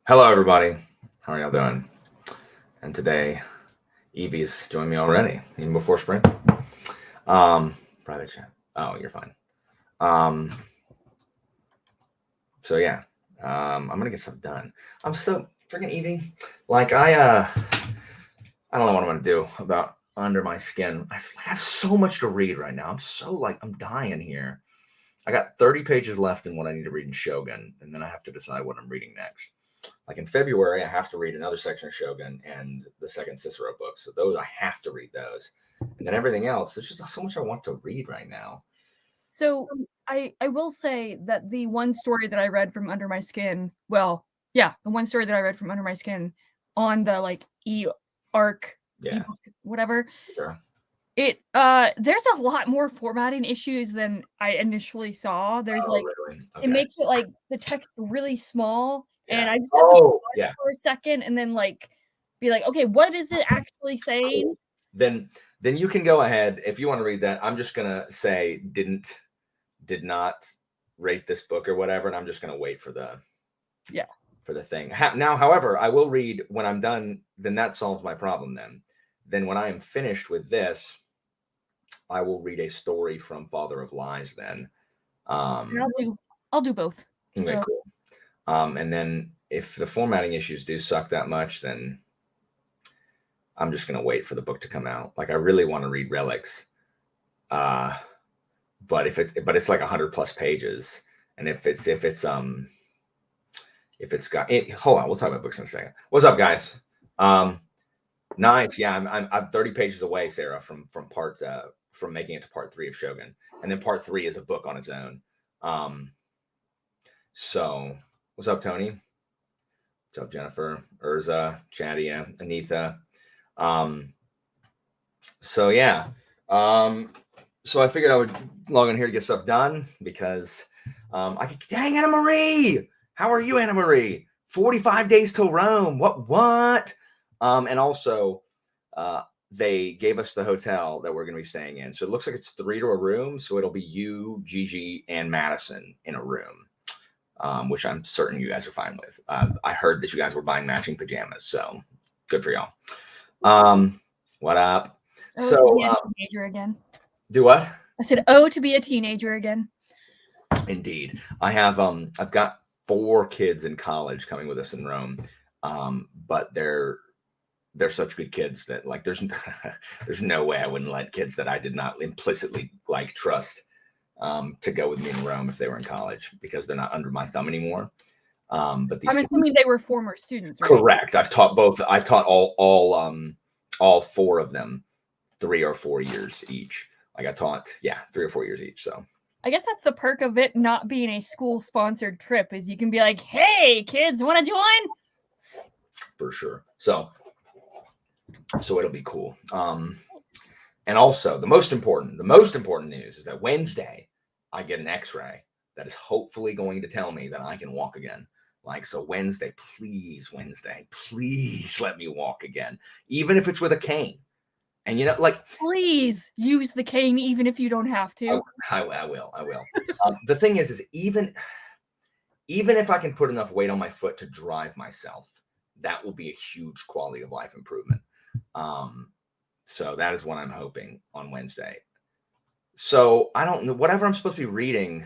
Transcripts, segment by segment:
Hello, everybody. How are y'all doing? And today, Evie's joined me already, even before spring. Private chat. Oh, you're fine. So yeah, I'm gonna get stuff done. I'm so freaking Evie. Like I don't know what I'm gonna do about Under My Skin. I have so much to read right now. I'm dying here. I got 30 pages left in what I need to read in Shogun, and then I have to decide what I'm reading next. Like in February, I have to read another section of Shogun and the second Cicero book. So those, I have to read those. And then everything else, there's just so much I want to read right now. So I will say that the one story that I read from Under My Skin, the one story that I read from Under My Skin on the e-arc, ebook, whatever. Sure. There's a lot more formatting issues than I initially saw. There's really? Okay. It makes it like the text really small, and I just have to watch for a second and then be like, okay, what is it actually saying? Cool. Then you can go ahead if you want to read that. I'm just gonna say did not rate this book or whatever, and I'm just gonna wait for the thing. Now, however, I will read when I'm done. Then that solves my problem. Then when I am finished with this, I will read a story from Father of Lies. Then I'll do both. Okay, so. Cool. And then if the formatting issues do suck that much, then I'm just gonna wait for the book to come out. Like I really want to read Relics, but it's like 100+ pages, and if it's got it, hold on, we'll talk about books in a second. What's up, guys? Nice. Yeah, I'm 30 pages away, Sarah, from making it to part 3 of Shogun, and then part 3 is a book on its own. So what's up, Tony? What's up, Jennifer, Urza, Chadia, Anitha? So yeah. So I figured I would log in here to get stuff done because dang, Anna Marie, how are you, Anna Marie? 45 days till Rome. What? And also, they gave us the hotel that we're going to be staying in. So it looks like it's 3 to a room. So it'll be you, Gigi, and Madison in a room, which I'm certain you guys are fine with. I heard that you guys were buying matching pajamas, so good for y'all. What up? So teenager again. Do what? I said, to be a teenager again. Indeed. I have I've got 4 kids in college coming with us in Rome. But they're such good kids that like there's no way I wouldn't let kids that I did not implicitly trust to go with me in Rome if they were in college, because they're not under my thumb anymore. But these I'm assuming they were former students, right? Correct. I've taught both. I taught all 4 of them 3 or 4 years each. Like I taught 3 or 4 years each. So I guess that's the perk of it not being a school sponsored trip, is you can be like, hey kids, want to join? For sure. So it'll be cool. And also the most important news is that Wednesday I get an X-ray that is hopefully going to tell me that I can walk again. So Wednesday, please let me walk again, even if it's with a cane. And please use the cane even if you don't have to. I will. The thing is even if I can put enough weight on my foot to drive myself, that will be a huge quality of life improvement. So that is what I'm hoping on Wednesday. So I don't know, whatever I'm supposed to be reading,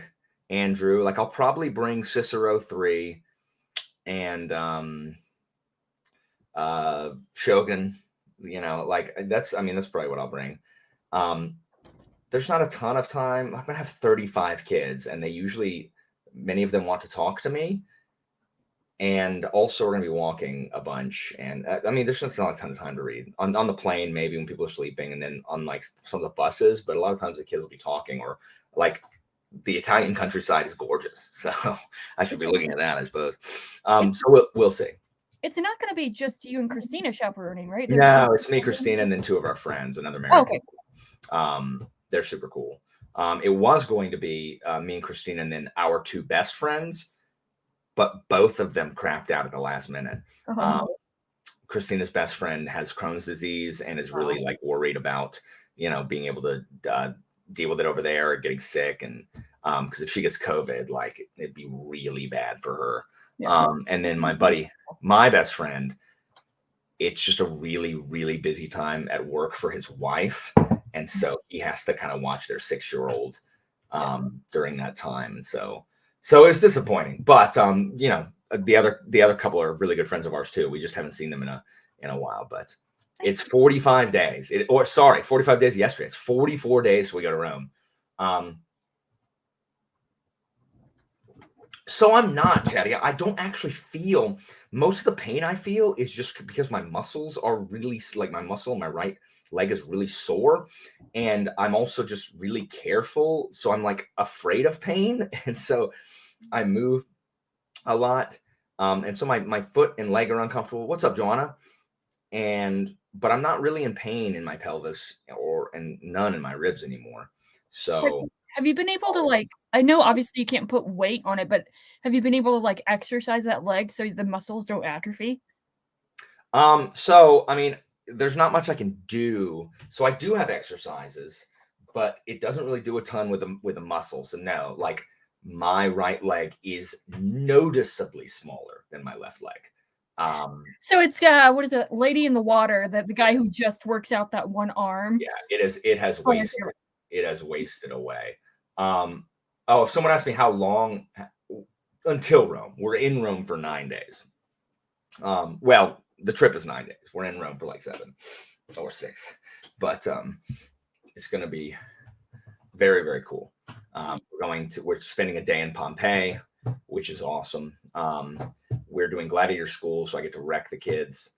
Andrew, I'll probably bring Cicero 3 and Shogun, that's probably what I'll bring. There's not a ton of time. I'm gonna have 35 kids, and many of them want to talk to me. And also, we're going to be walking a bunch. And there's just not a ton of time to read on the plane, maybe when people are sleeping, and then on some of the buses. But a lot of times the kids will be talking, or the Italian countryside is gorgeous. So I should be looking at that, I suppose. So we'll see. It's not going to be just you and Christina chaperoning, right? No, it's me, Christina, and then 2 of our friends, another American. Okay. They're super cool. It was going to be me and Christina, and then our 2 best friends. But both of them crapped out at the last minute. Christina's best friend has Crohn's disease and is really worried about, being able to deal with it over there or getting sick. And because if she gets COVID, it'd be really bad for And then my buddy, my best friend, it's just a really, really busy time at work for his wife. And so he has to kind of watch their 6-year-old during that time. And so it's disappointing, but you know, the other couple are really good friends of ours too. We just haven't seen them in a while, but it's 45 days. 45 days yesterday. It's 44 days till we go to Rome. So I'm not chatty. I don't actually feel, most of the pain I feel is just because my muscles are really, like my muscle in my right leg is really sore. And I'm also just really careful. So I'm like afraid of pain. And so I move a lot. And so my foot and leg are uncomfortable. What's up, Joanna? But I'm not really in pain in my pelvis and none in my ribs anymore. So have you been able to, like, I know obviously you can't put weight on it, but have you been able to like exercise that leg so the muscles don't atrophy? So I mean, there's not much I can do. So I do have exercises, but it doesn't really do a ton with the muscles. So no, like my right leg is noticeably smaller than my left leg. So it's what is it, Lady in the Water, that the guy who just works out that one arm? Yeah, it has wasted away. If someone asked me how long until Rome, we're in Rome for 9 days. Well, the trip is 9 days. We're in Rome for like 7 or 6, but it's going to be very, very cool. We're spending a day in Pompeii, which is awesome. We're doing gladiator school, so I get to wreck the kids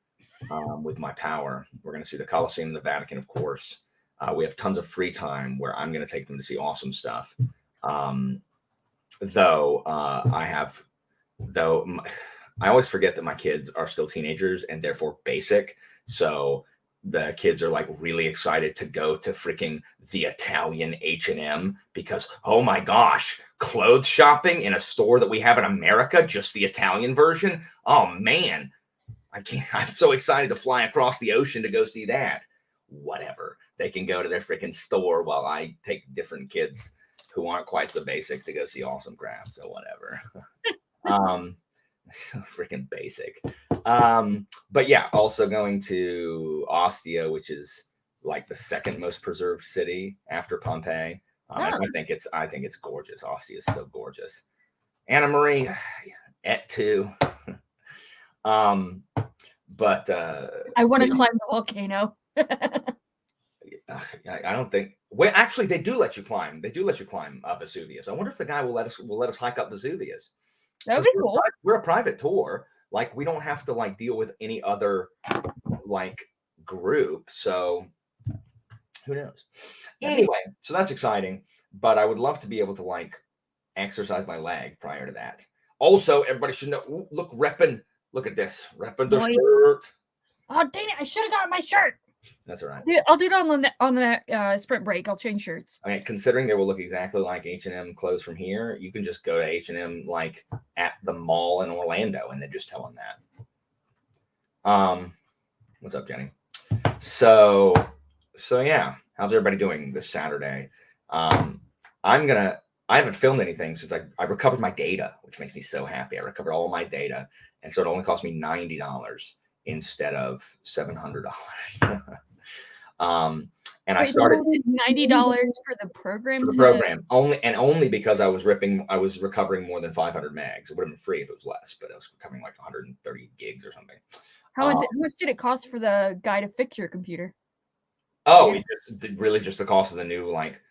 with my power. We're going to see the Colosseum and the Vatican, of course. We have tons of free time where I'm going to take them to see awesome stuff. I always forget that my kids are still teenagers and therefore basic. So the kids are like really excited to go to freaking the Italian H&M because, oh my gosh, clothes shopping in a store that we have in America, just the Italian version. Oh man, I'm so excited to fly across the ocean to go see that. Whatever. They can go to their freaking store while I take different kids who aren't quite so basic to go see awesome crap. So whatever. Freaking basic. But yeah, also going and which is like the second most preserved city after Pompeii. And I think it's gorgeous. Ostia is so gorgeous. Anna Marie, et tu. But I want to climb the volcano. I don't think. Well, actually, they do let you climb. They do let you climb Vesuvius. I wonder if the guy will let us hike up Vesuvius. That would be cool. We're a private tour. Like, we don't have to like deal with any other like group. So who knows? Anyway, so that's exciting. But I would love to be able to like exercise my leg prior to that. Also, everybody should know. Ooh, look at this. Repping the shirt. Oh dang it! I should have got my shirt. That's all right. I'll do it on the sprint break. I'll change shirts. I mean, considering they will look exactly like H&M clothes from here, you can just go to H&M like at the mall in Orlando and then just tell them that. What's up, Jenny? So yeah, how's everybody doing this Saturday? I haven't filmed anything since I recovered my data, which makes me so happy. I recovered all my data, and so it only cost me $90 instead of $700. And I started $90 for the program. Only because I was recovering more than 500 megs. It would have been free if it was less, but I was recovering like 130 gigs or something. How much did it cost for the guy to fix your computer? Really just the cost of the new like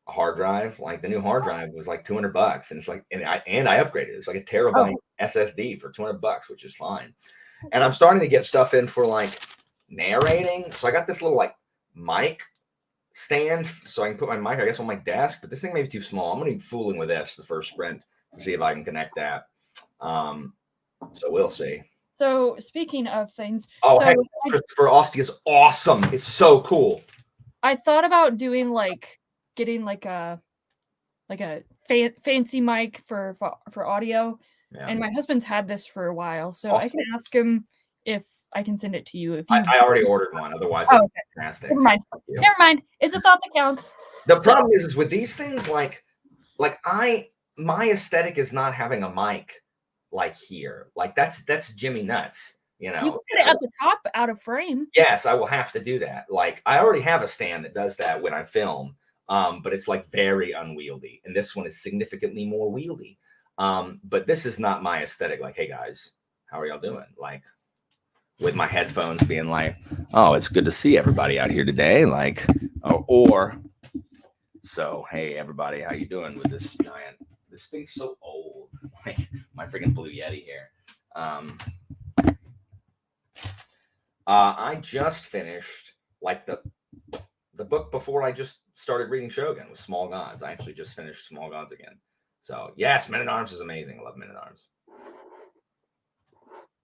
hard drive. Like the new hard drive was like $200, and it's like, and I upgraded. It's like a terabyte SSD for $200, which is fine. And I'm starting to get stuff in for like narrating. So I got this little like mic stand so I can put my mic, I guess, on my desk, but this thing may be too small. I'm going to be fooling with this the first sprint to see if I can connect that. So we'll see. So speaking of things, Christopher Ostia is awesome. It's so cool. I thought about doing getting a fancy mic for audio. Yeah. And my husband's had this for a while, so awesome. I can ask him if I can send it to you. I already ordered one. Otherwise, okay. Fantastic. Never mind. It's a thought that counts. The problem is with these things, my aesthetic is not having a mic like here. Like that's Jimmy Nuts, you know. You can put it at the top out of frame. Yes, I will have to do that. Like I already have a stand that does that when I film, but it's like very unwieldy, and this one is significantly more wieldy. But this is not my aesthetic. Like, hey guys, how are y'all doing? Like with my headphones being like, oh, it's good to see everybody out here today. Like, or so, hey everybody, how you doing with this giant? This thing's so old, like my freaking Blue Yeti here. I just finished like the book before I just started reading Shogun was Small Gods. I actually just finished Small Gods again. So yes, Men at Arms is amazing. I love Men at Arms.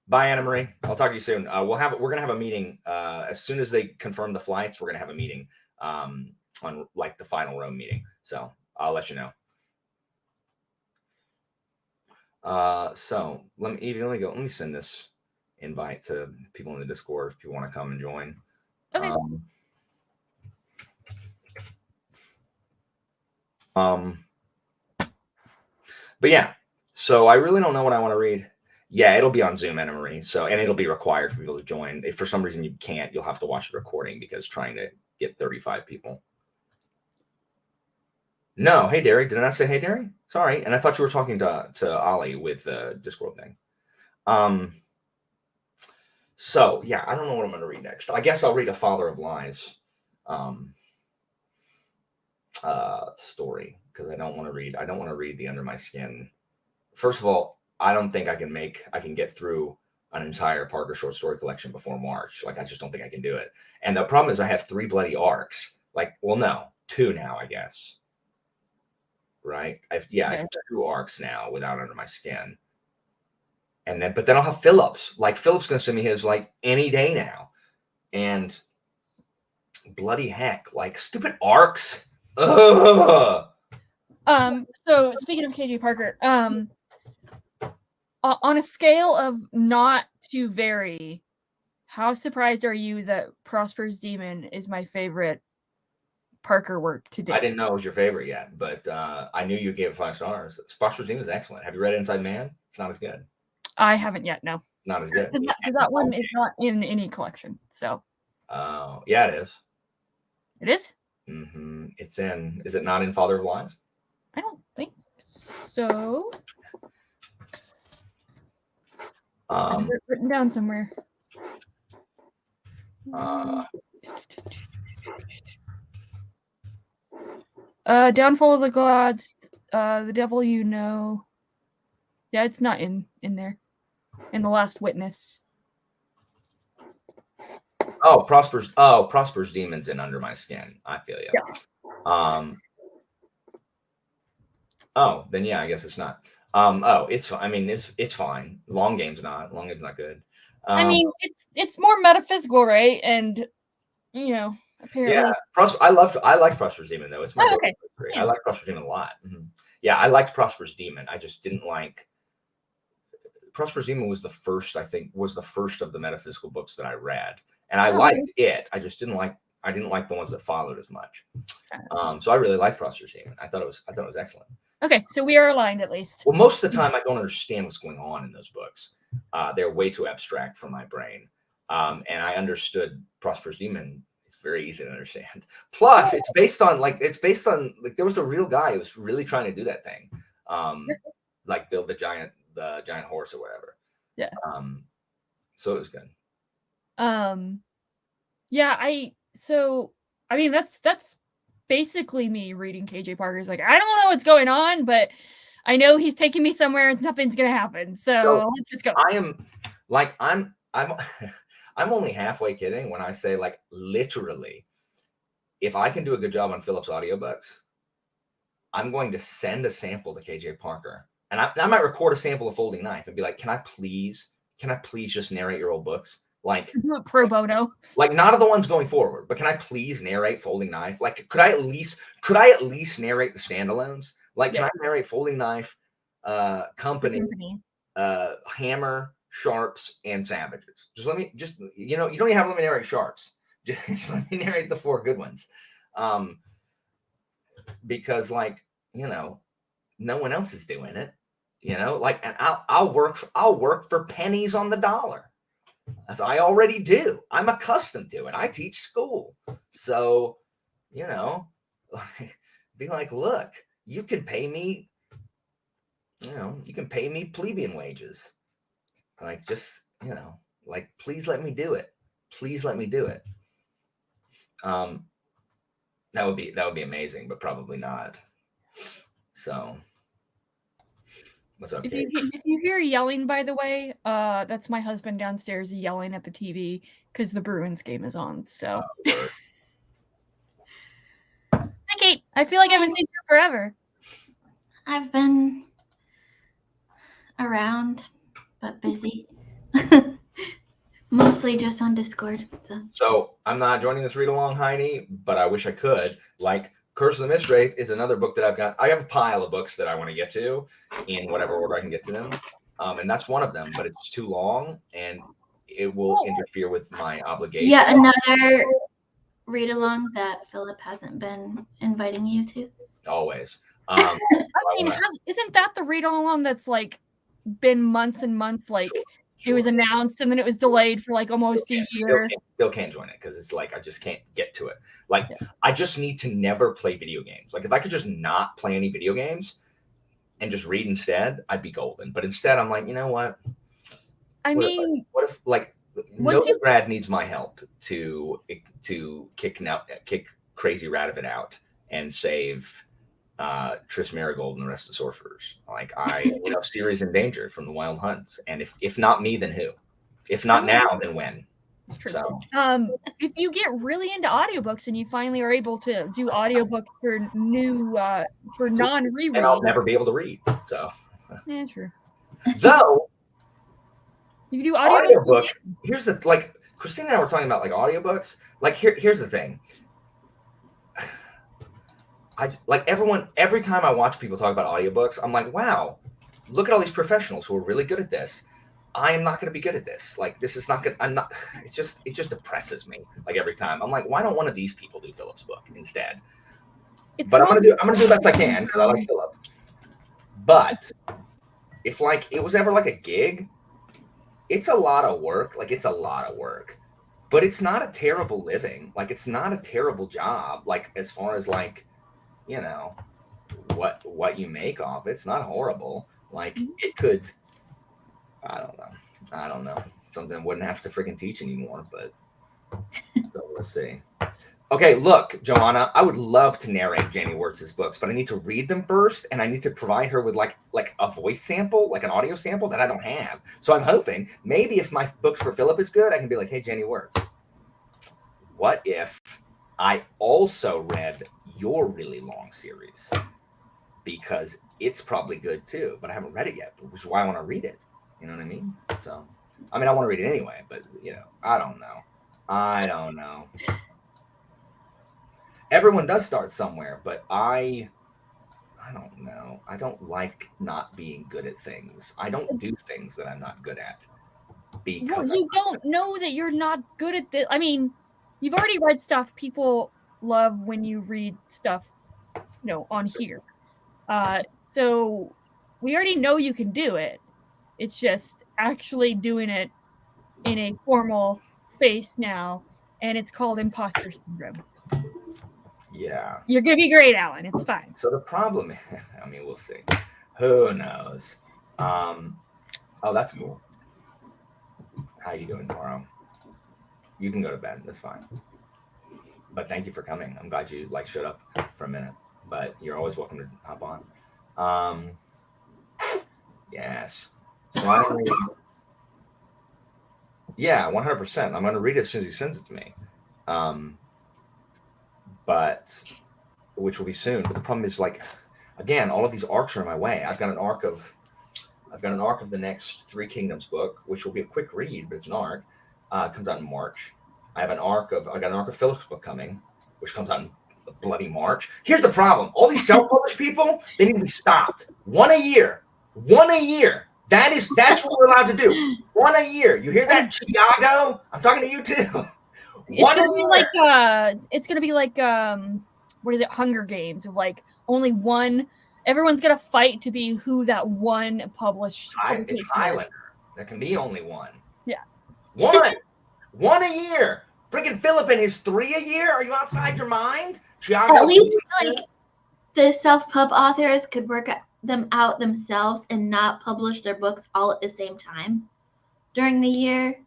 Bye, Anna Marie. I'll talk to you soon. We're gonna have a meeting as soon as they confirm the flights. We're gonna have a meeting on like the final Rome meeting. So I'll let you know. So let me send this invite to people in the Discord if people want to come and join. Okay. But yeah, so I really don't know what I want to read. Yeah, it'll be on Zoom, Anna Marie. So, and it'll be required for people to join. If for some reason you can't, you'll have to watch the recording because trying to get 35 people. No, hey Derry, did I not say hey Derry? Sorry, and I thought you were talking to Ollie with the Discord thing. So yeah, I don't know what I'm going to read next. I guess I'll read A Father of Lies story because I don't want to read the Under My Skin. First of all, I don't think I can get through an entire Parker short story collection before March. Like I just don't think I can do it. And the problem is I have 3 bloody arcs. Like, well, no, 2 now, I guess. Right? I have 2 arcs now without Under My Skin. And then, but then I'll have Phillips. Like Phillips gonna send me his like any day now. And bloody heck, like stupid arcs. Ugh. So speaking of KJ Parker, on a scale of not to vary, how surprised are you that Prosper's Demon is my favorite Parker work to date? I didn't know it was your favorite yet, but I knew you gave it 5 stars. Prosper's Demon is excellent. Have you read Inside Man? It's not as good. I haven't yet, no. Not as good. Because that one is not in any collection, so. Oh, yeah, it is. It is? Mm-hmm. It's in. Is it not in Father of Lies? I don't think so. I have it written down somewhere. Downfall of the Gods, The Devil You Know. Yeah, it's not in there. In The Last Witness. Prosper's Demon's in Under My Skin. I feel you. Yeah. Then yeah, I guess it's not. It's fine. I mean, it's fine. Long Game's not good. I mean, it's more metaphysical, right? And apparently. Yeah, I like Prosper's Demon though. It's my okay. Yeah. I like Prosper's Demon a lot. Mm-hmm. Yeah, I liked Prosper's Demon. I just didn't like. Prosper's Demon was the first of the metaphysical books that I read, and I liked it. I just didn't like the ones that followed as much. So I really liked Prosper's Demon. I thought it was excellent. Okay, so we are aligned at least. Well, most of the time I don't understand what's going on in those books. They're way too abstract for my brain. And I understood Prosper's Demon. It's very easy to understand. Plus, it's based on there was a real guy who was really trying to do that thing. Like build the giant horse or whatever. Yeah. So it was good. Yeah, I mean that's basically me reading KJ Parker's like, I don't know what's going on, but I know he's taking me somewhere and something's gonna happen. So let's just go. I'm only halfway kidding when I say like literally, if I can do a good job on Phillips audiobooks, I'm going to send a sample to KJ Parker. And I might record a sample of Folding Knife and be like, can I please just narrate your old books? Like pro bono. Like not of the ones going forward, but can I please narrate Folding Knife? Like could I at least narrate the standalones? Like can I narrate Folding Knife, Company, Hammer, Sharps, and Savages? You don't even have to let me narrate Sharps. Just let me narrate the 4 good ones. Because no one else is doing it. You know, like, and I'll work for pennies on the dollar, as I already do. I'm accustomed to it. I teach school, so you know, be like, look, you can pay me. You know, you can pay me plebeian wages. Like, just like, please let me do it. Please let me do it. That would be amazing, but probably not. So, what's up, Kate? If you hear yelling, by the way, that's my husband downstairs yelling at the TV because the Bruins game is on. So, hi, Kate. I feel like I haven't seen you forever. I've been around, but busy. Mostly just on Discord. So I'm not joining this read along, Heidi, but I wish I could. Like, Curse of the Mistwraith is another book that I've got. I have a pile of books that I want to get to in whatever order I can get to them. And that's one of them, but it's too long and it will interfere with my obligation. Yeah, another read along that Philip hasn't been inviting you to. Always. I mean, isn't that the read along that's like been months and months? Like, sure. It was announced and then it was delayed for like almost a year. Still can't join it because it's like I just can't get to it. Like, I just need to never play video games. Like, if I could just not play any video games and just read instead, I'd be golden. But instead, I'm like, you know what? What if Grad needs my help to kick Crazy Radovid out and save Triss Marigold and the rest of the sorcerers? Like, Ciri's in danger from the Wild Hunt, and if not me, then who? If not now, then when? It's true. So, if you get really into audiobooks and you finally are able to do audiobooks for for non-rereads, I'll never be able to read. So, yeah, true. Though you can do audiobook. Here's the Christina and I were talking about like audiobooks. Like, here's the thing. Every time I watch people talk about audiobooks, I'm like, wow, look at all these professionals who are really good at this. I am not going to be good at this. Like, this is not good. It just depresses me. Like, every time I'm like, why don't one of these people do Philip's book instead? But I'm going to do the best I can because I like Philip. But if it was ever like a gig, it's a lot of work. Like, it's a lot of work, but it's not a terrible living. Like, it's not a terrible job. Like, as far as what you make off it's not horrible. Like, it could, I don't know, something I wouldn't have to freaking teach anymore, but so we'll see. Okay, look, Joanna, I would love to narrate Janie Wirtz's books, but I need to read them first, and I need to provide her with like a voice sample, like an audio sample that I don't have. So I'm hoping maybe if my books for Philip is good, I can be like, hey, Janie Wirtz, what if I also read your really long series? Because it's probably good too, but I haven't read it yet, which is why I want to read it. You know what I mean? So, I mean, I want to read it anyway, but I don't know. Everyone does start somewhere, but I don't know. I don't like not being good at things. I don't do things that I'm not good at. Because you don't know that you're not good at this. I mean, you've already read stuff people love when you read stuff, on here. So we already know you can do it. It's just actually doing it in a formal space now, and it's called imposter syndrome. Yeah. You're going to be great, Alan. It's fine. So the problem, I mean, we'll see. Who knows? Oh, that's cool. How are you doing tomorrow? You can go to bed. That's fine. But thank you for coming. I'm glad you showed up for a minute. But you're always welcome to hop on. Yes. So yeah, 100%. I'm going to read it as soon as he sends it to me. But which will be soon. But the problem is, again, all of these arcs are in my way. I've got an arc of the next Three Kingdoms book, which will be a quick read, but it's an arc. It comes out in March. I got an arc of Philip's book coming, which comes out in bloody March. Here's the problem: all these self-published people, they need to be stopped. One a year. That's what we're allowed to do. One a year. You hear that, Chicago? I'm talking to you too. It's gonna be like what is it, Hunger Games, of only one everyone's gonna fight to be who that one published. It's Highlander. There can be only one. Yeah. One a year. Freaking Philip and his 3 a year. Are you outside your mind? At least like the self-pub authors could work them out themselves and not publish their books all at the same time during the year.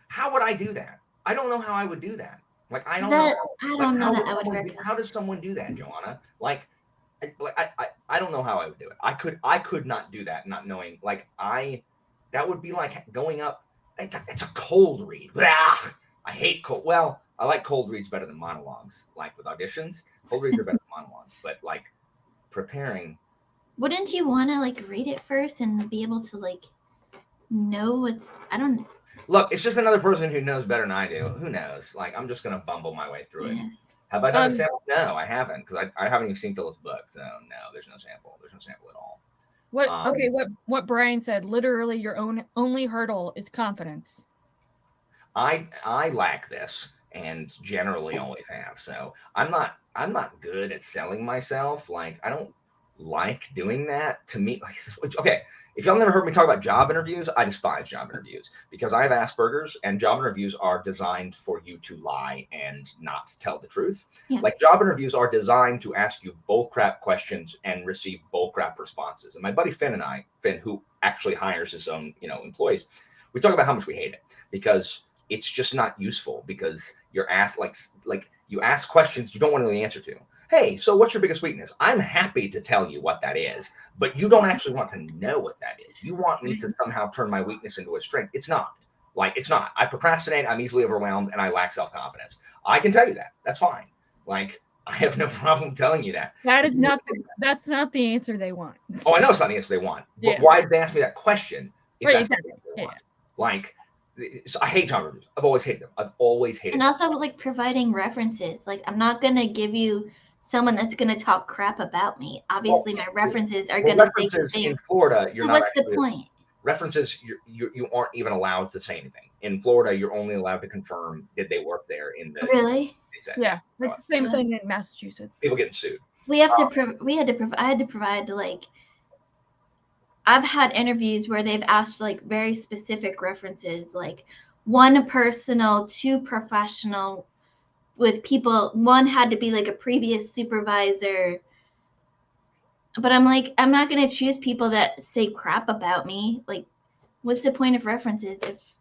How would I do that? I don't know how I would do that. Like I don't know. I don't know that I would work. How does someone do that, Joanna? I don't know how I would do it. I could not do that, not knowing. That would be like going up. It's a cold read. Blah! I hate cold. Well, I like cold reads better than monologues. Like with auditions, cold reads are better than monologues. But like preparing. Wouldn't you want to like read it first and be able to like know what's? I don't know. Look, it's just another person who knows better than I do. Who knows? Like I'm just gonna bumble my way through it. Have I done a sample? No, I haven't, because I haven't even seen Philip's book. So no, there's no sample. There's no sample at all. What Brian said, literally your only hurdle is confidence. I lack this and generally always have. So I'm not good at selling myself. Like I don't like doing that. To me, okay, if y'all never heard me talk about job interviews, I despise job interviews because I have Asperger's, and job interviews are designed for you to lie and not tell the truth. Yeah. Like job interviews are designed to ask you bullcrap questions and receive bullcrap responses. And my buddy Finn, who actually hires his own, employees, we talk about how much we hate it because it's just not useful, because you're asked like you ask questions you don't want to know the answer to. Hey, so what's your biggest weakness? I'm happy to tell you what that is, but you don't actually want to know what that is. You want me to somehow turn my weakness into a strength. It's not. It's not. I procrastinate, I'm easily overwhelmed, and I lack self-confidence. I can tell you that. That's fine. Like, I have no problem telling you that. That's not the answer they want. Oh, I know it's not the answer they want. But yeah. Why did they ask me that question if that's not the answer they want? Like, so I hate job interviews. I've always hated them. I've always hated them. And also, like, providing references. Like, I'm not going to give you someone that's going to talk crap about me. Obviously, my references are going to say things. In Florida, you're not. What's the point? References, you aren't even allowed to say anything. In Florida, you're only allowed to confirm did they work there in the. Really? Yeah, it's the same thing in Massachusetts. People getting sued. I had to provide like. I've had interviews where they've asked like very specific references, like 1 personal, 2 professional. With people, 1 had to be like a previous supervisor, but I'm like, I'm not going to choose people that say crap about me. Like, what's the point of references if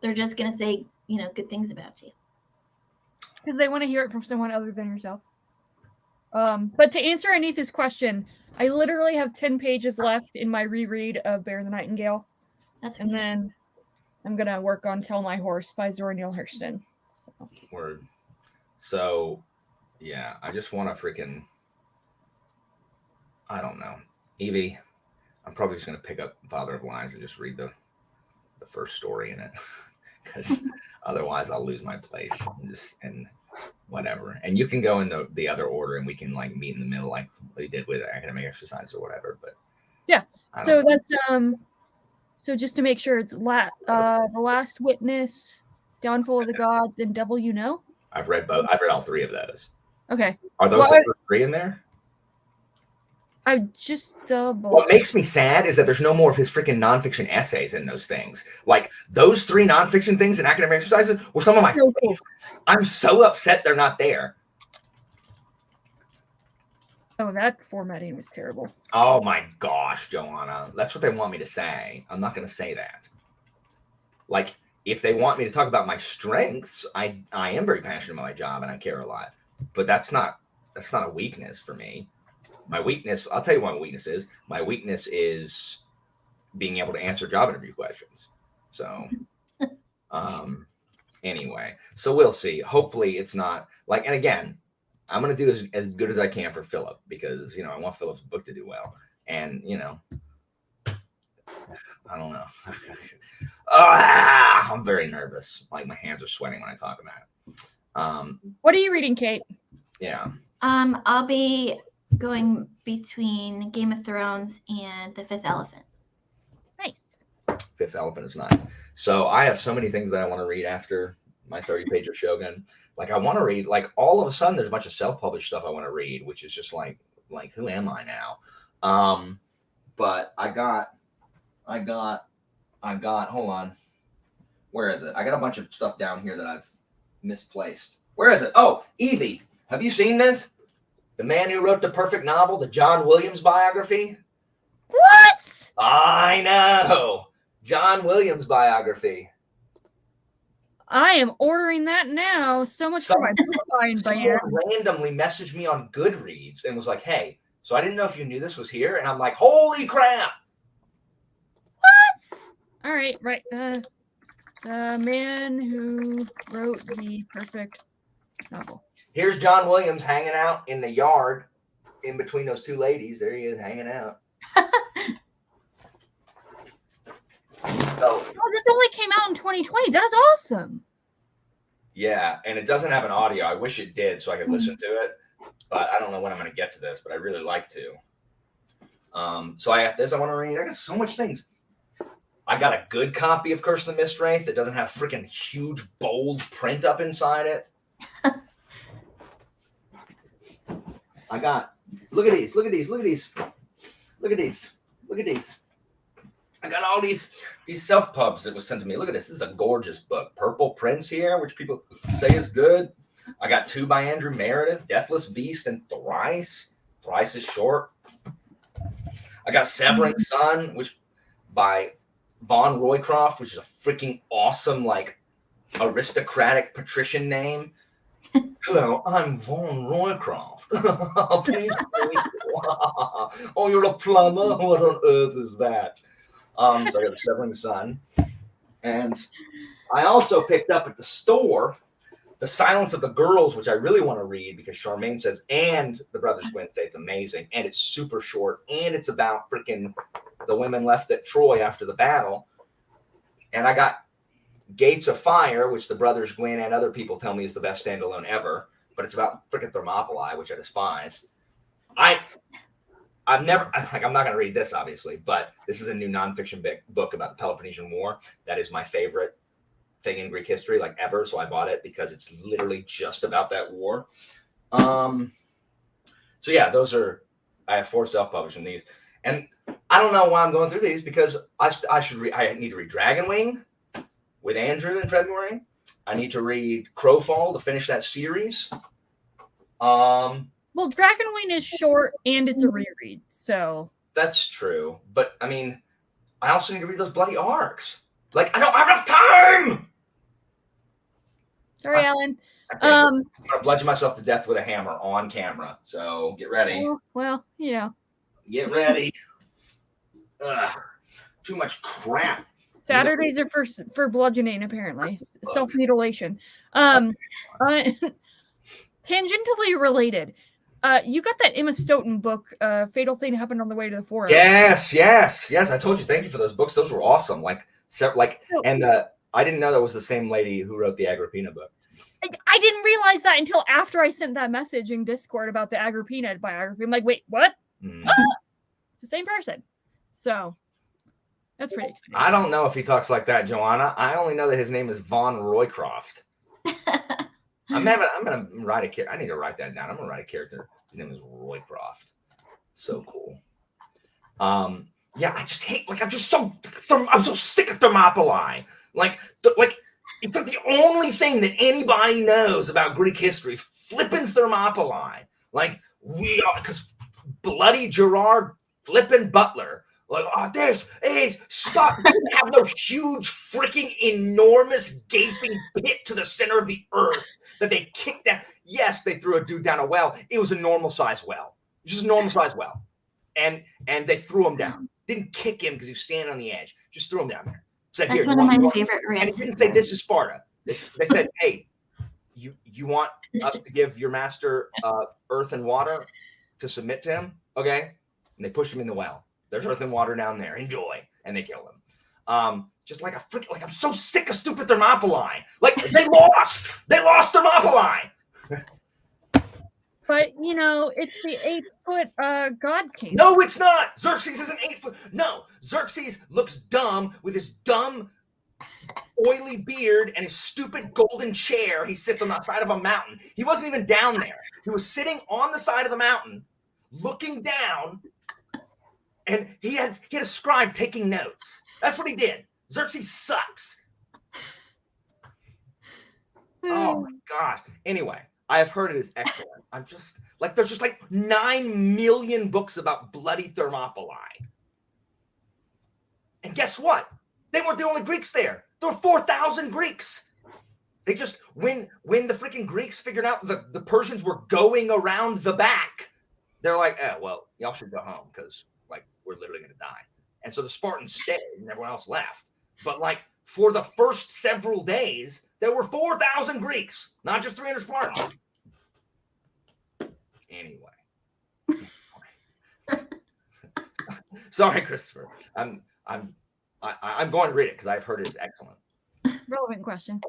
they're just going to say, good things about you? Because they want to hear it from someone other than yourself. But to answer Anita's question, I literally have 10 pages left in my reread of Bear the Nightingale. And then I'm going to work on Tell My Horse by Zora Neale Hurston. Word. So, yeah, I just want to freaking, I don't know. Evie, I'm probably just going to pick up Father of Lies and just read the first story in it. Because otherwise I'll lose my place and whatever. And you can go in the other order and we can like meet in the middle like we did with academic exercise or whatever. But yeah. So that's, so just to make sure it's The Last Witness, Downfall of the Gods, and Devil You Know. I've read both. I've read all 3 of those. Okay. Are those the 3 in there? I just What makes me sad is that there's no more of his freaking nonfiction essays in those things. Like those 3 nonfiction things in academic exercises were some of my favorites. I'm so upset they're not there. Oh, that formatting was terrible. Oh my gosh, Joanna. That's what they want me to say. I'm not going to say that. Like, if they want me to talk about my strengths, I am very passionate about my job and I care a lot. But that's not a weakness for me. My weakness, I'll tell you what my weakness is. My weakness is being able to answer job interview questions. So, anyway, so we'll see. Hopefully it's not like, and again, I'm going to do as good as I can for Philip because, I want Philip's book to do well. And, I don't know. I'm very nervous. Like my hands are sweating when I talk about it. What are you reading, Kate? Yeah. I'll be going between Game of Thrones and The Fifth Elephant. Nice. Fifth Elephant is nice. So I have so many things that I want to read after my 30-pager Shogun. Like I want to read, like all of a sudden there's a bunch of self-published stuff I want to read, which is just like who am I now? But I got, hold on. Where is it? I got a bunch of stuff down here that I've misplaced. Where is it? Oh, Evie. Have you seen this? The man who wrote the perfect novel, the John Williams biography. What? I know. John Williams biography. I am ordering that now. So much for my book buying. Someone randomly messaged me on Goodreads and was like, hey, so I didn't know if you knew this was here. And I'm like, holy crap. What? All right, right. The man who wrote the perfect novel. Here's John Williams hanging out in the yard in between those two ladies. There he is hanging out. Oh, this only came out in 2020. That is awesome. Yeah, and it doesn't have an audio. I wish it did so I could listen to it, but I don't know when I'm going to get to this, but I really like to. So I got this I want to read. I got so much things. I got a good copy of Curse of the Mistwraith that doesn't have freaking huge, bold print up inside it. I got, look at these. I got all these self-pubs that was sent to me. Look at this. This is a gorgeous book. Purple Prince here, which people say is good. I got 2 by Andrew Meredith, Deathless Beast and Thrice. Thrice is short. I got Severing Sun, which by Von Roycroft, which is a freaking awesome, like, aristocratic patrician name. Hello, I'm Von Roycroft. Please, oh, you're a plumber? What on earth is that? So I got the Severing Sun. And I also picked up at the store The Silence of the Girls, which I really want to read because Charmaine says, and the Brothers Gwyn say it's amazing, and it's super short, and it's about freaking the women left at Troy after the battle. And I got Gates of Fire, which the Brothers Gwyn and other people tell me is the best standalone ever, but it's about freaking Thermopylae, which I despise. I'm not going to read this, obviously, but this is a new nonfiction book about the Peloponnesian War. That is my favorite thing in Greek history, like ever. So I bought it because it's literally just about that war. So yeah, I have 4 self-publishing these, and I don't know why I'm going through these because I need to read Dragonwing with Andrew in February. I need to read Crowfall to finish that series. Well, Dragonwing is short and it's a reread, so that's true. But I mean, I also need to read those bloody arcs. Like, I don't have enough time. Sorry, Alan. I'm gonna bludgeon myself to death with a hammer on camera. So get ready. Well, you know. Get ready. Ugh, too much crap. Saturdays are for bludgeoning, apparently. Self-mutilation. Tangentially related. You got that Emma Stoughton book, Fatal Thing Happened on the Way to the Forum. Yes. I told you, thank you for those books. Those were awesome. I didn't know that was the same lady who wrote the Agrippina book. I didn't realize that until after I sent that message in Discord about the Agrippina biography. I'm like, wait, what? It's the same person. So that's pretty exciting. I don't know if he talks like that, Joanna. I only know that his name is Von Roycroft. I'm gonna write a character. I need to write that down. I'm gonna write a character. His name is Roycroft. So cool. Yeah, I just hate. I'm so sick of Thermopylae. It's like the only thing that anybody knows about Greek history is flipping Thermopylae. Like we are, because bloody Gerard flipping Butler. Like, oh, this is stop. They didn't have no huge, freaking enormous gaping pit to the center of the earth that they kicked down. Yes, they threw a dude down a well. It was a normal size well, just a normal size well, and they threw him down. Didn't kick him because he was standing on the edge. Just threw him down there. Said, that's one of my favorite rants. And it didn't say this is Sparta. They said, hey, you want us to give your master earth and water to submit to him? Okay. And they pushed him in the well. There's earth and water down there. Enjoy. And they killed him. Just like I'm so sick of stupid Thermopylae. Like they lost Thermopylae. But it's the 8-foot god king. No, it's not. Xerxes is an 8-foot. No, Xerxes looks dumb with his dumb oily beard and his stupid golden chair. He sits on the side of a mountain. He wasn't even down there. He was sitting on the side of the mountain, looking down, and he had a scribe taking notes. That's what he did. Xerxes sucks. Oh my gosh. Anyway, I have heard it is excellent. I'm just like, there's just like 9 million books about bloody Thermopylae. And guess what? They weren't the only Greeks there. There were 4,000 Greeks. They just, when the freaking Greeks figured out the Persians were going around the back, they're like, oh, well, y'all should go home because, like, we're literally going to die. And so the Spartans stayed and everyone else left. But, like, for the first several days, there were 4,000 Greeks, not just 300 Spartans. Anyway. Sorry, Christopher. I'm going to read it because I've heard it is excellent. Relevant question.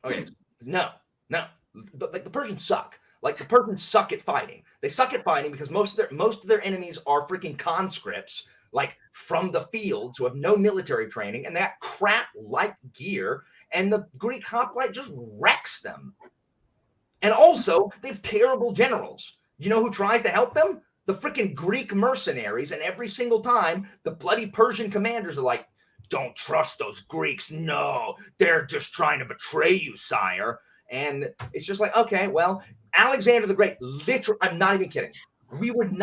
Okay, no. Like the Persians suck. Like the Persians suck at fighting. They suck at fighting because most of their enemies are freaking conscripts, like from the fields who have no military training and that crap light gear. And the Greek hoplite just wrecks them. And also, they have terrible generals. You know who tries to help them? The freaking Greek mercenaries. And every single time, the bloody Persian commanders are like, don't trust those Greeks. No, they're just trying to betray you, sire. And it's just like, okay, well, Alexander the Great, literally, I'm not even kidding. We have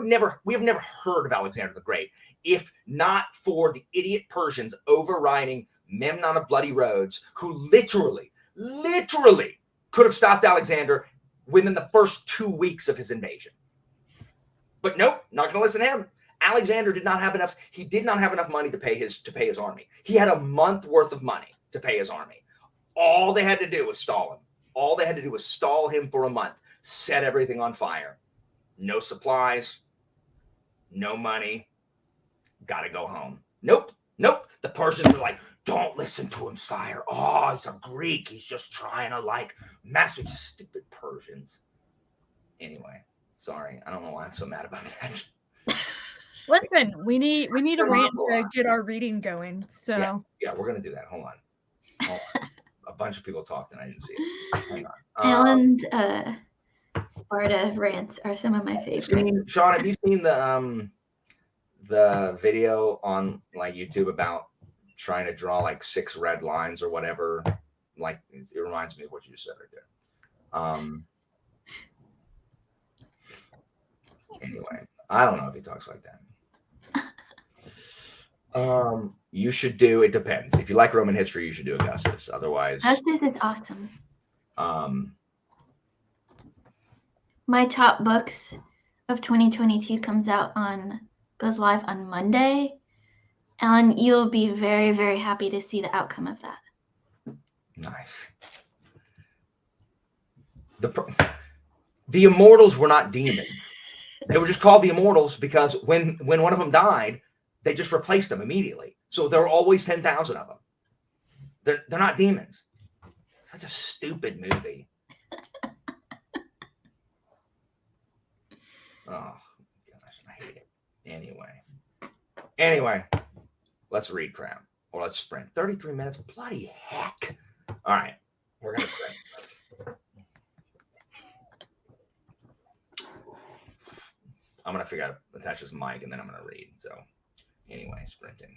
never heard of Alexander the Great if not for the idiot Persians overriding Memnon of Bloody Roads, who literally could have stopped Alexander within the first 2 weeks of his invasion. But nope, not going to listen to him. Alexander did not have enough. He did not have enough money to pay his army. He had a month worth of money to pay his army. All they had to do was stall him. All they had to do was stall him for a month, set everything on fire. No supplies, no money. Got to go home. Nope. The Persians were like, don't listen to him, sire. Oh, he's a Greek. He's just trying to like mess with stupid Persians. Anyway, sorry. I don't know why I'm so mad about that. Listen, we need a rant to get our reading going. So yeah, we're gonna do that. Hold on. A bunch of people talked and I didn't see it. Hang on. And Sparta rants are some of my favorites. Sean, have you seen the video on like YouTube about trying to draw like 6 red lines or whatever? Like it reminds me of what you just said right there. Anyway, I don't know if he talks like that. You should do, it depends. If you like Roman history, you should do Augustus. Otherwise, Augustus is awesome. My top books of 2022 goes live on Monday, and you'll be very, very happy to see the outcome of that. Nice. The immortals were not demons. They were just called the immortals because when one of them died, they just replaced them immediately. So there were always 10,000 of them. They're not demons. Such a stupid movie. Oh gosh, I hate it. Anyway, let's read crap or let's sprint. 33 minutes. Bloody heck! All right, we're gonna sprint. I'm gonna figure out Natasha's mic and then I'm gonna read. So anyway, sprinting.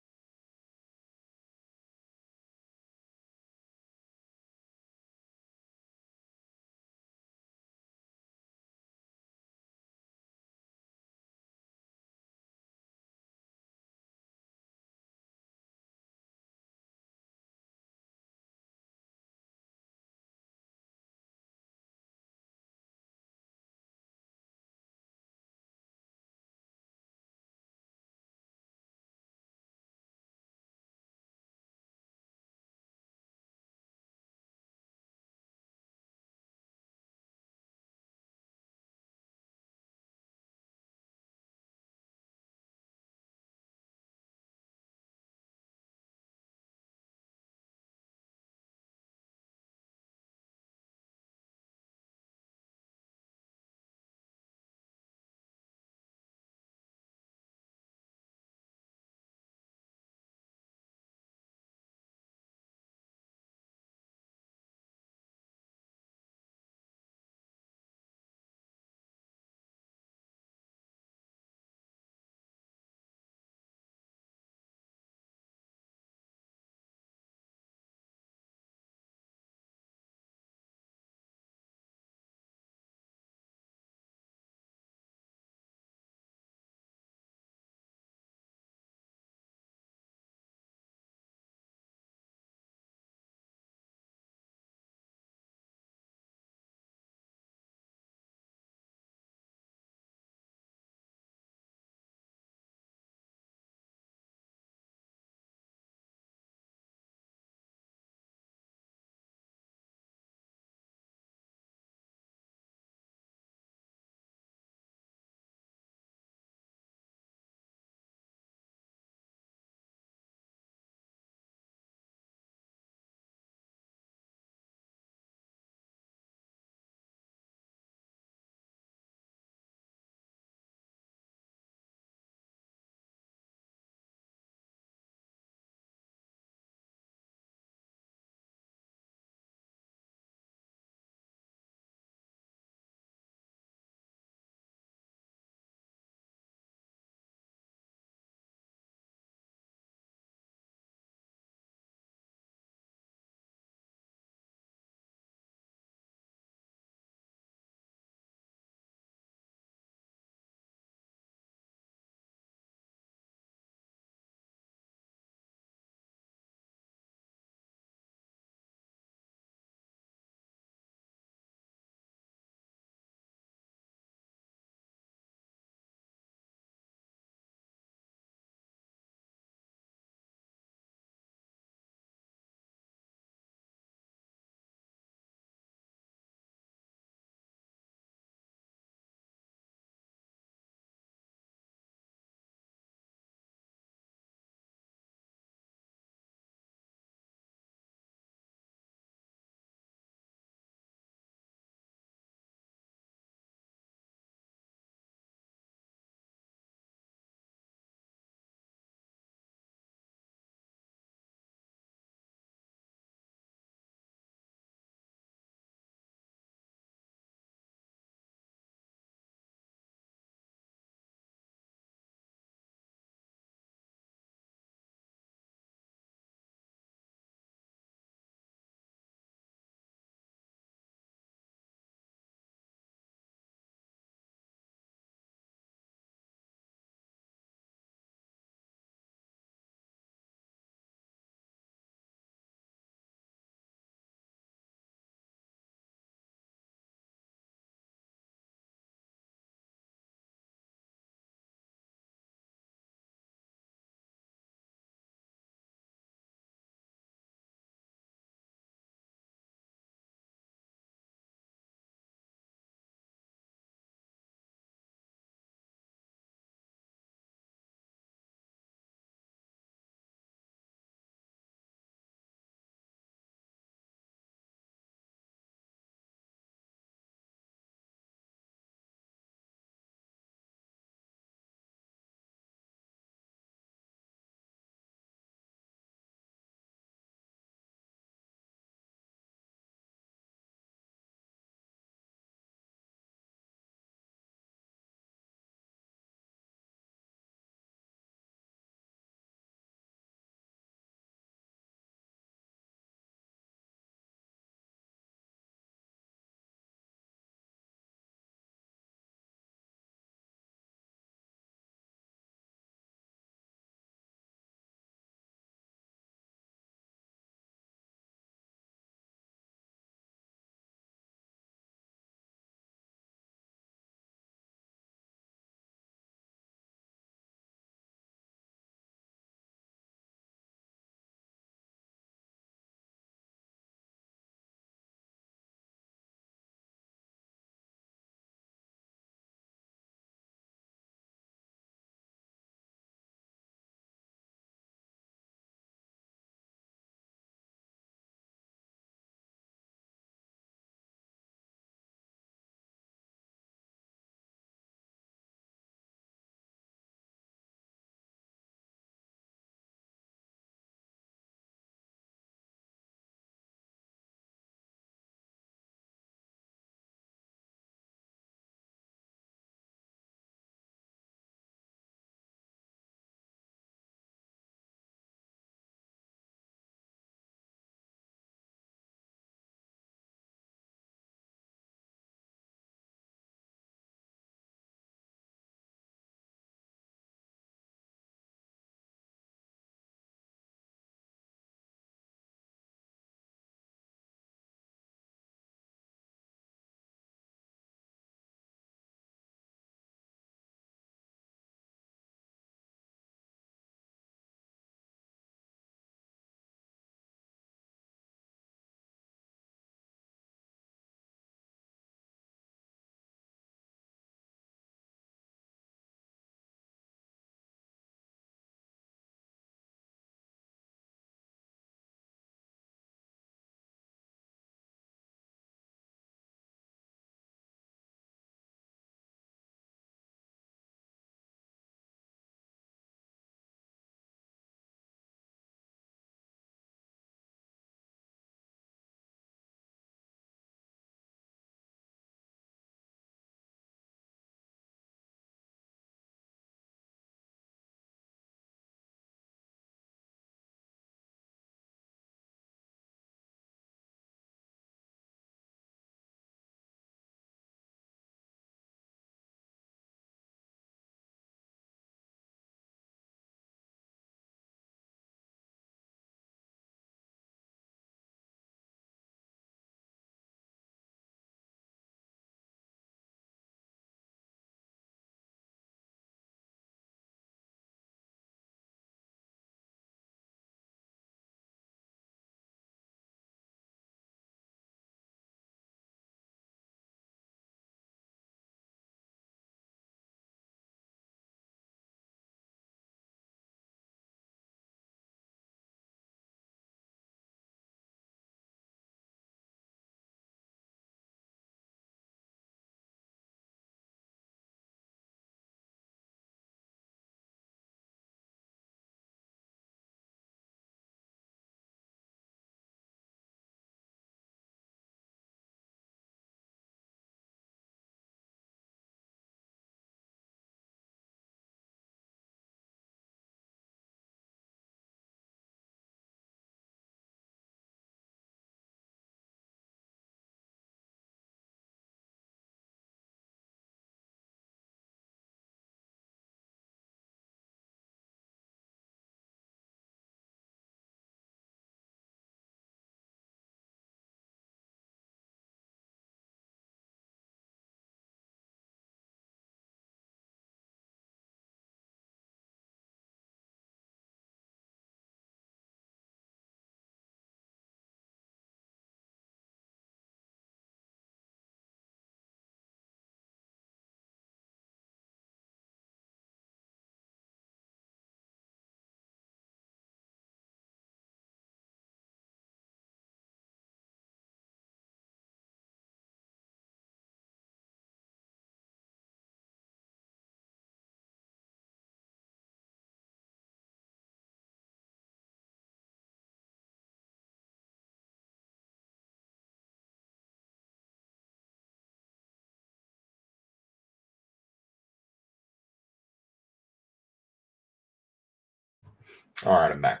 All right, I'm back.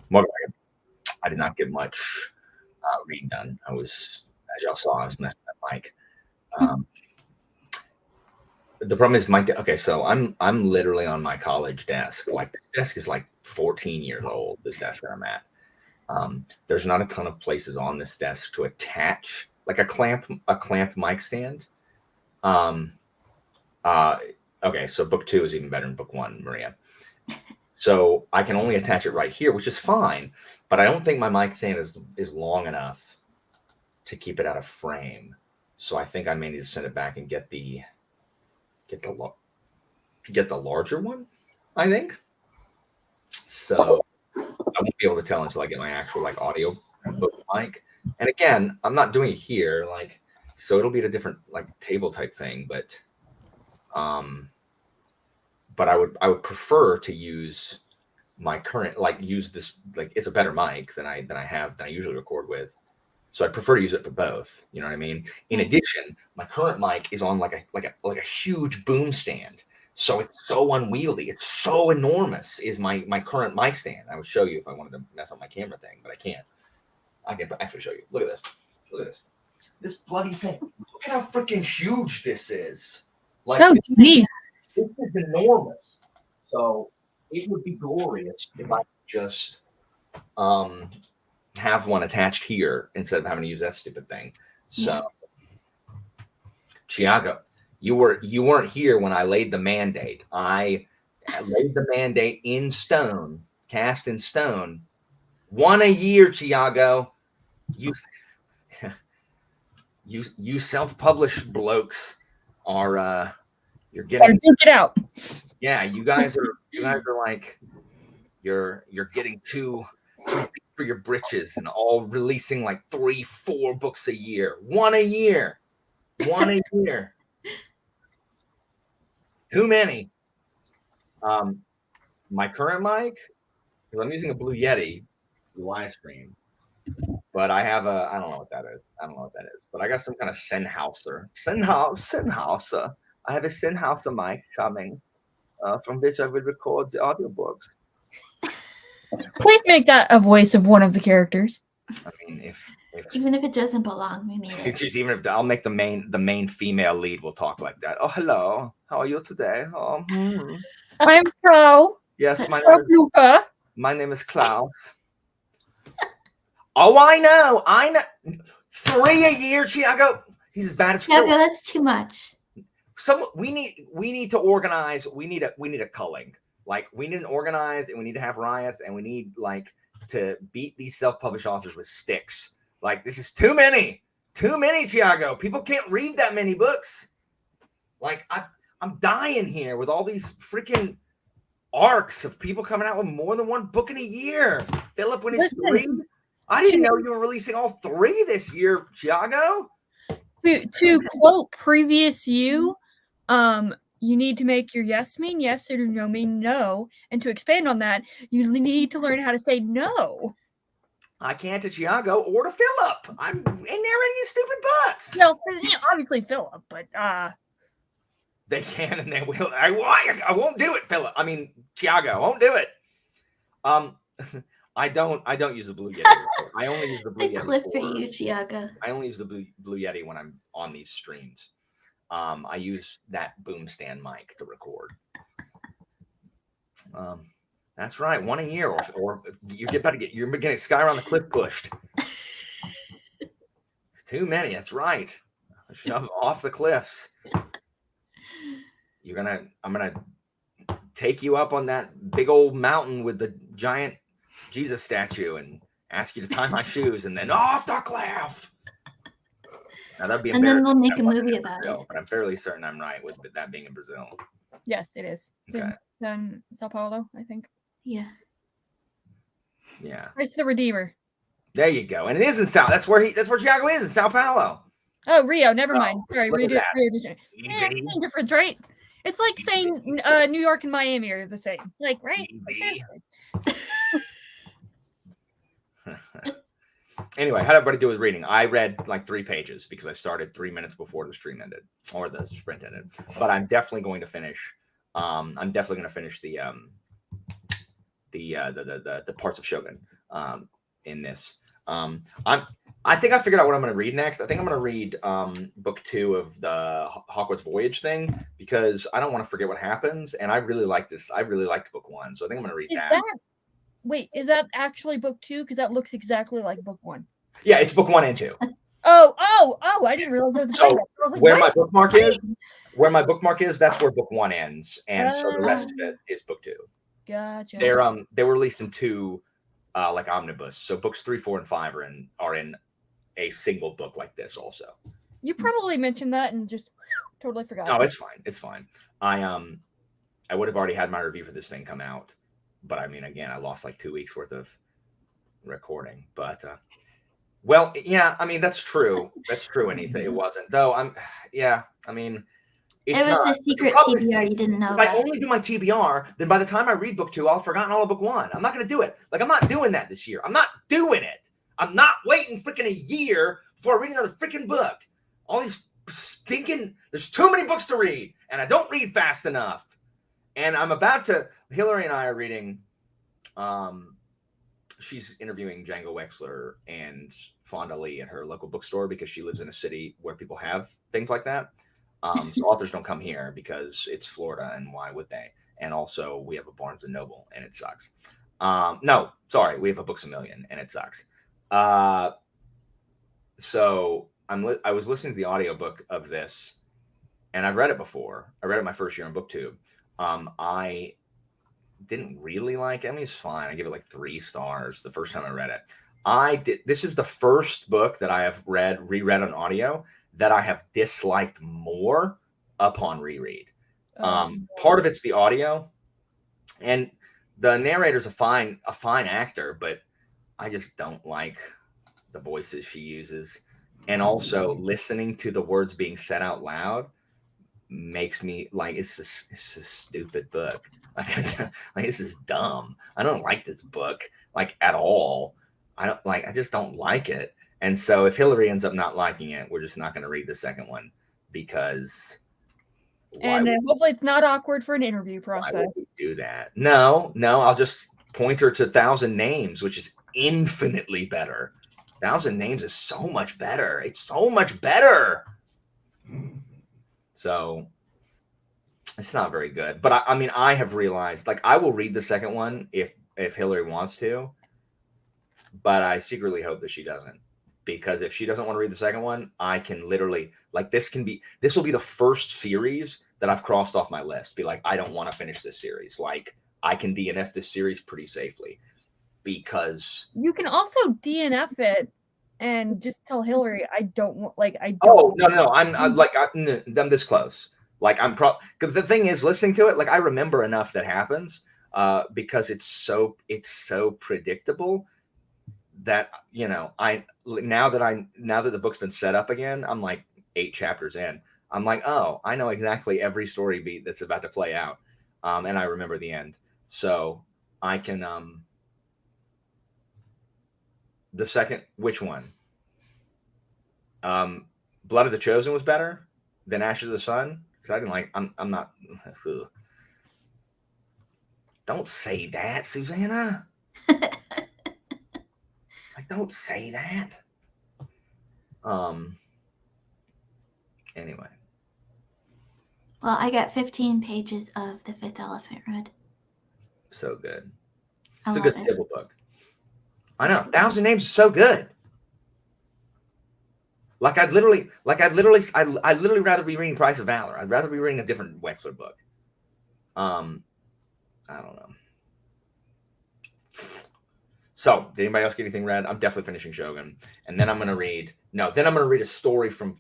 What I did not get much reading done. I was, as y'all saw, I was messing with my mic. The problem is okay, so I'm literally on my college desk. Like, this desk is like 14 years old, this desk that I'm at. There's not a ton of places on this desk to attach like a clamp mic stand. Okay, so book 2 is even better than book 1, Maria. So I can only attach it right here, which is fine, but I don't think my mic stand is long enough to keep it out of frame. So I think I may need to send it back and get the larger one, I think. So I won't be able to tell until I get my actual like audio book mic. And again, I'm not doing it here, like, so it'll be at a different like table type thing, but I would prefer to use my current, like, use this, like, it's a better mic than I usually record with. So I prefer to use it for both. You know what I mean? In addition, my current mic is on like a huge boom stand. So it's so unwieldy. It's so enormous is my current mic stand. I would show you if I wanted to mess up my camera thing, but I can't. I can actually show you. Look at this. Look at this. This bloody thing. Look at how freaking huge this is. Like, oh, geez. This is enormous. So it would be glorious if I could just have one attached here instead of having to use that stupid thing. So, Chiago, you weren't here when I laid the mandate. I laid the mandate in stone, cast in stone. 1 a year, Chiago. You self-published blokes are you're getting it out. Yeah, you guys are like you're getting too big for your britches and all releasing like 3-4 books a year. 1 a year. 1 a year. Too many. My current mic, because I'm using a Blue Yeti live stream, but I have I don't know what that is. But I got some kind of Sennheiser. I have a Sennheiser mic coming from which I will record the audiobooks. Please make that a voice of one of the characters. I mean, if even if it doesn't belong, we need it. Even if I'll make the main female lead will talk like that. Oh, hello. How are you today? Oh, I'm Fro. Yes, Luca. My name is Klaus. Oh, I know. 3 a year, Chiago. He's as bad as Phil. Yeah, that's too much. We need to organize. We need a culling. Like, we need to organize, and we need to have riots, and we need like to beat these self-published authors with sticks. Like, this is too many, Chiago. People can't read that many books. Like, I'm dying here with all these freaking arcs of people coming out with more than 1 book in a year. Philip, when it's 3, I didn't know you were releasing all 3 this year, Chiago. To quote previous you need to make your yes mean yes or no mean no. And to expand on that, you need to learn how to say no. I can't to Chiago or to Philip. I'm narrating these stupid books. No, obviously Philip, but they can and they will. I won't do it, Philip. I mean, Chiago, I won't do it. I don't use the Blue Yeti. I only use the Blue Yeti. Clip for you, Chiago. I only use the Blue Yeti when I'm on these streams. I use that boom stand mic to record. That's right, 1 a year, or you're getting Sky on the Cliff pushed. It's too many. That's right. Shove off the cliffs. I'm gonna take you up on that big old mountain with the giant Jesus statue and ask you to tie my shoes, and then off the cliff. Now that'd be and then they'll make a movie about it. But I'm fairly certain I'm right with that being in Brazil. Yes, it is. Okay. It's Sao Paulo, I think. Yeah. Yeah. Christ the Redeemer. There you go. And it is in Sao. That's where Thiago is, in Sao Paulo. Oh, Rio. Never mind. Sorry, Rio de Janeiro. Same difference, right? It's like saying New York and Miami are the same. Like, right? Anyway, how'd everybody do with reading? I read like 3 pages because I started 3 minutes before the stream ended, or the sprint ended. But I'm definitely going to finish. I'm definitely going to finish the parts of Shogun in this. I think I figured out what I'm going to read next. I think I'm going to read book 2 of the Hogwarts Voyage thing because I don't want to forget what happens, and I really like this. I really liked book 1, so I think I'm going to read that. Wait, is that actually book 2? Because that looks exactly like book 1. Yeah, it's book 1 and 2. Oh! I didn't realize there was a So like, where my bookmark is, that's where book 1 ends, and so the rest of it is book 2. Gotcha. They were released in 2 like omnibus. So books 3, 4, and 5 are in a single book like this also. You probably mentioned that and just totally forgot. Oh, it's fine. It's fine. I would have already had my review for this thing come out, but I mean, again, I lost like 2 weeks worth of recording. But well, yeah, I mean, that's true. That's true. Anything it wasn't though. I mean, it was a secret TBR you didn't know. If I only do my TBR, then by the time I read book 2, I'll have forgotten all of book 1. I'm not going to do it. Like, I'm not doing that this year. I'm not doing it. I'm not waiting freaking a year before I read another freaking book. All these there's too many books to read, and I don't read fast enough. And I'm about to, Hillary and I are reading, she's interviewing Django Wexler and Fonda Lee at her local bookstore because she lives in a city where people have things like that. So authors don't come here because it's Florida, and why would they? And also, we have a Barnes and Noble, and it sucks. No, sorry, we have a Books A Million, and it sucks. So I was listening to the audiobook of this, and I've read it before. I read it my first year on BookTube. I didn't really like it. I mean, it's fine. I give it like 3 stars the first time I read it. This is the first book that I have reread on audio that I have disliked more upon reread. Part of it's the audio, and the narrator's a fine actor, but I just don't like the voices she uses. And also listening to the words being said out loud makes me like, it's a stupid book. Like, this is dumb. I don't like this book like at all. I just don't like it. And so if Hillary ends up not liking it, we're just not going to read the second one because. And hopefully it's not awkward for an interview process. Why would we do that? No, I'll just point her to 1,000 Names, which is infinitely better. 1,000 Names is so much better. It's so much better. So it's not very good. But I mean, I have realized, like, I will read the second one if Hillary wants to. But I secretly hope that she doesn't. Because if she doesn't want to read the second one, I can literally, like, this will be the first series that I've crossed off my list. Be like, I don't want to finish this series. Like, I can DNF this series pretty safely. Because you can also DNF it and just tell Hillary, I don't want. Oh, no, I'm this close. Like, because the thing is, listening to it, like, I remember enough that happens because it's so predictable that, you know, now that the book's been set up again, I'm like 8 chapters in. I'm like, oh, I know exactly every story beat that's about to play out. And I remember the end. So I can the second, which one? Blood of the Chosen was better than Ashes of the Sun? Because I didn't like, I'm not. Ugh. Don't say that, Susanna. Don't say that. Anyway. Well, I got 15 pages of The Fifth Elephant read. So good. It's a good civil book. I know. 1,000 Names is so good. I'd literally rather be reading Price of Valor. I'd rather be reading a different Wexler book. I don't know. So, did anybody else get anything read? I'm definitely finishing Shogun. And then I'm going to read a story from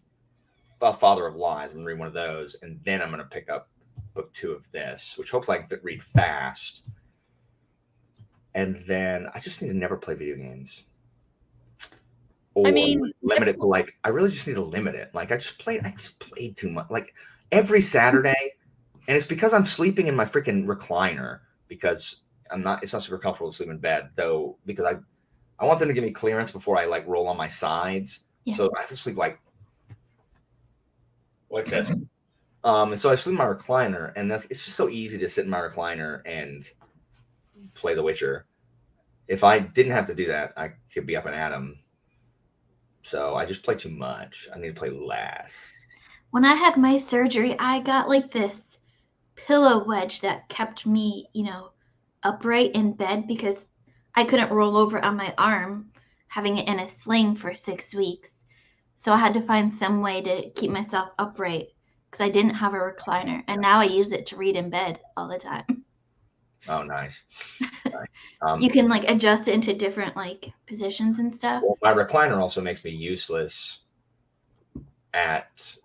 Father of Lies. I'm going to read one of those. And then I'm going to pick up book 2 of this, which hopefully I can read fast. And then I just need to never play video games. Or limit it to, like, I really just need to limit it. Like, I just played too much. Like, every Saturday. And it's because I'm sleeping in my freaking recliner because it's not super comfortable to sleep in bed, though, because I want them to give me clearance before I, like, roll on my sides. Yeah. So I have to sleep like this. And so I sleep in my recliner, and it's just so easy to sit in my recliner and play The Witcher. If I didn't have to do that, I could be up and at 'em. So I just play too much. I need to play less. When I had my surgery, I got like this pillow wedge that kept me, upright in bed because I couldn't roll over on my arm, having it in a sling for 6 weeks. So I had to find some way to keep myself upright because I didn't have a recliner. And now I use it to read in bed all the time. Oh, nice. You can like adjust it into different like positions and stuff. Well, my recliner also makes me useless at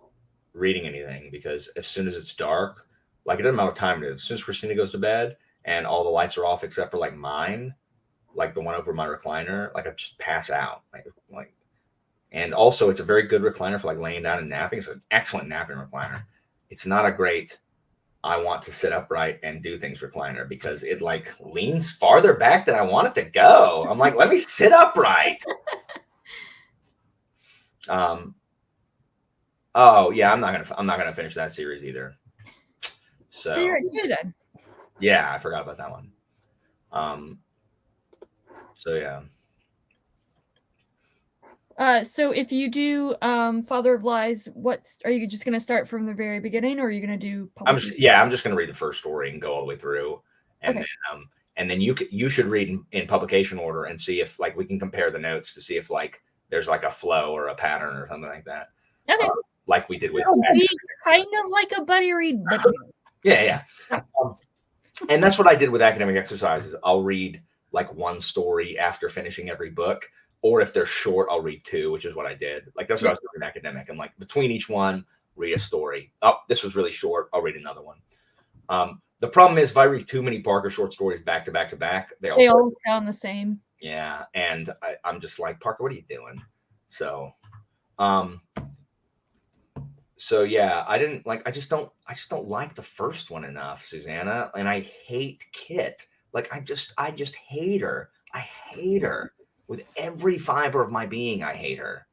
reading anything because as soon as it's dark, like it doesn't matter what time it is, as soon as Christina goes to bed and all the lights are off except for like mine, like the one over my recliner, like I just pass out. Like, and also it's a very good recliner for like laying down and napping. It's an excellent napping recliner. It's not a great I want to sit upright and do things recliner because it like leans farther back than I want it to go. I'm like, let me sit upright. Oh yeah, I'm not gonna finish that series either. So you're at 2 then. Yeah, I forgot about that one. So yeah. So if you do Father of Lies, are you just gonna start from the very beginning, or are you gonna do? I'm just gonna read the first story and go all the way through, and then you should read in publication order and see if like we can compare the notes to see if like there's like a flow or a pattern or something like that. Okay. Like we did with. It'll be kind of like a buddy read. Yeah. And that's what I did with academic exercises. I'll read like one story after finishing every book. Or if they're short, I'll read 2, which is what I did. Like that's what I was doing in academic. I'm like between each one, read a story. Oh, this was really short. I'll read another one. The problem is if I read too many Parker short stories back to back to back, they all sound the same. Yeah, and I'm just like, Parker, what are you doing? So, yeah, I just don't like the first one enough, Susanna, and I hate Kit. Like I just hate her. I hate her. With every fiber of my being, I hate her.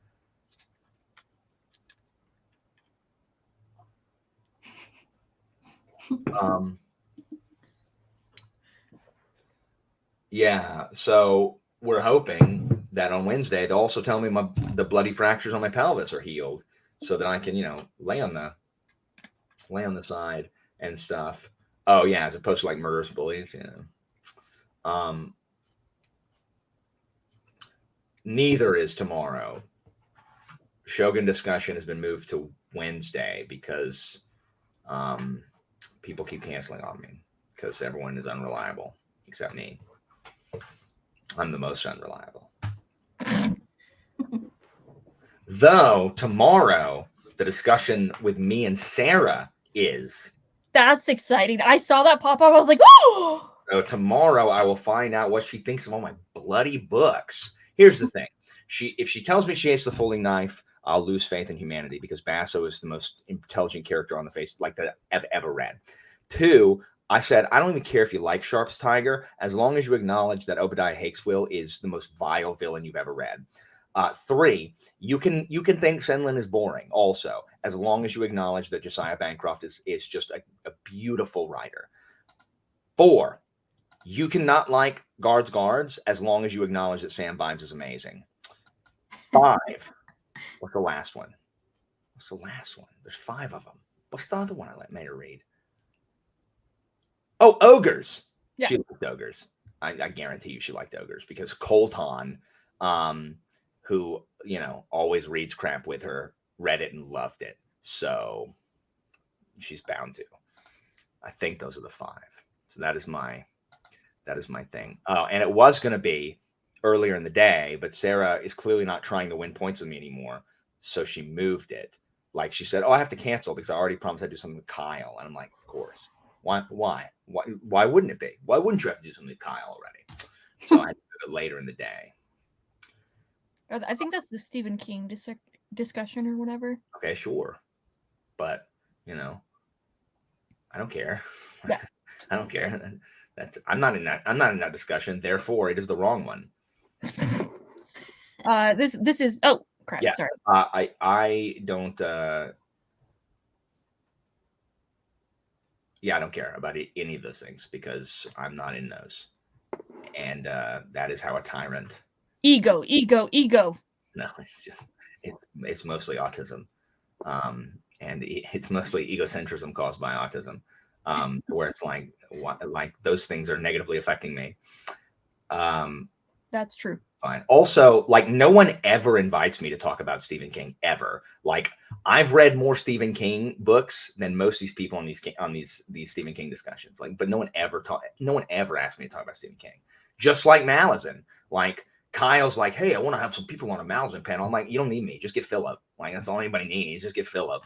Yeah, so we're hoping that on Wednesday they'll also tell me the bloody fractures on my pelvis are healed, so that I can, lay on the side and stuff. Oh yeah, as opposed to like murderous bullies, Neither is tomorrow. Shogun discussion has been moved to Wednesday because people keep canceling on me because everyone is unreliable except me. I'm the most unreliable. Though tomorrow, the discussion with me and Sarah is. That's exciting. I saw that pop up. I was like, oh! So tomorrow I will find out what she thinks of all my bloody books. Here's the thing. If she tells me she hates The Folding Knife, I'll lose faith in humanity because Basso is the most intelligent character on the face that I've ever read. 2, I said, I don't even care if you like Sharp's Tiger, as long as you acknowledge that Obadiah Hakeswill is the most vile villain you've ever read. 3, you can think Senlin is boring also, as long as you acknowledge that Josiah Bancroft is just a beautiful writer. 4, you cannot like Guards, as long as you acknowledge that Sam Bimes is amazing. 5, what's the last one? There's 5 of them. What's the other one I made her read? Oh, Ogres. Yeah. She liked Ogres. I guarantee you she liked Ogres because Colton, who, always reads crap with her, read it and loved it. So she's bound to. I think those are the 5. So that is my thing. Oh, and it was going to be earlier in the day, but Sarah is clearly not trying to win points with me anymore. So she moved it. Like she said, I have to cancel because I already promised I'd do something with Kyle. And I'm like, of course. Why wouldn't it be? Why wouldn't you have to do something with Kyle already? So I had to do it later in the day. I think that's the Stephen King discussion or whatever. Okay, sure. But, I don't care. Yeah. I don't care. I'm not in that discussion. Therefore, it is the wrong one. This is crap. Yeah. Sorry. I don't. I don't care about any of those things because I'm not in those. and that is how a tyrant. Ego. No, it's mostly autism, and it's mostly egocentrism caused by autism, where it's like those things are negatively affecting me. That's true. Fine. Also, like, no one ever invites me to talk about Stephen King ever. Like, I've read more Stephen King books than most of these people on these Stephen King discussions. Like, but no one ever asked me to talk about Stephen King. Just like Malazan. Like, Kyle's like, hey, I want to have some people on a Malazan panel. I'm like, you don't need me. Just get Philip. Like, that's all anybody needs. Just get Philip.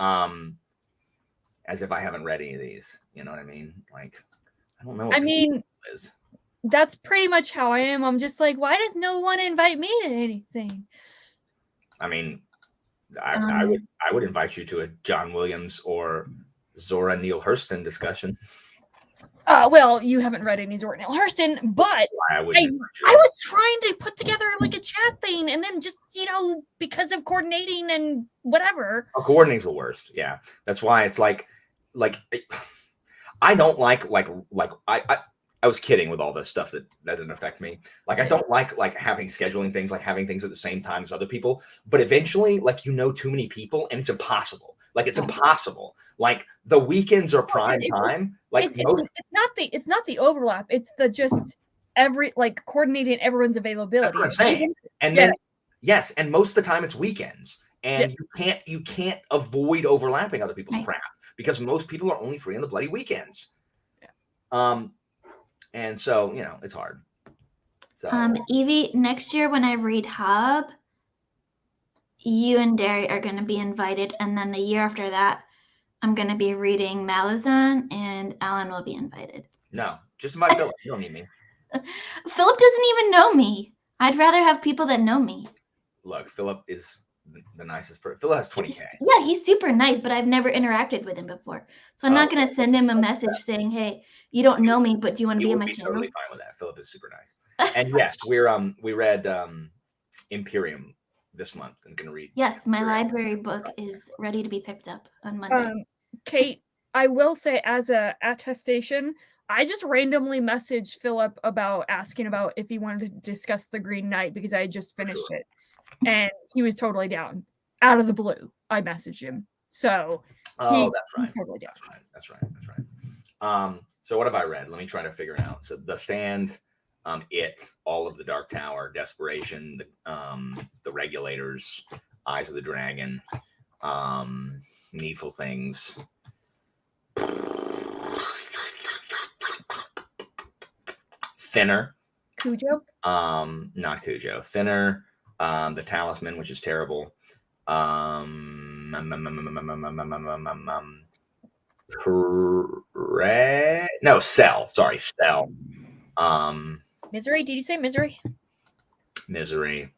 As if I haven't read any of these. You know what I mean? Like, I don't know what is. That's pretty much how I am. I'm just like, why does no one invite me to anything? I mean, I would invite you to a John Williams or Zora Neale Hurston discussion. Well, you haven't read any Zora Neale Hurston, but I was trying to put together like a chat thing, and then just, because of coordinating and whatever. Coordinating's the worst. Yeah, that's why it's like I don't like I was kidding with all this stuff that didn't affect me. Like, I don't like having scheduling things, like having things at the same time as other people. But eventually, like, too many people, and it's impossible. Like, it's impossible. Like, the weekends are prime time. Like, it's not the overlap. It's the just coordinating everyone's availability. That's what I'm saying. And then yes, and most of the time it's weekends, and you can't avoid overlapping other people's crap because most people are only free on the bloody weekends. Yeah. And so, it's hard. So, Evie, next year when I read Hub, you and Derry are going to be invited. And then the year after that, I'm going to be reading Malazan, and Alan will be invited. No, just invite Philip. You don't need me. Philip doesn't even know me. I'd rather have people that know me. Look, Philip is the nicest person. Philip has 20K. Yeah, he's super nice, but I've never interacted with him before. So I'm not going to send him a message saying, hey, you don't know me, but do you want to be on my channel? Totally fine with that. Philip is super nice. And yes, we read Imperium this month and going to read. Yes, my library book is ready to be picked up on Monday. Kate, I will say, as a attestation, I just randomly messaged Philip asking about if he wanted to discuss The Green Knight because I had just finished it. And he was totally down. Out of the blue, I messaged him. So that's right. He's totally down. That's right. So what have I read? Let me try to figure it out. So The Stand, It, All of the Dark Tower, Desperation, The Regulators, Eyes of the Dragon, Needful Things. Thinner. Cujo? Not Cujo. Thinner. The Talisman, which is terrible. Cell. Sorry, Cell. Misery? Did you say Misery? Misery.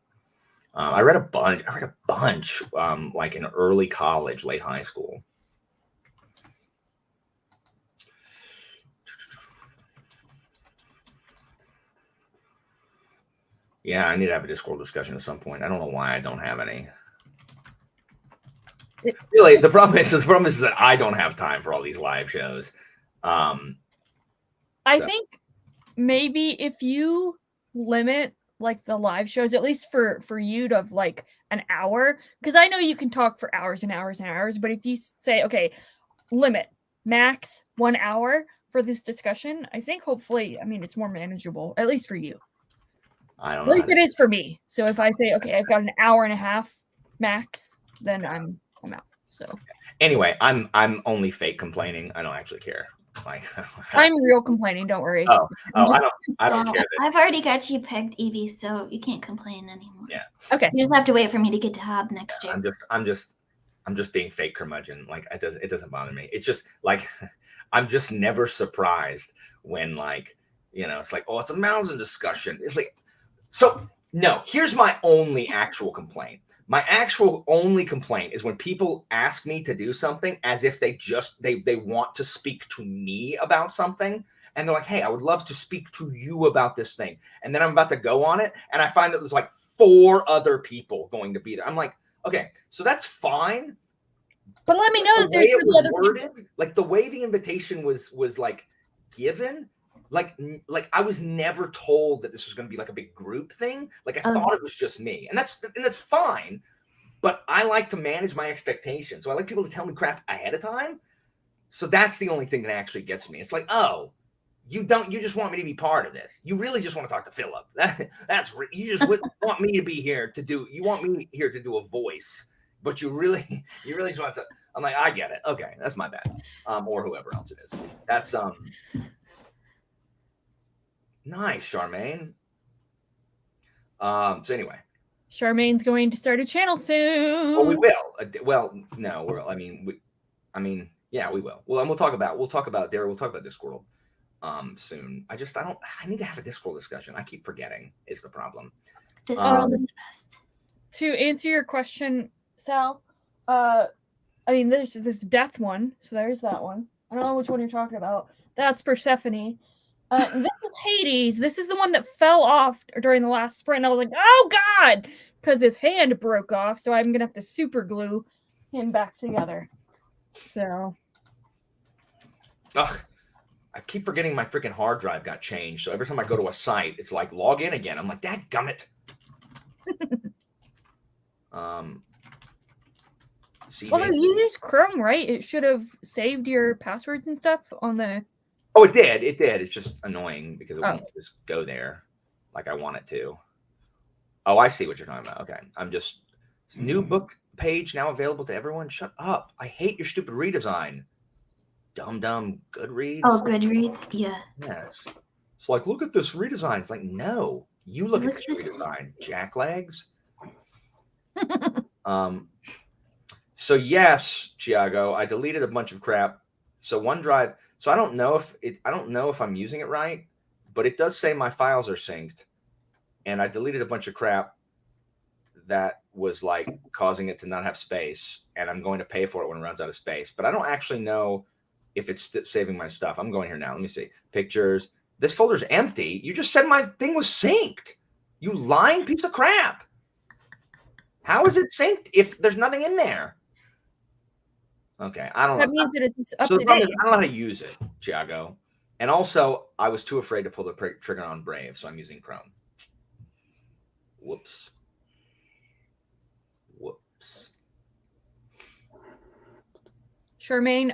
I read a bunch. Like in early college, late high school. Yeah, I need to have a Discord discussion at some point. I don't know why I don't have any. Really, the problem is that I don't have time for all these live shows. I think maybe if you limit like the live shows, at least for you, to like an hour, because I know you can talk for hours and hours and hours, but if you say, okay, limit max 1 hour for this discussion, I think hopefully, it's more manageable, at least for you. I don't know. At least it is for me. So if I say, okay, I've got an hour and a half max, then I'm out. So anyway, I'm only fake complaining. I don't actually care. Like, I'm real complaining. Don't worry. I don't care. I've already got you pegged, Evie, so you can't complain anymore. Yeah. Okay. You just have to wait for me to get to Hub next year. I'm just being fake curmudgeon. Like, it doesn't bother me. It's just like I'm just never surprised when it's like, oh, it's a Malazan discussion. It's like. So, no, here's my only actual complaint. My actual only complaint is when people ask me to do something as if they want to speak to me about something. And they're like, hey, I would love to speak to you about this thing. And then I'm about to go on it. And I find that there's like 4 other people going to be there. I'm like, okay, so that's fine. But let me know that there's worded, like the way the invitation was like given, like I was never told that this was going to be like a big group thing. Like I thought it was just me, and that's fine. But I like to manage my expectations, so I like people to tell me crap ahead of time. So that's the only thing that actually gets me. It's like, oh, you just want me to be part of this. You really just want to talk to Philip. You just want me to be here to do. You want me here to do a voice, but you really just want to. I'm like, I get it. Okay, that's my bad. Or whoever else it is. That's nice, Charmaine. So anyway, Charmaine's going to start a channel soon. Oh, we will. Well, no, yeah, we will. Well, and we'll talk about Darryl. We'll talk about Discord soon. I need to have a Discord discussion. I keep forgetting is the problem. Discord is the best. To answer your question, Sal, I mean, there's this death one, so there's that one. I don't know which one you're talking about. That's Persephone. This is Hades. This is the one that fell off during the last sprint. I was like, oh god, because his hand broke off, so I'm gonna have to super glue him back together. So, ugh, I keep forgetting my freaking hard drive got changed. So every time I go to a site, it's like log in again. I'm like, dadgummit. well, you use Chrome, right? It should have saved your passwords and stuff on the. Oh, it did. It did. It's just annoying because it won't just go there like I want it to. Oh, I see what you're talking about. Okay. I'm just new book page now available to everyone. Shut up. I hate your stupid redesign. Dumb Goodreads. Oh, Goodreads. Yeah. Yes. It's like, look at this redesign. It's like, no, you look at this redesign, jacklegs. So yes, Chiago, I deleted a bunch of crap. So OneDrive. So I don't know if I'm using it right, but it does say my files are synced, and I deleted a bunch of crap that was like causing it to not have space, and I'm going to pay for it when it runs out of space. But I don't actually know if it's saving my stuff. I'm going here now. Let me see. Pictures. This folder's empty. You just said my thing was synced. You lying piece of crap. How is it synced if there's nothing in there? Okay, I don't know. That means that it's up So to date. I don't know how to use it, Thiago. And also, I was too afraid to pull the trigger on Brave, so I'm using Chrome. Whoops. Charmaine,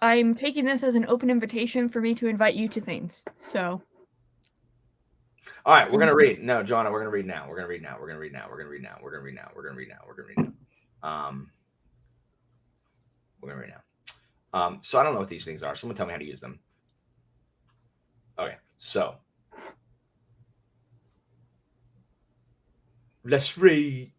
I'm taking this as an open invitation for me to invite you to things. So. All right, we're gonna read. No, Joanna, we're gonna read now. We're gonna read now. We're gonna read now. We're gonna read now. We're gonna read now. We're gonna read now. We're gonna read now. We're gonna read now. So I don't know what these things are. Someone tell me how to use them. Okay, so let's read.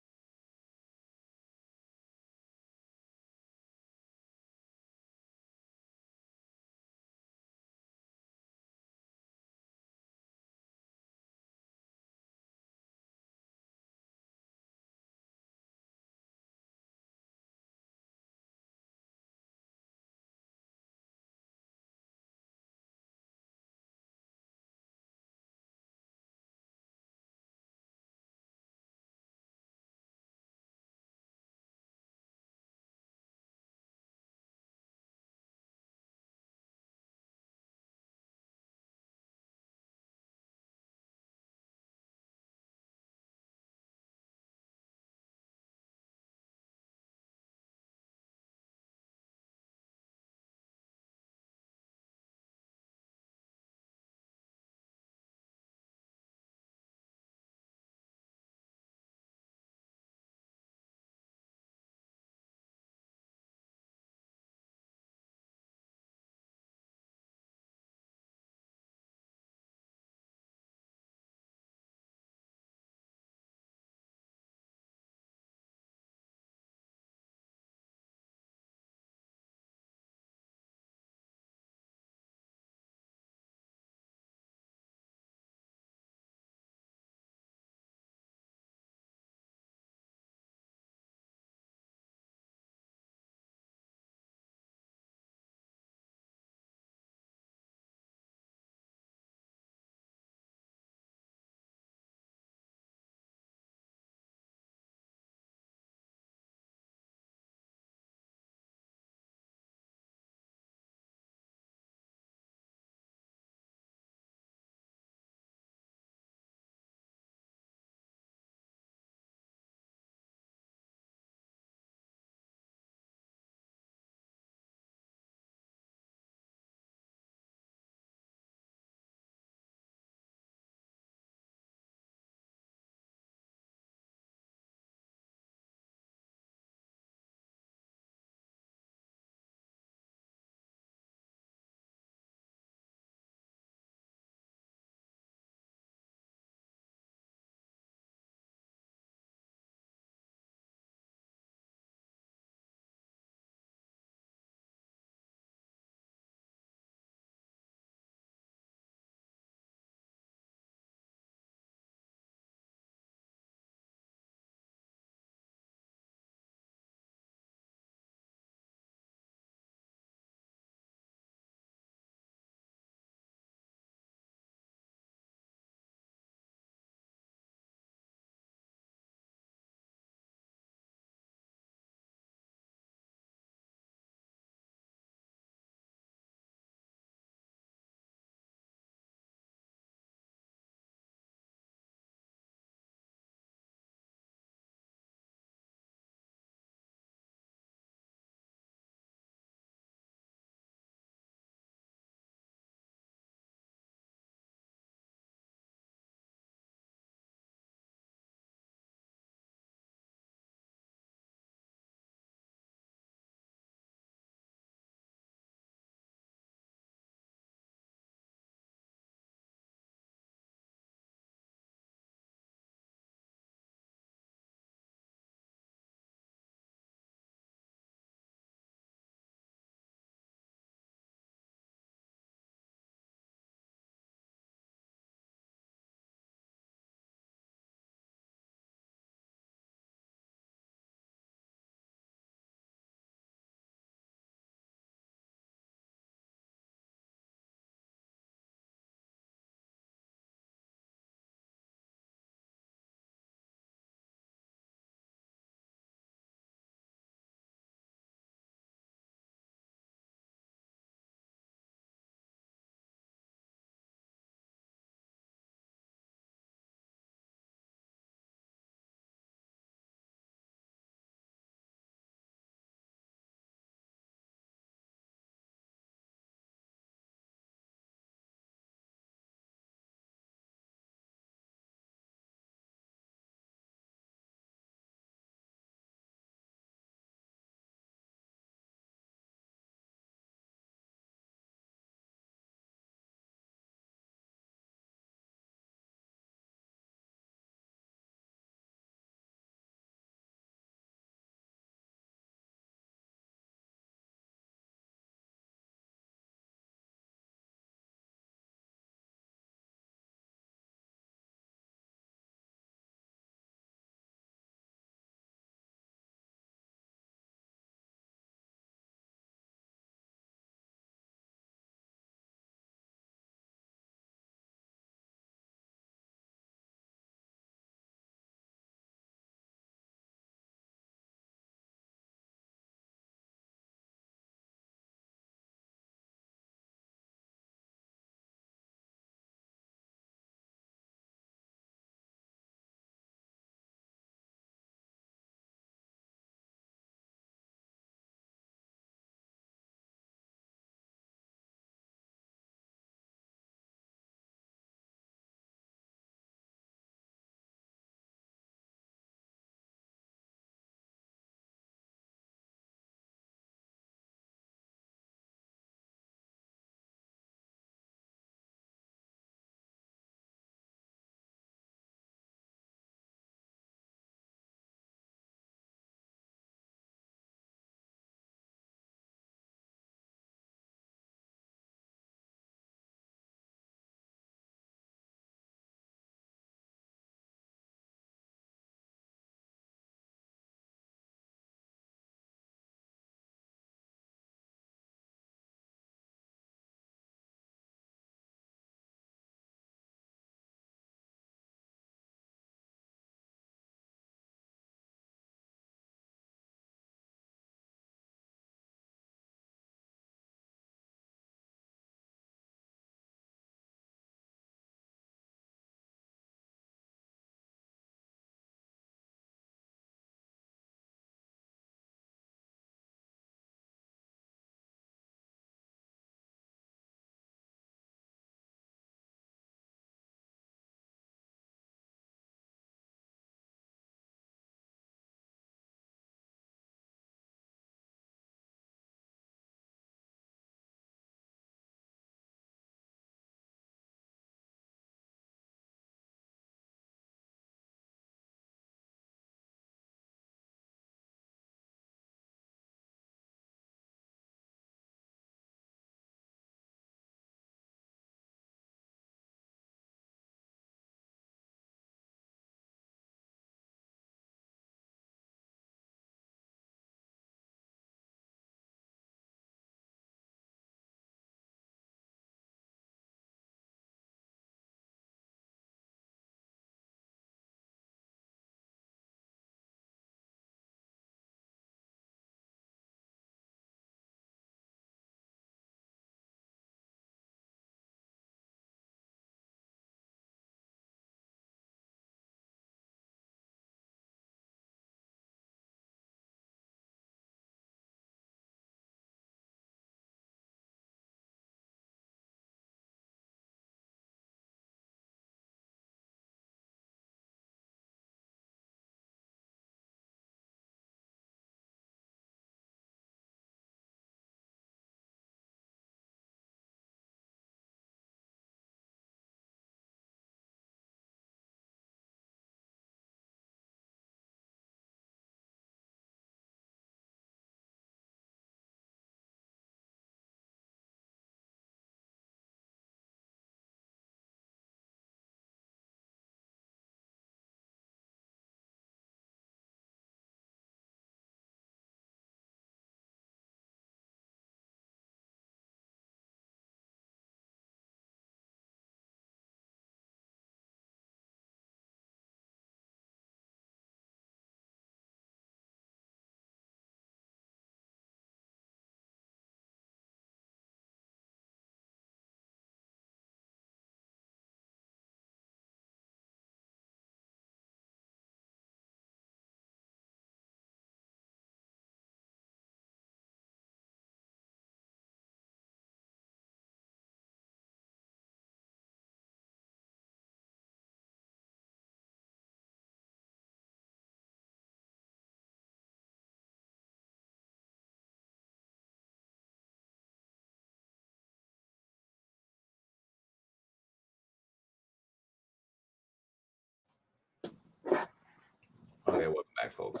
Okay, welcome back, folks.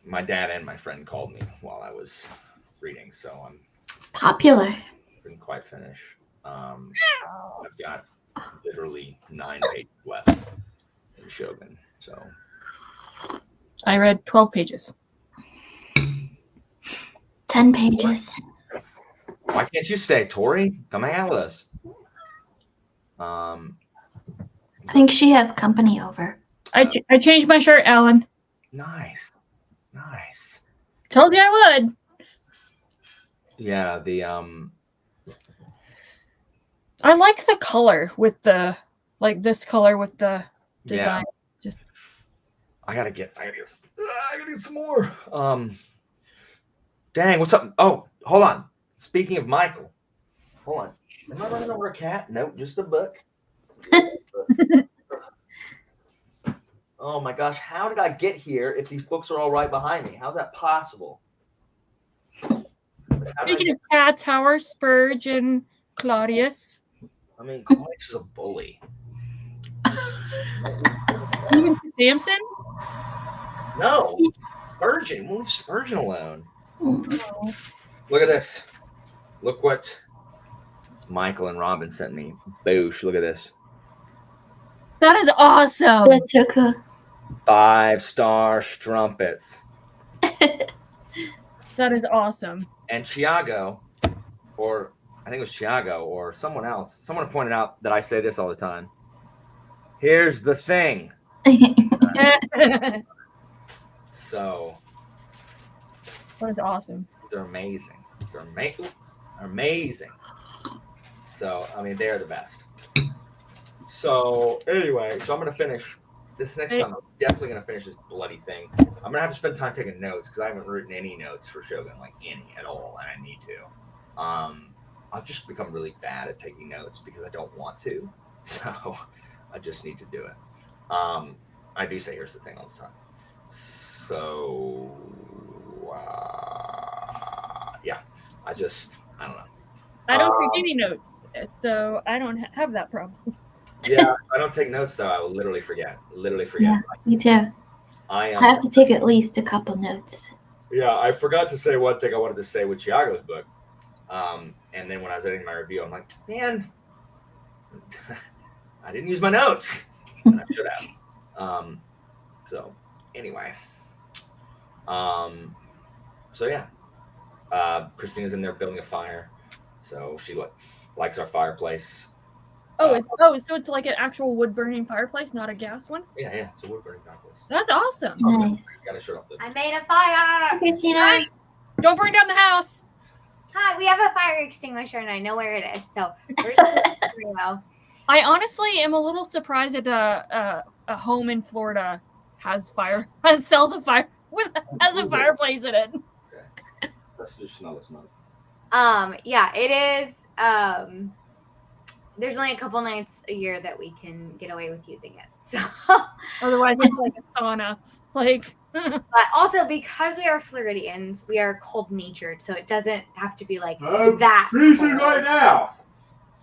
My dad and my friend called me while I was reading, so I'm Popular. didn't quite finish. I've got literally 9 pages left in Shogun, so I read 12 pages. 10 pages. why can't you stay, Tori? Come hang out with us. I think she has company over. I changed my shirt, Alan. Nice. Told you I would. Yeah, the I like the color with the this color with the design. Just I gotta get some more. Dang, what's up? Oh, hold on. Speaking of Michael, hold on. Am I running over a cat? Nope, just a book. Oh my gosh, how did I get here if these books are all right behind me? How's that possible? speaking of cats, Howard, Spurgeon, Claudius. I mean, Claudius is a bully. Even Samson? No, Spurgeon. Leave Spurgeon alone. Look at this. Look what Michael and Robin sent me. Boosh, look at this. That is awesome. That's so cool. 5-star strumpets. That is awesome. And Chiago, or I think it was Chiago or someone else, someone pointed out that I say this all the time. Here's the thing. So That is awesome. these are amazing. These are amazing. So, I mean, they're the best. So, anyway, so I'm going to finish this next time. I'm definitely going to finish this bloody thing. I'm going to have to spend time taking notes because I haven't written any notes for Shogun, like any at all, and I need to. I've just become really bad at taking notes because I don't want to. So, I just need to do it. I do say here's the thing all the time. So, yeah, I don't know. I don't take any notes, so I don't have that problem. Yeah, I don't take notes though. I will literally forget. Yeah, me too. I have to take at least a couple notes. Yeah, I forgot to say one thing I wanted to say with Chiago's book. And then when I was editing my review, I'm like, man, I didn't use my notes. And I should have. So anyway. So yeah. Christina's in there building a fire. So she likes our fireplace. So it's like an actual wood burning fireplace, not a gas one? Yeah, it's a wood burning fireplace. That's awesome. Nice. Got to shut off the I made a fire. Christina. Don't burn down the house. Hi, we have a fire extinguisher and I know where it is. So where's well. I honestly am a little surprised that a home in Florida has sells a fire has a fireplace in it. Okay. Let's just smell the smoke. Yeah, it is. There's only a couple nights a year that we can get away with using it. So Otherwise it's like a sauna. Like but also because we are Floridians, we are cold natured, so it doesn't have to be like that. Freezing cold. right now.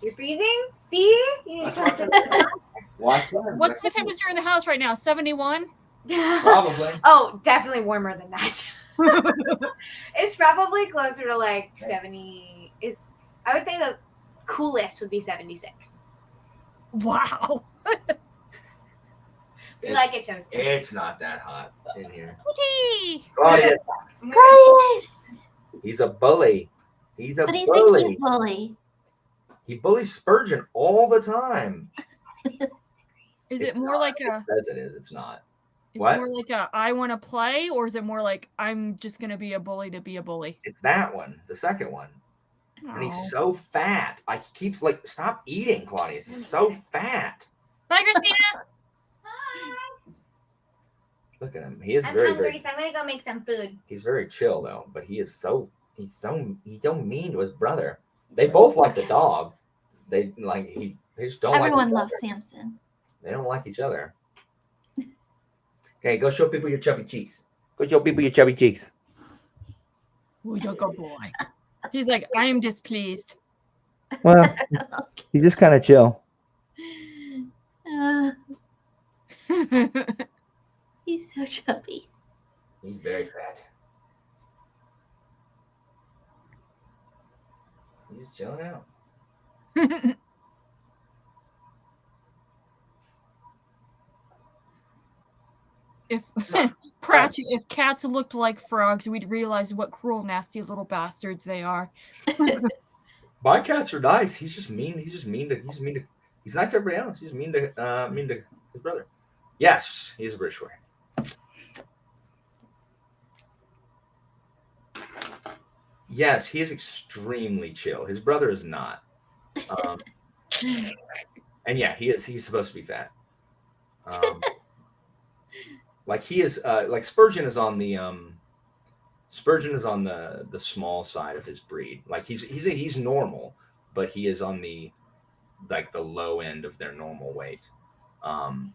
You're freezing? See? You need to what's the temperature in the house right now? 71? Probably. Oh, definitely warmer than that. It's probably closer to like 70. I would say the coolest would be 76. Wow. We like it toasty. It's not that hot in here. Kitty. Claudius, Claudius. he's a bully. He's a But he's bully. a cute bully. He bullies Spurgeon all the time. Is It's it more not. like a It says it is. It's not. it's What? more like a I want to play, or is it more like I'm just gonna be a bully to be a bully? It's that one. The second one. And he's so fat. I keep like, stop eating, Claudius. He's so fat. Bye, Christina. Hi. Look at him. He is I'm very, hungry, very. so I'm gonna go make some food. He's very chill though, but he's so mean to his brother. They both like the dog. They just don't Everyone like loves Samson. They don't like each other. Okay, go show people your chubby cheeks. Go show people your chubby cheeks. Oh, you're a good boy. He's like, I am displeased. Well, he's just kind of chill. He's so chubby. He's very fat. He's chilling out. If Pratchett, if cats looked like frogs, we'd realize what cruel, nasty little bastards they are. My cats are nice. He's just mean. He's nice to everybody else. He's mean to his brother. Yes, he's a British boy. Yes, he is extremely chill. His brother is not. And yeah, he's supposed to be fat. Like he is like Spurgeon is on the small side of his breed. Like he's normal, but he is on the low end of their normal weight. And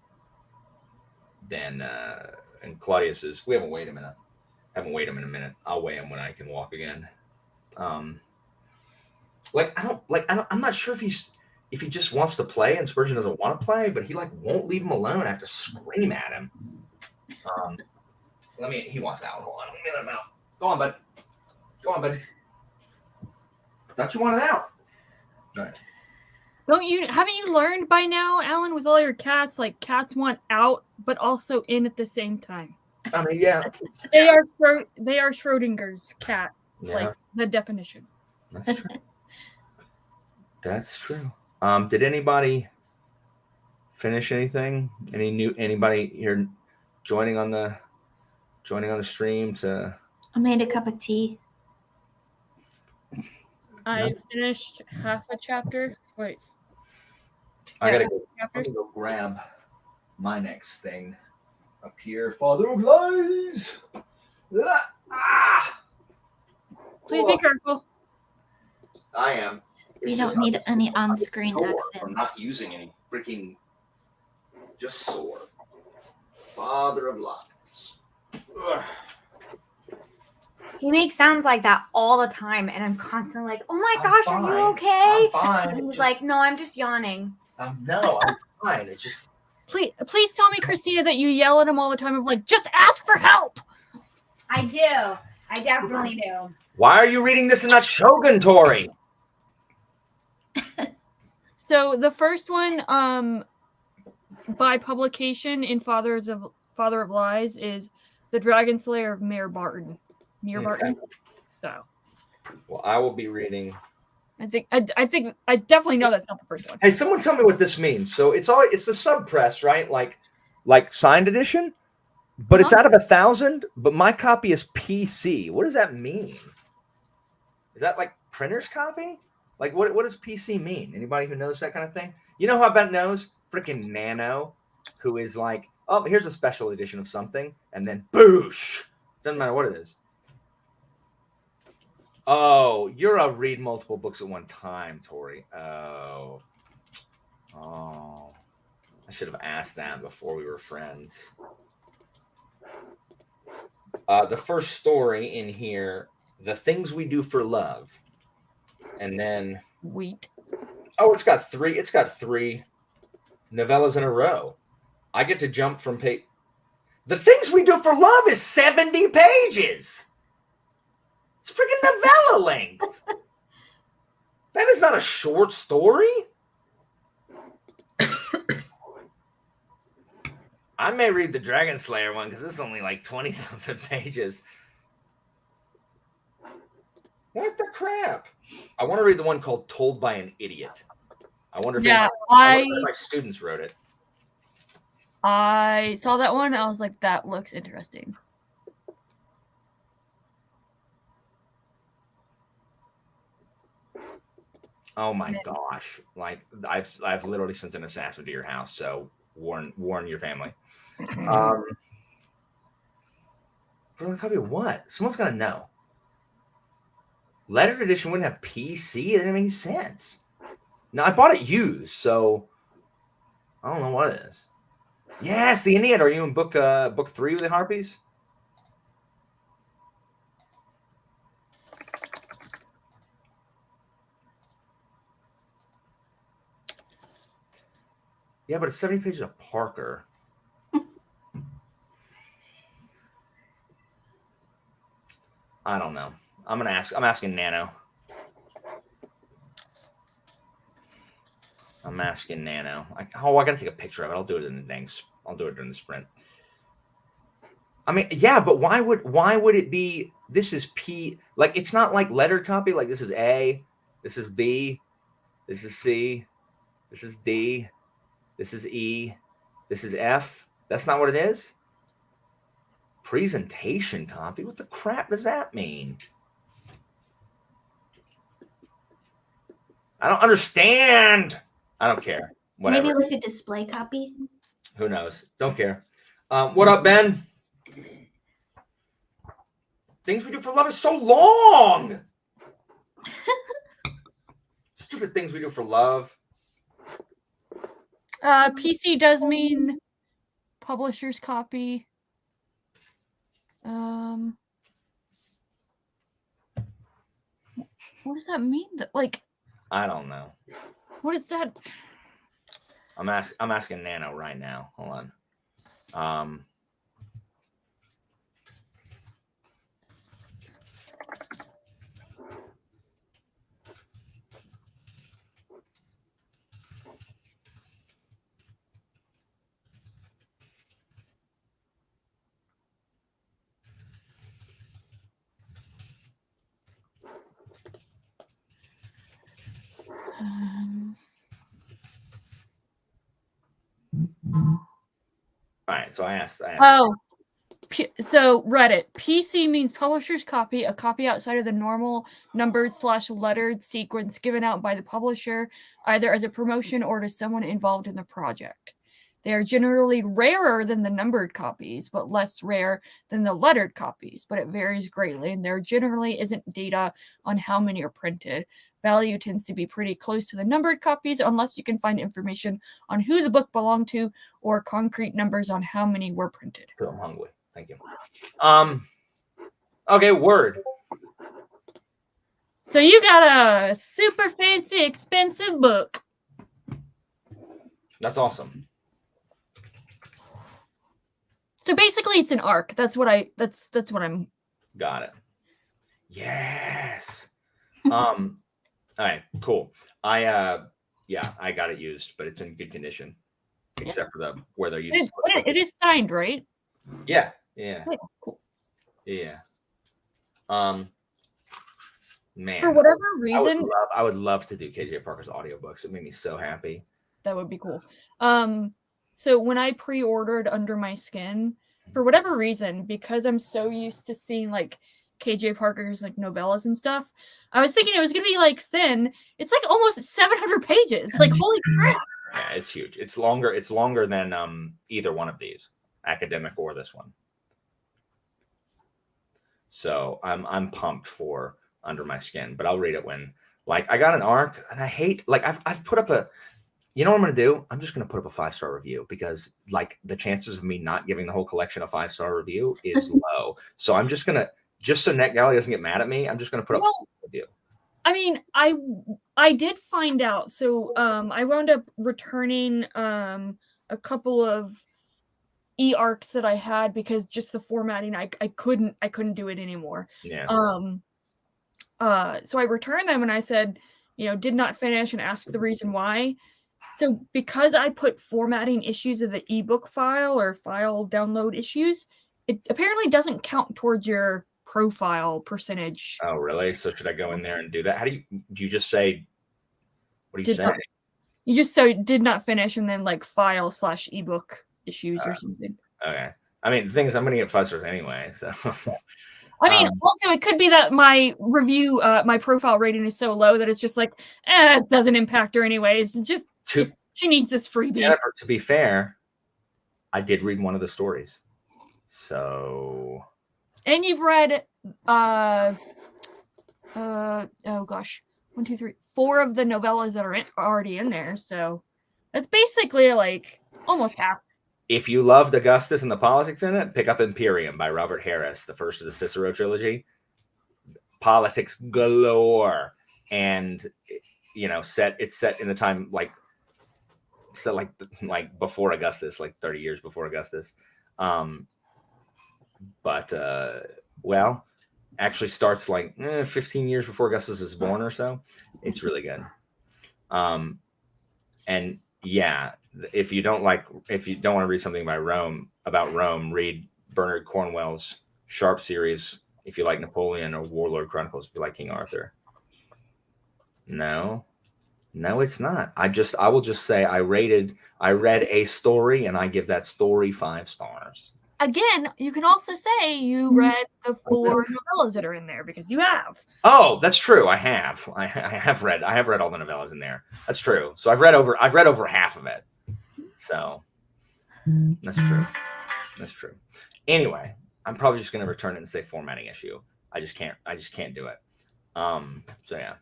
Claudius is, we haven't weighed him in a minute. I'll weigh him when I can walk again. I'm not sure if he just wants to play and Spurgeon doesn't want to play, but he won't leave him alone. I have to scream at him. He wants out. Hold on. Let me let him out. Go on, bud. Thought you wanted out. All right. Haven't you learned by now, Alan, with all your cats, cats want out, but also in at the same time? I mean, yeah. They are Schrodinger's cat. Yeah. The definition. That's true. That's true. Did anybody finish anything? Anybody here joining on the stream to? I made a cup of tea. I finished half a chapter. Wait. I gotta go grab my next thing up here. Father of Lies. Please be careful. I am. We don't need any on-screen I'm accents. not using any freaking. Just sore. Father of Lies. Ugh. He makes sounds like that all the time, and I'm constantly like, "Oh my gosh, are you okay?" I'm fine. And he's like, "No, I'm just yawning." No, I'm fine. It's just. Please tell me, Christina, that you yell at him all the time of just ask for help. I do. I definitely do. Why are you reading this and not Shogun, Tori? So the first one, by publication in Father of Lies, is The Dragon Slayer of Mayor Barton. Barton. So. Well, I will be reading. I definitely know that's not the first one. Hey, someone tell me what this means. So it's the sub press, right? Like signed edition, but it's out of 1,000. But my copy is PC. What does that mean? Is that like printer's copy? Like what does PC mean? Anybody who knows that kind of thing? You know who I bet knows? Freaking Nano, who is like, oh, here's a special edition of something, and then boosh. Doesn't matter what it is. Oh, you're a read multiple books at one time, Tori. Oh. I should have asked that before we were friends. The first story in here, The Things We Do for Love. And then Wheat. Oh, it's got three novellas in a row. I get to jump from page. The Things We Do for Love is 70 pages. It's freaking novella length. That is not a short story. I may read the Dragon Slayer one because it's only like 20-something pages. What the crap? I want to read the one called Told by an Idiot. I wonder if my students wrote it. I saw that one. I was like, that looks interesting. Oh my gosh! Like I've literally sent an assassin to your house, so warn your family. For a copy of what? Someone's gotta know. Lettered edition wouldn't have PC. It didn't make any sense. Now I bought it used, so I don't know what it is. Yes, the Aeneid. Are you in book 3 with the Harpies? Yeah, but it's 70 pages of Parker. I don't know. I'm asking Nano. I'm asking Nano. I gotta take a picture of it. I'll do it in the I'll do it during the sprint. I mean, yeah, but why would it be? This is P. Like, it's not like lettered copy. Like, this is A, this is B, this is C, this is D, this is E, this is F. That's not what it is. Presentation copy. What the crap does that mean? I don't understand. I don't care. Whatever. Maybe like a display copy. Who knows? Don't care. What up, Ben? Things We Do for Love is so long. Stupid Things We Do for Love. PC does mean publisher's copy. What does that mean? Like, I don't know. what is that? I'm asking Nano right now. Hold on. All right, so I asked. Oh, so Reddit. PC means publisher's copy, a copy outside of the normal numbered/lettered sequence given out by the publisher, either as a promotion or to someone involved in the project. They are generally rarer than the numbered copies, but less rare than the lettered copies, but it varies greatly, and there generally isn't data on how many are printed. Value tends to be pretty close to the numbered copies unless you can find information on who the book belonged to or concrete numbers on how many were printed. I'm hungry. Thank you. Okay, Word. So you got a super fancy, expensive book. That's awesome. So basically it's an arc. That's what I'm Got it. Yes. All right, cool. I got it used, but it's in good condition. Except for where they're used. It is signed, right? Yeah. Cool. Yeah. Man. For whatever reason, I would love to do KJ Parker's audiobooks. It made me so happy. that would be cool. So when I pre-ordered Under My Skin, for whatever reason, because I'm so used to seeing like KJ Parker's like novellas and stuff, I was thinking it was gonna be like thin. It's like almost 700 pages. Like, holy crap! Yeah, it's huge. It's longer than either one of these, academic or this one. So I'm pumped for Under My Skin, but I'll read it when, like, I got an arc, and I hate, like, I've put up a, you know what I'm gonna do? I'm just gonna put up a 5-star review because, like, the chances of me not giving the whole collection a 5-star review is low. So I'm just gonna, just so NetGalley doesn't get mad at me, I'm just gonna put up a review. I mean, I did find out. So I wound up returning a couple of e-arcs that I had because just the formatting, I couldn't do it anymore. Yeah. So I returned them and I said, did not finish and asked the reason why. So because I put formatting issues of the ebook file or file download issues, it apparently doesn't count towards your profile percentage. Oh, really? So should I go in there and do that? How do you just say, what do you say? You just so did not finish and then like file/ebook issues or something. Okay. I mean, the thing is, I'm going to get 5 stars anyway. So, I mean, also it could be that my review, my profile rating is so low that it's just like, it doesn't impact her anyways. Just she needs this freebie. Jennifer, to be fair, I did read one of the stories. So. And you've read, oh gosh, 1, 2, 3, 4 of the novellas that are already in there. So that's basically like almost half. If you loved Augustus and the politics in it, pick up Imperium by Robert Harris, the first of the Cicero trilogy. Politics galore, and it's set in the time like before Augustus, like 30 years before Augustus. Well, actually starts like 15 years before Augustus is born or so. It's really good. And yeah, if you don't want to read something about Rome, read Bernard Cornwell's Sharp series if you like Napoleon, or Warlord Chronicles if you like King Arthur. No, it's not. I will just say I read a story and I give that story 5 stars. Again, you can also say you read the 4 novellas that are in there, because you have. Oh, that's true. I have read all the novellas in there. That's true. So I've read over half of it. So that's true. Anyway, I'm probably just going to return it and say formatting issue. I just can't do it. So yeah.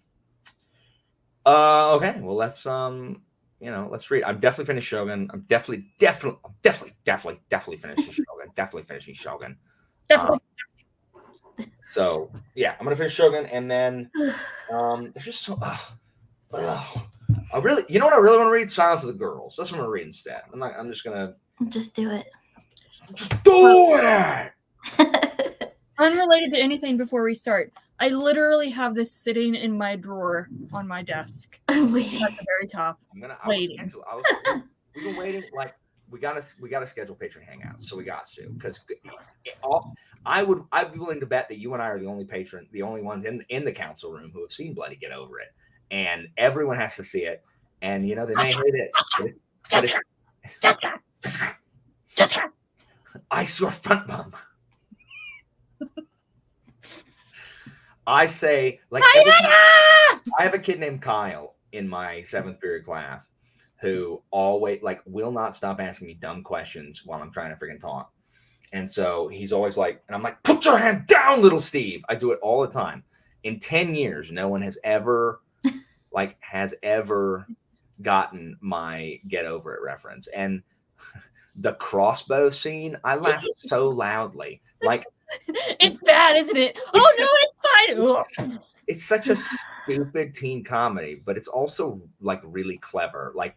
Okay. Well, let's let's read. I'm definitely finished Shogun. I'm definitely finishing Shogun. Definitely finishing Shogun. So yeah, I'm gonna finish Shogun, and then it's just so. I really, you know what I really want to read? Silence of the Girls. That's what I'm gonna read instead. I'm just gonna just do it. Just do it. Unrelated to anything before we start, I literally have this sitting in my drawer on my desk. I'm waiting. At the very top. We've been waiting. Like we gotta schedule Patreon hangouts, so we got to, because I'd be willing to bet that you and I are the only ones in the council room who have seen Bloody Get Over It, and everyone has to see it, and they may hate it. Jessica, I saw a front bum. I say, like, I have a kid named Kyle in my 7th period class who always, like, will not stop asking me dumb questions while I'm trying to freaking talk. And so he's always like, and I'm like, put your hand down, little Steve. I do it all the time. In 10 years, no one has ever gotten my Get Over It reference. And the crossbow scene, I laughed so loudly. Like, it's bad, isn't it? Oh no, it's fine. It's such a stupid teen comedy, but it's also like really clever. Like,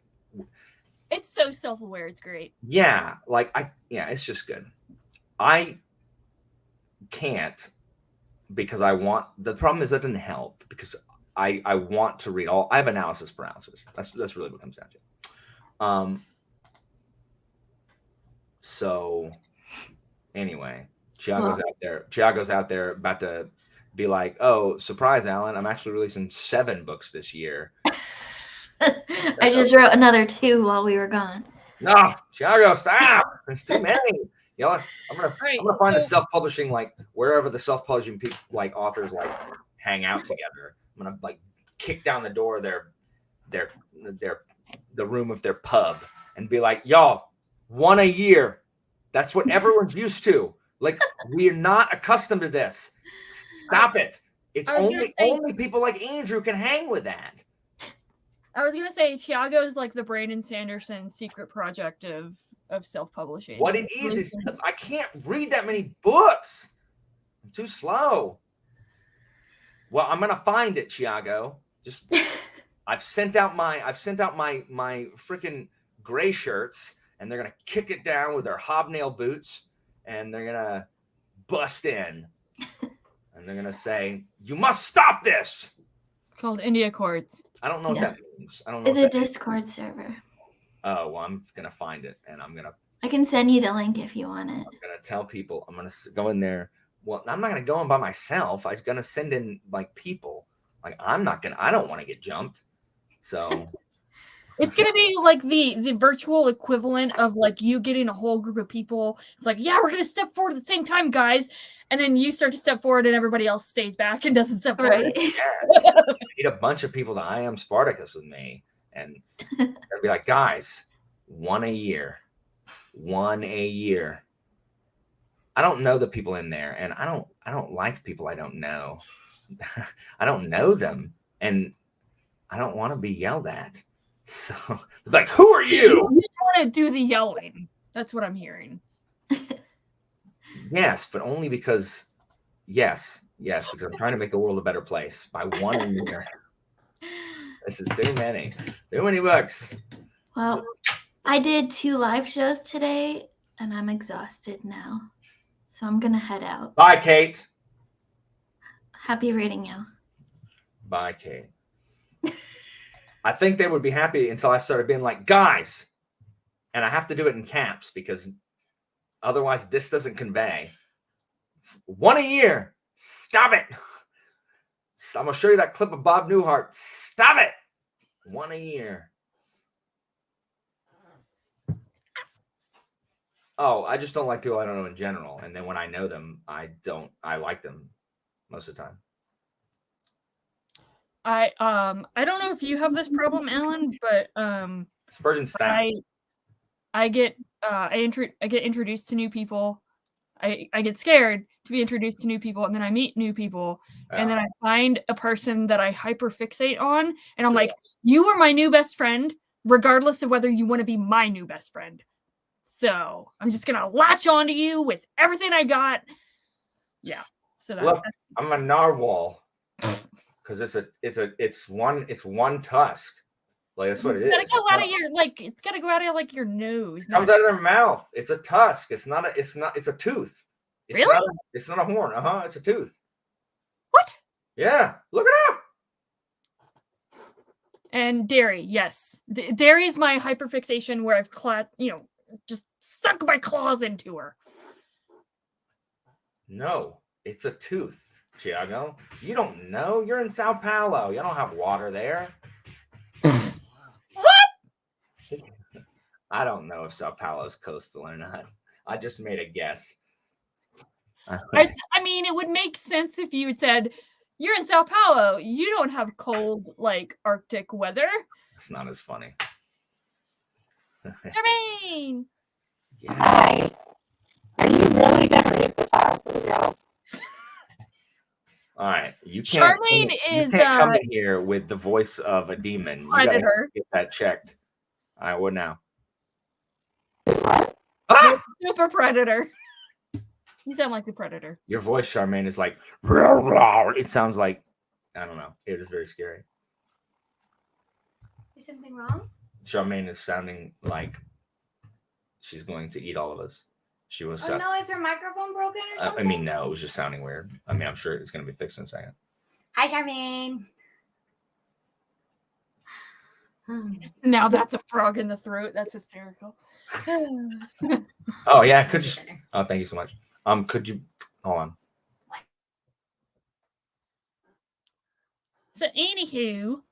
it's so self-aware. It's great. Yeah, it's just good. I can't, because the problem is that didn't help, because I want to read all. I have analysis paralysis. That's really what it comes down to. So anyway, Tiago's out there about to be like, oh, surprise, Alan, I'm actually releasing 7 books this year. I just wrote another 2 while we were gone. No, Tiago, stop. There's too many. I'm gonna find a self-publishing, like, wherever the self-publishing people, like, authors, like, hang out together. I'm gonna, like, kick down the door of the room of their pub and be like, y'all, 1 a year. That's what everyone's used to. Like, we are not accustomed to this. Stop it. It's only people like Andrew can hang with that. I was gonna say Tiago's like the Brandon Sanderson secret project of self-publishing. What it is I can't read that many books. I'm too slow. Well, I'm gonna find it, Tiago. Just I've sent out my freaking gray shirts, and they're gonna kick it down with their hobnail boots, and they're gonna bust in, and they're gonna say, "You must stop this." It's called India Chords. I don't know what that means. I don't know. It's a Discord server. Oh, well, I'm gonna find it, and I can send you the link if you want it. I'm gonna tell people. I'm gonna go in there. Well, I'm not gonna go in by myself. I'm gonna send in, like, people. Like, I don't want to get jumped. So it's gonna be like the virtual equivalent of, like, you getting a whole group of people. It's like, yeah, we're gonna step forward at the same time, guys. And then you start to step forward, and everybody else stays back and doesn't step forward. Yes. I need a bunch of people to I Am Spartacus with me, and I'd be like, guys, 1 a year. 1 a year. I don't know the people in there, and I don't like people I don't know. I don't know them, and I don't want to be yelled at. So, like, who are you? You want to do the yelling. That's what I'm hearing. Yes, but only because, because I'm trying to make the world a better place by 1 a year. This is too many books. Well, I did 2 live shows today, and I'm exhausted now. So I'm going to head out. Bye, Kate. Happy reading you. Bye, Kate. I think they would be happy until I started being like, guys, and I have to do it in caps because otherwise this doesn't convey. 1 a year. Stop it. I'm going to show you that clip of Bob Newhart. Stop it. 1 a year. Oh, I just don't like people I don't know in general. And then when I know them, I like them most of the time. I don't know if you have this problem, Alan, but Spurgeon staff. I get introduced to new people. I get scared to be introduced to new people, and then I meet new people, and then I find a person that I hyperfixate on, and I'm like, you are my new best friend, regardless of whether you want to be my new best friend. So I'm just gonna latch onto you with everything I got. Yeah. So look, I'm a narwhal because it's one tusk. Like that's what it is. It's gotta go out of your it's gotta go out of like your nose. It comes out of their mouth. It's a tusk. It's a tooth. Really? It's not a horn. It's a tooth. What? Yeah. Look it up. And dairy, yes. Dairy is my hyperfixation where I've just suck my claws into her. No, it's a tooth, Thiago. You don't know. You're in Sao Paulo. You don't have water there. What? I don't know if Sao Paulo is coastal or not. I just made a guess. I mean, it would make sense if you had said, you're in Sao Paulo. You don't have cold, Arctic weather. It's not as funny. Jermaine! Yeah. Hi. Are you really gonna read this house for the girls? All right. You can't come in here with the voice of a demon. Predator. You gotta get that checked. All right, what now? What? Ah! Super predator. You sound like the predator. Your voice, Charmaine, is like it sounds like I don't know. It is very scary. Is something wrong? Charmaine is sounding like she's going to eat all of us. She was. Oh no! Is her microphone broken or something? I mean, no. It was just sounding weird. I mean, I'm sure it's going to be fixed in a second. Hi, Charmaine. Now that's a frog in the throat. That's hysterical. Oh yeah, could you? Oh, thank you so much. Could you hold on? So anywho,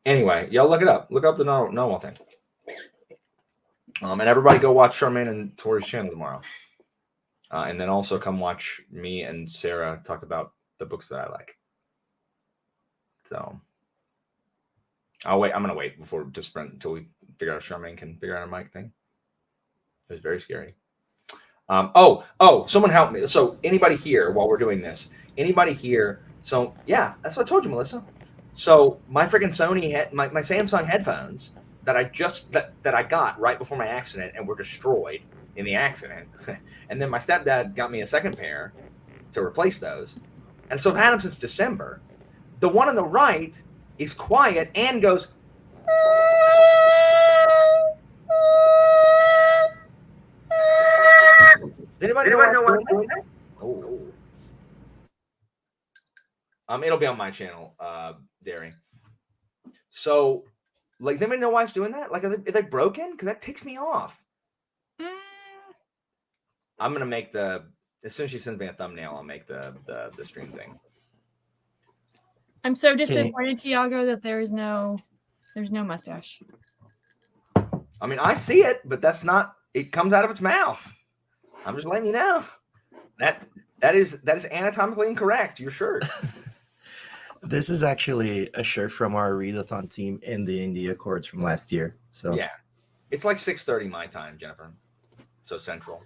Anyway, y'all look it up. Look up the normal thing. And everybody go watch Charmaine and Tori's channel tomorrow. And then also come watch me and Sarah talk about the books that I like. So I'll wait. I'm gonna wait before just sprint until we figure out if Charmaine can figure out a mic thing. It was very scary. Someone help me. So anybody here while we're doing this? Anybody here? So yeah, that's what I told you, Melissa. So my freaking Sony my Samsung headphones that I got right before my accident and were destroyed in the accident. And then my stepdad got me a second pair to replace those. And so I've had them since December. The one on the right is quiet and goes. Does anybody know why I'm doing that? Oh. It'll be on my channel, Derry. So, does anybody know why it's doing that? Are they broken? Because that ticks me off. I'm gonna make as soon as she sends me a thumbnail, I'll make the stream thing. I'm so disappointed, Tiago, that there's no mustache. I mean, I see it, but that's not. It comes out of its mouth. I'm just letting you know. That is anatomically incorrect. Your shirt. This is actually a shirt from our readathon team in the India Accords from last year. So yeah, it's like 6:30 my time, Jennifer. So central.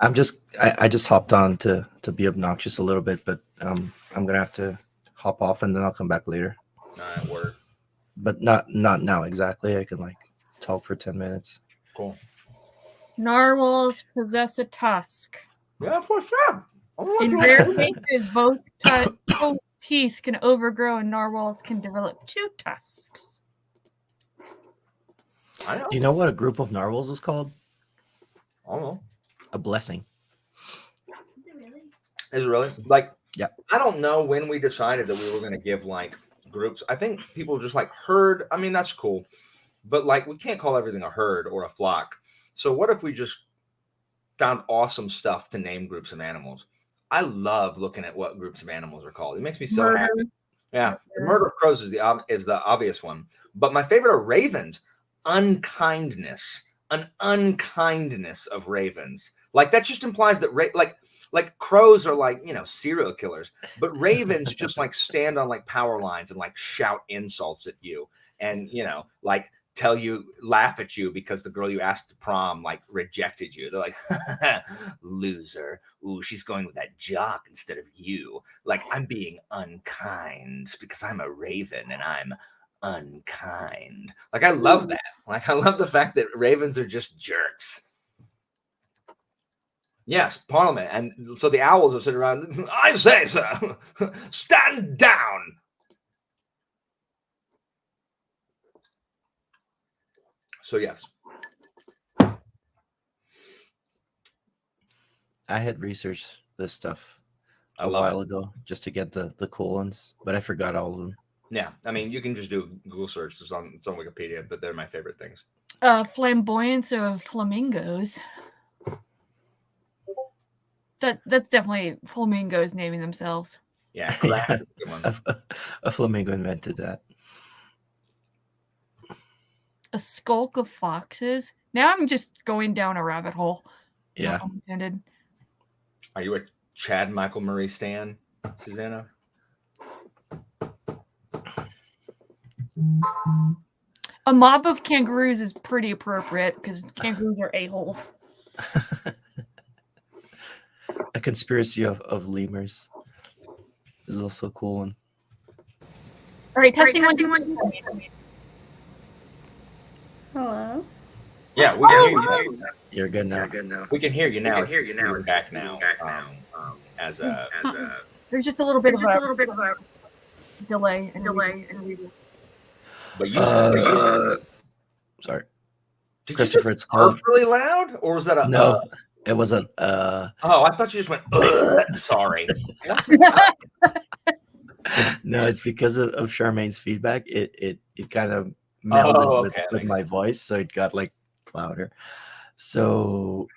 I just hopped on to be obnoxious a little bit, but I'm gonna have to hop off and then I'll come back later. Word. But not now exactly. I can talk for 10 minutes. Cool. Narwhals possess a tusk. Yeah, for sure. In rare cases, both teeth can overgrow and narwhals can develop 2 tusks. I know. Do you know what a group of narwhals is called? I don't know. A blessing. Is it really? Like, Yeah. I don't know when we decided that we were going to give like groups. I think people just like herd. I mean, that's cool, but like we can't call everything a herd or a flock. So what if we just found awesome stuff to name groups of animals? I love looking at what groups of animals are called. It makes me so happy. Yeah, the murder of crows is the obvious one, but my favorite are ravens. Unkindness, an unkindness of ravens. Like that just implies that like crows are like, you know, serial killers, but ravens just like stand on like power lines and like shout insults at you, and you know, like laugh at you because the girl you asked to prom like rejected you. They're like, loser. Ooh, she's going with that jock instead of you. Like, I'm being unkind because I'm a raven and I'm unkind. Like, I love that. Like, I love the fact that ravens are just jerks. Yes, Parliament. And so the owls are sitting around. I say, sir, stand down. So yes. I had researched this stuff I a love while it. ago just to get the cool ones, but I forgot all of them. Yeah, I mean, you can just do Google search. It's on Wikipedia, but they're my favorite things. Flamboyance of flamingos. That's definitely flamingos naming themselves. Yeah, Yeah, that's a good one. a flamingo invented that. A skulk of foxes. Now I'm just going down a rabbit hole. Yeah. No pun intended. Are you a Chad Michael Murray stan, Susanna? A mob of kangaroos is pretty appropriate because kangaroos are a-holes. A conspiracy of lemurs is also a cool one. All right, testing one. Hello. Yeah, we can hear you. You're good now. We can hear you now. You're back now. As a There's just a little bit of a delay and reboot. but you said Sorry, did Christopher. You It's called. really loud, or was that a No, it wasn't. Oh, I thought you just went. Sorry. No, it's because of Charmaine's feedback. It kind of melded with my voice, so it got like louder. So,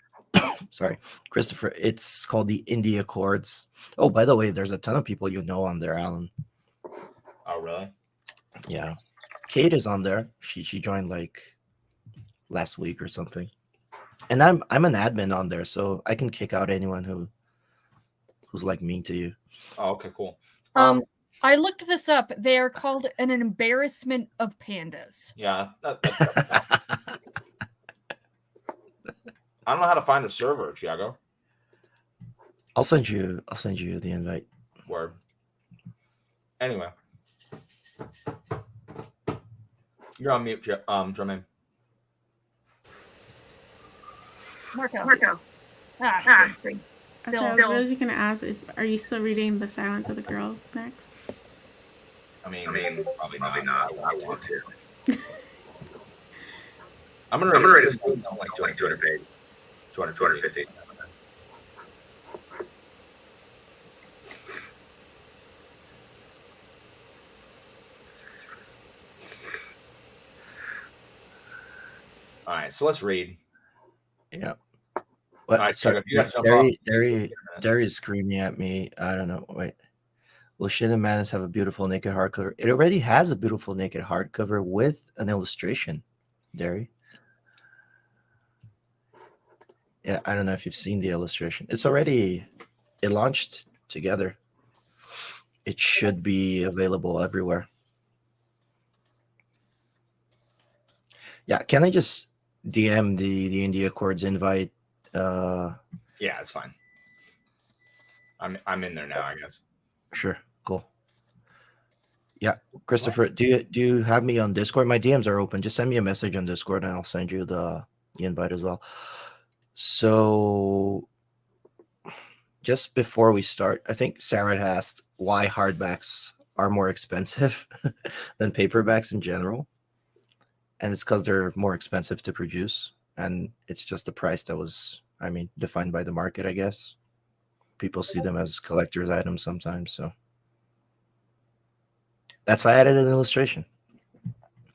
sorry, Christopher. It's called the India Chords. Oh, by the way, there's a ton of people you know on there, Alan. Oh, really? Yeah, Kate is on there. She joined like last week or something, and I'm an admin on there, so I can kick out anyone who's like mean to you. Oh, okay, cool. I looked this up. They are called an embarrassment of pandas. Yeah. I don't know how to find a server, Thiago. I'll send you the invite. Word. Anyway, you're on mute, Jermaine. Marco. I was really going to ask are you still reading The Silence of the Girls next? I mean, probably not. I want to. I'm gonna write a story like 200 pages, 250. All right, so let's read. Yeah. Well, right, sorry, Derry is screaming at me. I don't know. Wait. Will Shin and Madness have a beautiful naked hardcover? It already has a beautiful naked hardcover with an illustration, Derry. Yeah, I don't know if you've seen the illustration. It launched together. It should be available everywhere. Yeah, can I just DM the India Chords invite? Yeah, it's fine. I'm in there now, I guess. Sure, cool. Yeah, Christopher, do you have me on Discord? My DMs are open. Just send me a message on Discord, and I'll send you the invite as well. So, just before we start, I think Sarah asked why hardbacks are more expensive than paperbacks in general, and it's because they're more expensive to produce, and it's just the price that was, defined by the market, I guess. people see them as collector's items sometimes. So that's why I added an illustration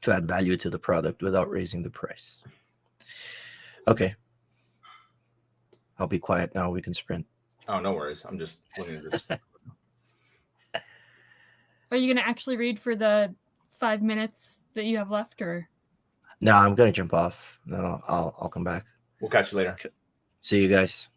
to add value to the product without raising the price. Okay. I'll be quiet now. We can sprint. Oh, no worries. I'm just looking at this. Are you going to actually read for the 5 minutes that you have left, or? No, I'm going to jump off. No, I'll come back. We'll catch you later. Okay. See you guys.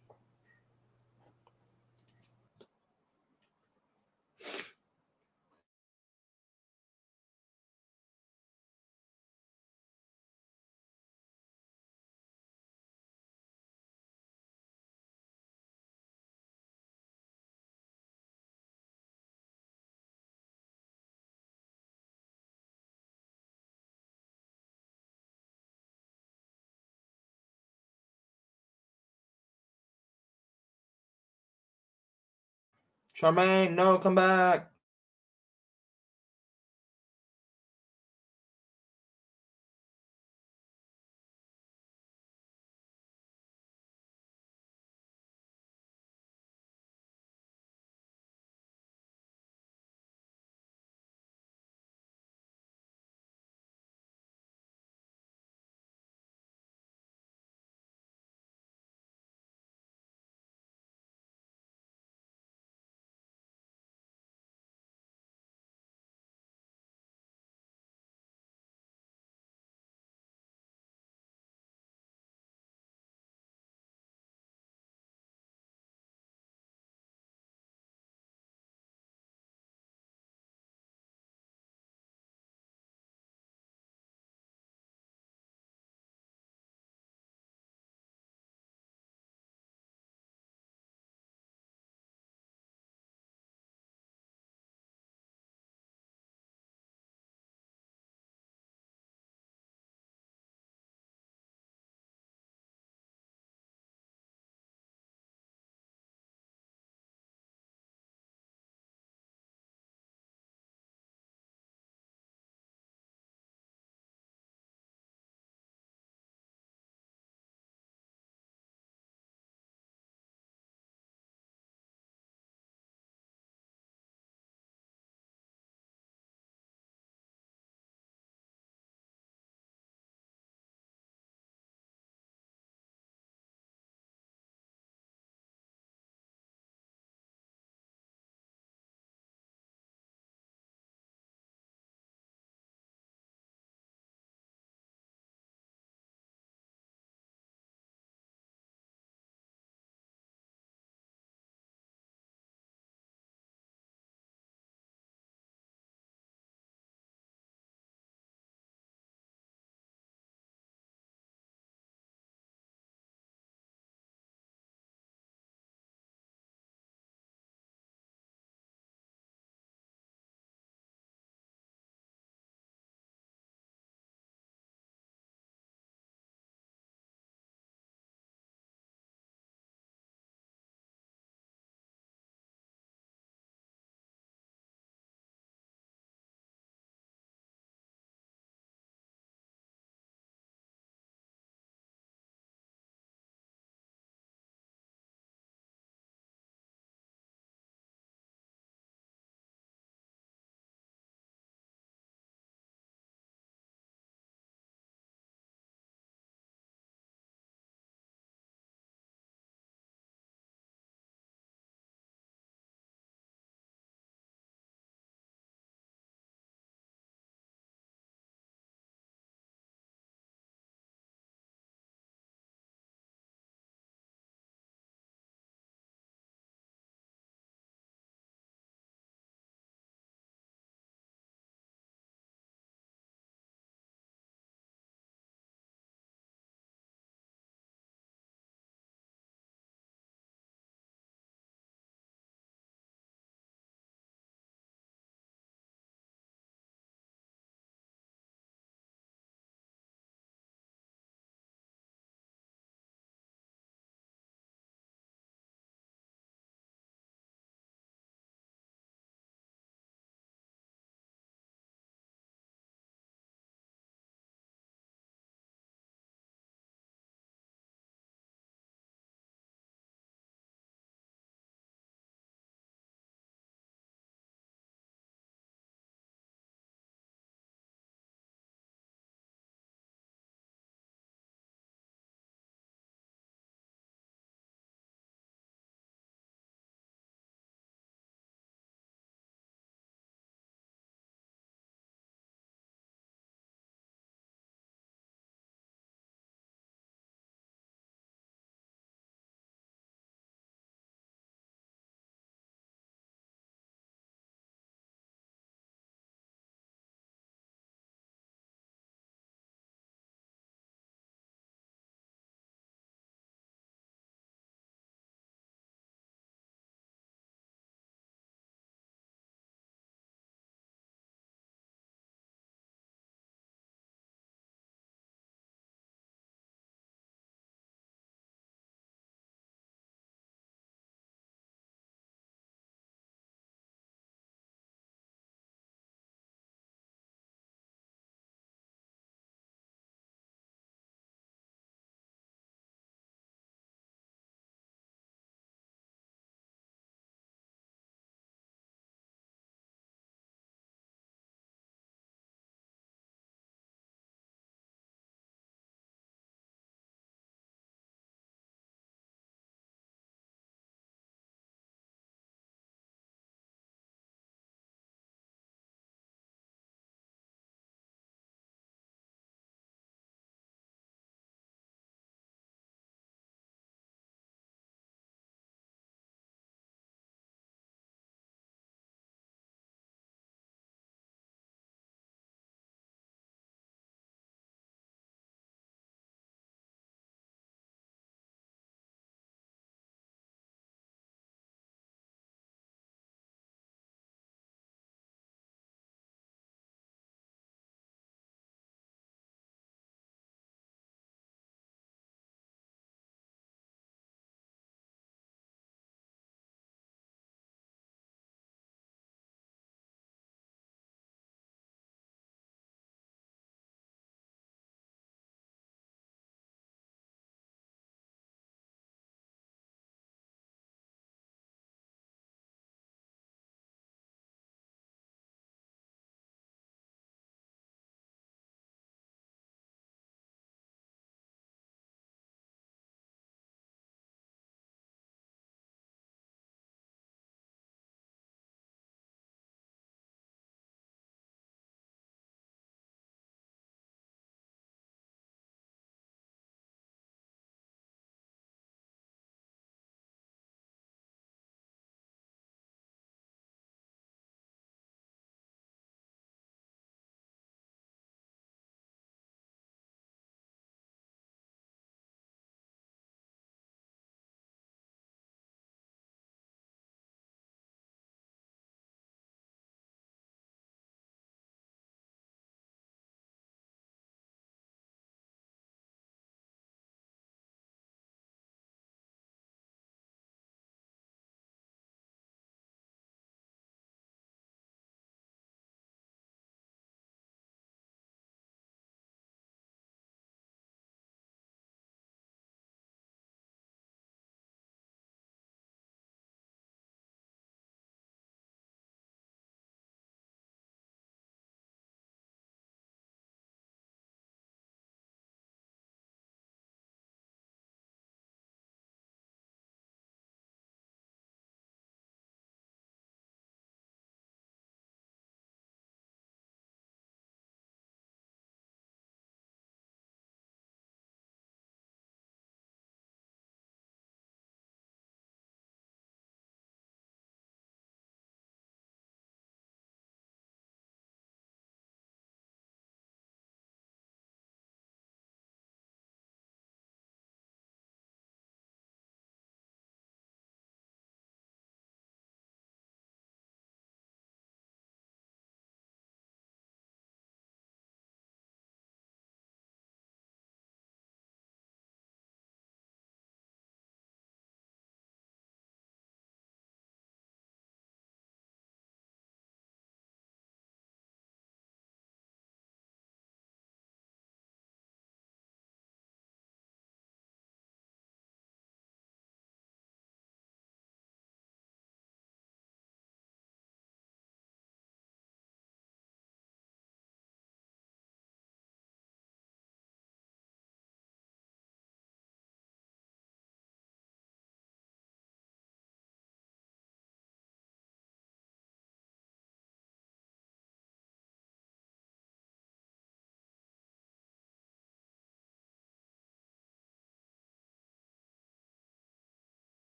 Charmaine, no, come back.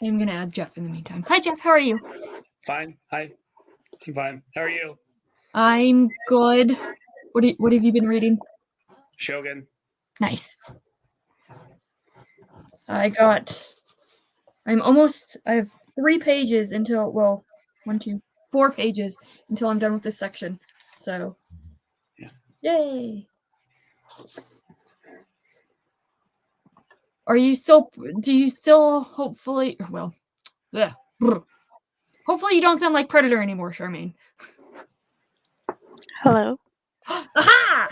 I'm gonna add Jeff in the meantime. Hi, Jeff. How are you? Fine. Hi. I'm fine. How are you? I'm good. What have you been reading? Shogun. Nice. I have 3 pages until, well, 4 pages until I'm done with this section. So, yay. Do you still hopefully, well, hopefully you don't sound like Predator anymore, Charmaine. Hello. Aha!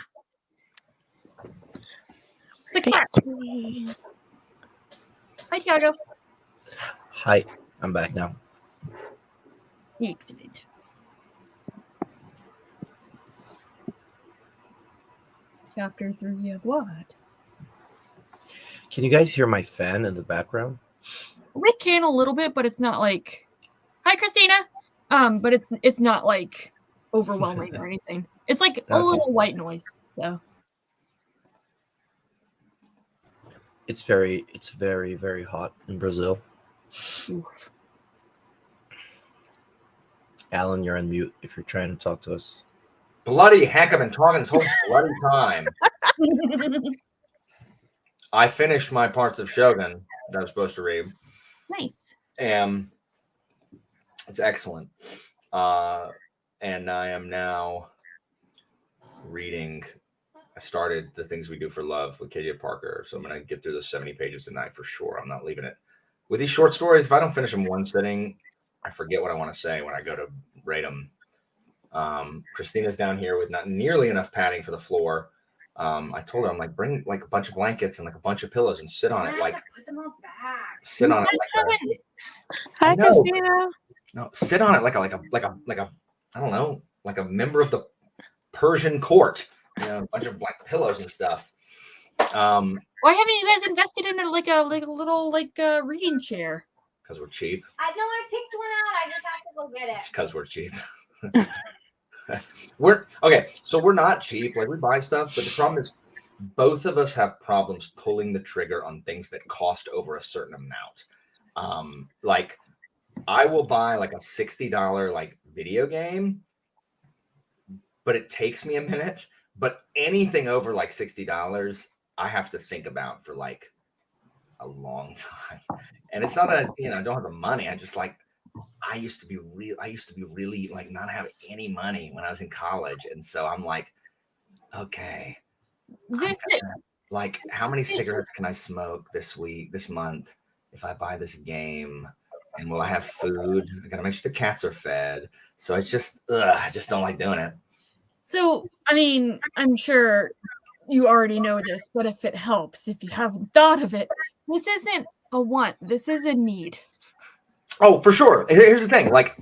Success! Hi, Tiago. Hi, I'm back now. Excellent. Chapter 3 of what? Can you guys hear my fan in the background? We can a little bit, but it's not like, hi, Christina. But it's not like overwhelming or anything. It's like a little white noise. So it's very, very hot in Brazil. oof. Alan, you're on mute if you're trying to talk to us. Bloody heck, I've been talking this whole bloody time. I finished my parts of Shogun that I was supposed to read. Nice. And it's excellent. And I am now reading. I started The Things We Do for Love with Katie Parker. So I'm going to get through the 70 pages tonight for sure. I'm not leaving it. With these short stories, if I don't finish them one sitting, I forget what I want to say when I go to rate them. Christina's down here with not nearly enough padding for the floor. I told her, I'm like, bring like a bunch of blankets and like a bunch of pillows and sit on it. Like, put them all back. Sit on it. Hi, Christina. No, sit on it like a I don't know, like a member of the Persian court. You know, a bunch of black pillows and stuff. Why haven't you guys invested in like a little reading chair? Because we're cheap. I know I picked one out. I just have to go get it. It's because we're cheap. We're okay, so we're not cheap. Like we buy stuff, but the problem is both of us have problems pulling the trigger on things that cost over a certain amount. Like I will buy like a $60 like video game, but it takes me a minute. But anything over like $60, I have to think about for like a long time. And it's not that I don't have the money. I just like I used to be really like not having any money when I was in college. And so I'm like, okay, like how many cigarettes can I smoke this month if I buy this game? And will I have food? I gotta make sure the cats are fed. So it's just, I just don't like doing it. So, I mean, I'm sure you already know this, but if it helps, if you haven't thought of it, this isn't a want, this is a need. Oh, for sure. Here's the thing. Like,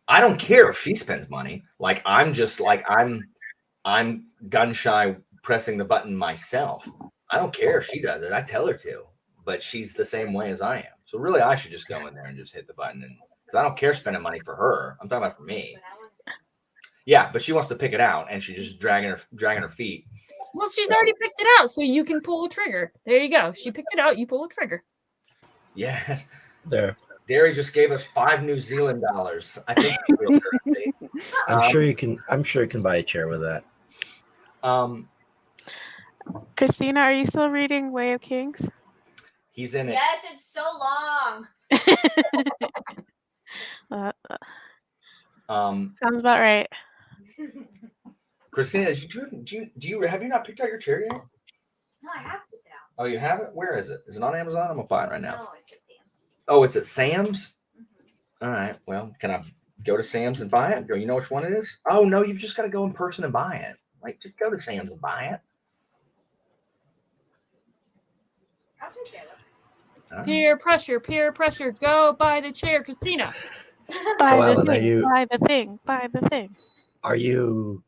I don't care if she spends money. Like, I'm just like, I'm gun shy pressing the button myself. I don't care if she does it. I tell her to, but she's the same way as I am. So really, I should just go in there and just hit the button. And because I don't care spending money for her. I'm talking about for me. Yeah, but she wants to pick it out, and she's just dragging her feet. Well, she's already picked it out, so you can pull a trigger. There you go. She picked it out. You pull a trigger. Yes. There. Derry just gave us $5 New Zealand. I think it's real currency. I'm sure you can buy a chair with that. Christina, are you still reading Way of Kings? He's in it. Yes, it's so long. Sounds about right. Christina, do you have you not picked out your chair yet? No, I have picked it out. Oh, you have it? Where is it? Is it on Amazon? I'm gonna buy it right now. No, it's at Sam's. Oh, it's at Sam's? All right. Well, can I go to Sam's and buy it? Do you know which one it is? Oh, no, you've just got to go in person and buy it. Like, just go to Sam's and buy it. I'll take it. Right. Peer pressure. Go buy the chair, Christina. Buy the thing. Are you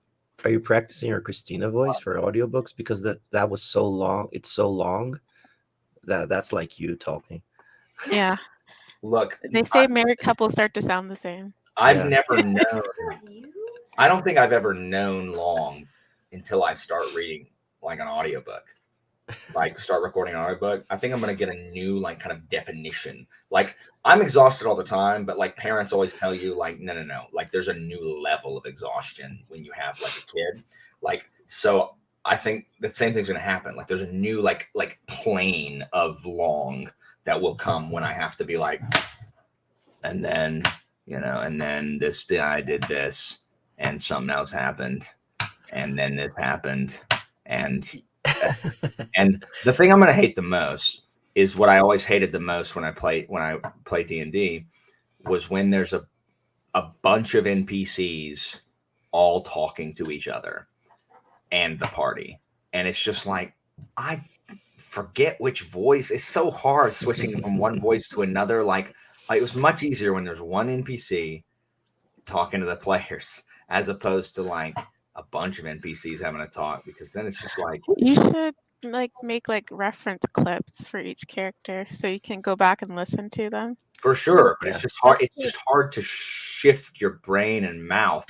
practicing your Christina voice for audiobooks? Because that was so long. It's so long that's like you talking. Yeah. Look, they say married couples start to sound the same. I've never known. I don't think I've ever known long until I start reading like an audiobook. Like start recording an audiobook. I think I'm gonna get a new like kind of definition. Like I'm exhausted all the time, but like parents always tell you like no. Like there's a new level of exhaustion when you have like a kid. Like so I think the same thing's gonna happen. Like there's a new like plane of long that will come when I have to be like, and then and then this day I did this and something else happened, and then this happened, and and the thing I'm going to hate the most is what I always hated the most when I play D&D was when there's a bunch of NPCs all talking to each other and the party. And it's just like, I forget which voice. It's so hard switching from one voice to another. Like it was much easier when there's one NPC talking to the players as opposed to like a bunch of NPCs having a talk, because then it's just like you should like make like reference clips for each character so you can go back and listen to them. For sure, but it's just hard. It's just hard to shift your brain and mouth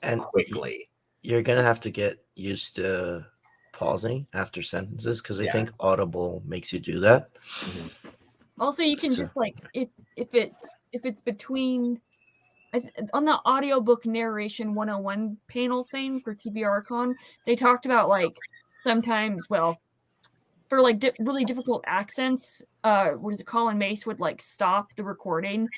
and quickly. You're gonna have to get used to pausing after sentences because I think Audible makes you do that. Also, you can just like if it's between. On the audiobook narration 101 panel thing for TBRCon, they talked about like sometimes, well, for like really difficult accents, what is it? Colin Mace would like stop the recording,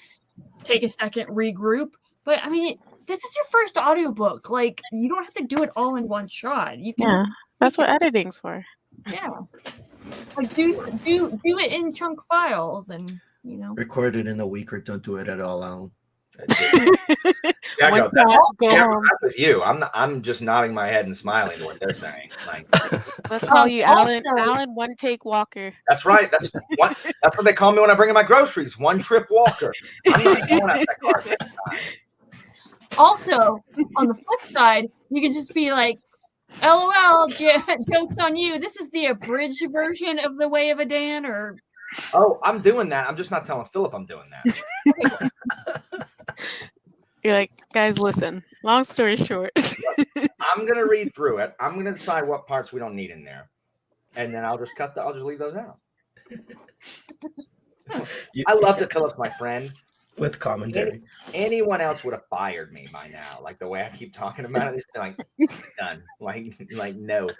take a second, regroup. But I mean, this is your first audiobook. Like, you don't have to do it all in one shot. You can. That's what editing's for. Yeah. Like do it in chunk files, and record it in a week or don't do it at all, Alan. That's with you. I'm just nodding my head and smiling to what they're saying. Like, let's call you Alan One Take Walker. That's right. That's what they call me when I bring in my groceries. One trip walker. I'm not going out that car next time. Also, on the flip side, you can just be like, "LOL, jokes on you. This is the abridged version of The Way of a Dan," or. Oh, I'm doing that. I'm just not telling Philip I'm doing that. You're like, guys, listen. Long story short. I'm going to read through it. I'm going to decide what parts we don't need in there. And then I'll just I'll just leave those out. I love that Philip's my friend. With commentary. Anyone else would have fired me by now. Like the way I keep talking about it. Like, done. Like no.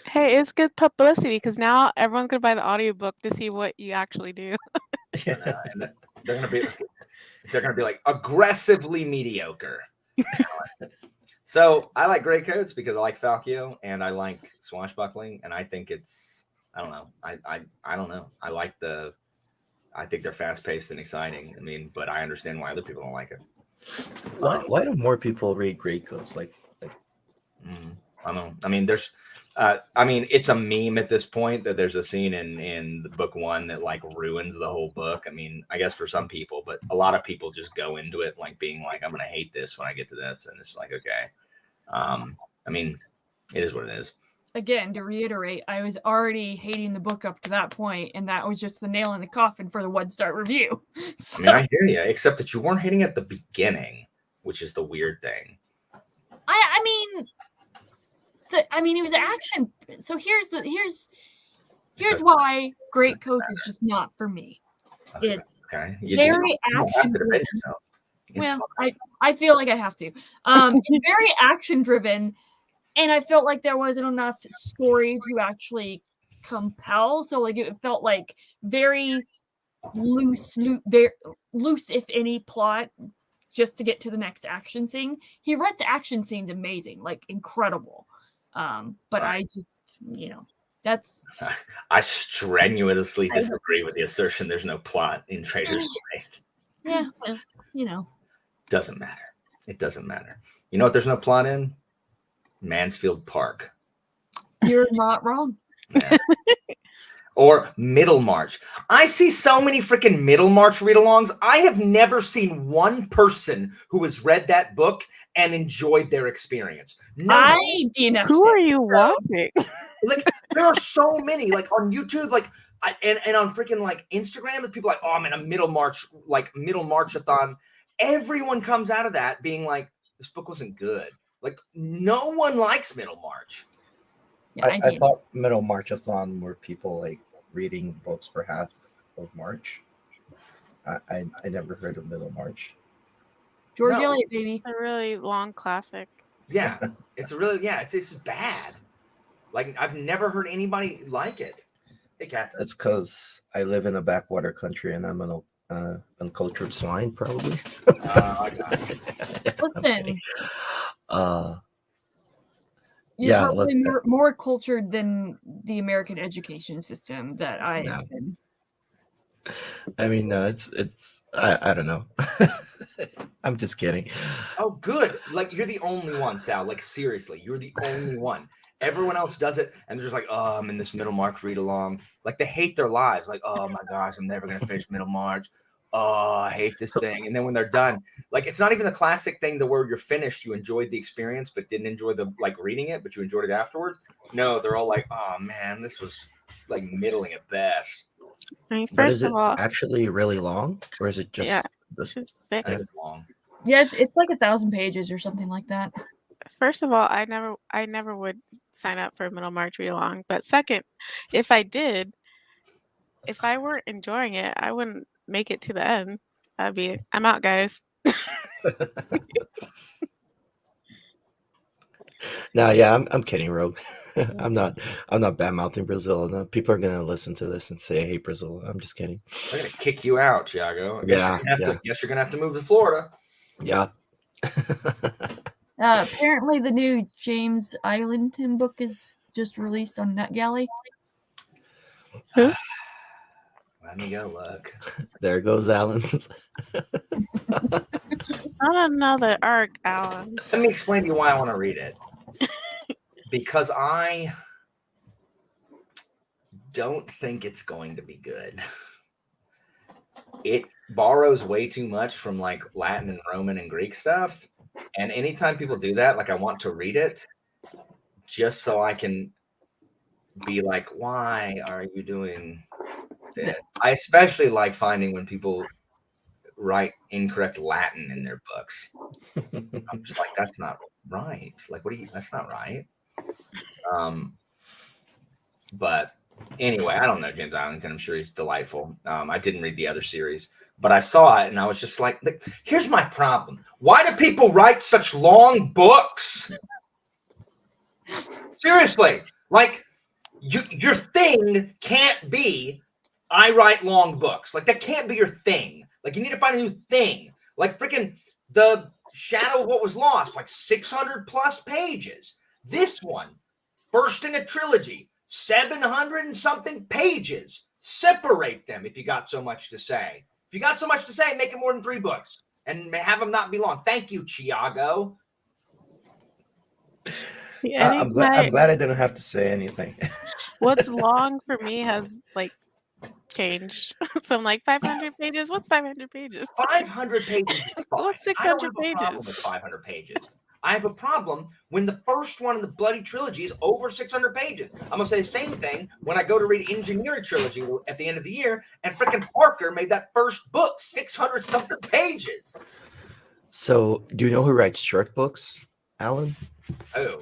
Hey, it's good publicity because now everyone's going to buy the audiobook to see what you actually do. And they're gonna be like aggressively mediocre. So I like gray coats because I like Falkio and I like swashbuckling, and I think it's I don't know. I don't know. I think they're fast paced and exciting. I mean, but I understand why other people don't like it. Why do more people read gray coats? Like I don't know. I mean, there's it's a meme at this point that there's a scene in the book one that like ruins the whole book. I mean, I guess for some people, but a lot of people just go into it like being like, I'm going to hate this when I get to this. And it's like, okay. I mean, it is what it is. Again, to reiterate, I was already hating the book up to that point, and that was just the nail in the coffin for the 1-star review. So, I mean, I hear you, except that you weren't hating at the beginning, which is the weird thing. I mean, it was action. So here's why Great Coats is just not for me. It's very action driven. Well, I feel like I have to. It's very action driven, and I felt like there wasn't enough story to actually compel. So like it felt like very loose, if any, plot just to get to the next action scene. He writes action scenes amazing, like incredible. But I just, that's. I strenuously disagree with the assertion there's no plot in Trader's Parade. Yeah, well, Doesn't matter. It doesn't matter. You know what there's no plot in? Mansfield Park. You're not wrong. Yeah. Or Middlemarch. I see so many freaking Middlemarch read-alongs. I have never seen one person who has read that book and enjoyed their experience. No. Who are you watching? Like, there are so many, like on YouTube, like, and on freaking like Instagram, the people like, oh, I'm in a Middlemarchathon. Everyone comes out of that being like, this book wasn't good. Like, no one likes Middlemarch. Yeah, I thought middle Marchathon were people like reading books for half of March. I never heard of middle March. George No. Eliot, baby. It's a really long classic. Yeah, it's it's bad. Like I've never heard anybody like it. Hey, Cat. That's because I live in a backwater country and I'm an uncultured swine, probably. I got it. Listen, you're yeah, probably more cultured than the American education system that I have been. I mean, no, it's I don't know. I'm just kidding. Oh, good. Like you're the only one, Sal. Like seriously, you're the only one. Everyone else does it, and they're just like, "Oh, I'm in this middle March read along." Like they hate their lives. Like, "Oh my gosh, I'm never gonna finish middle March. Oh, I hate this thing." And then when they're done, like it's not even the classic thing, the where you're finished, you enjoyed the experience, but didn't enjoy the like reading it, but you enjoyed it afterwards. No, they're all like, "Oh man, this was like middling at best." I mean, But first is it of all, actually really long, or is it just it's just thick. It's long. Yeah, it's like 1,000 pages or something like that. First of all, I never would sign up for a middle March read along. But second, if I did, if I weren't enjoying it, I wouldn't make it to the end. I'm out, guys. No, yeah, I'm kidding, Rogue. I'm not bad mouthing Brazil. No, people are gonna listen to this and say I hate Brazil. I'm just kidding. They're gonna kick you out, Thiago. Yeah, Guess you're gonna have to move to Florida. Yeah. Apparently, the new James Islington book is just released on NetGalley. Who? Let me go look. There goes Alan's. Not another arc, Alan. Let me explain to you why I want to read it. Because I don't think it's going to be good. It borrows way too much from like Latin and Roman and Greek stuff. And anytime people do that, like I want to read it just so I can be like, why are you doing this? I especially like finding when people write incorrect Latin in their books. I'm just like, that's not right. Like, that's not right. But anyway, I don't know James Islington. I'm sure he's delightful. I didn't read the other series, but I saw it and I was just like, here's my problem. Why do people write such long books? Seriously, like your thing can't be, I write long books. Like that can't be your thing. Like you need to find a new thing. Like freaking The Shadow of What Was Lost, like 600 plus pages. This one, first in a trilogy, 700 and something pages. Separate them if you got so much to say. If you got so much to say, make it more than 3 books and have them not be long. Thank you, Thiago. I'm glad I didn't have to say anything. What's long for me has like changed. So I'm like 500 pages. What's 500 pages? 500 pages. What's 600 pages? With 500 pages. I have a problem when the first one in the bloody trilogy is over 600 pages. I'm gonna say the same thing when I go to read Engineering Trilogy at the end of the year, and frickin' Parker made that first book 600 something pages. So, do you know who writes short books, Alan? Oh,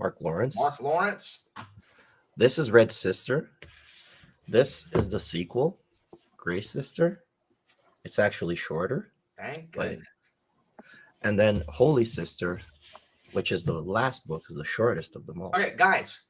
Mark Lawrence. Mark Lawrence. This is Red Sister. This is the sequel, Gray Sister. It's actually shorter. Thank goodness. And then Holy Sister, which is the last book, is the shortest of them all. Okay, guys,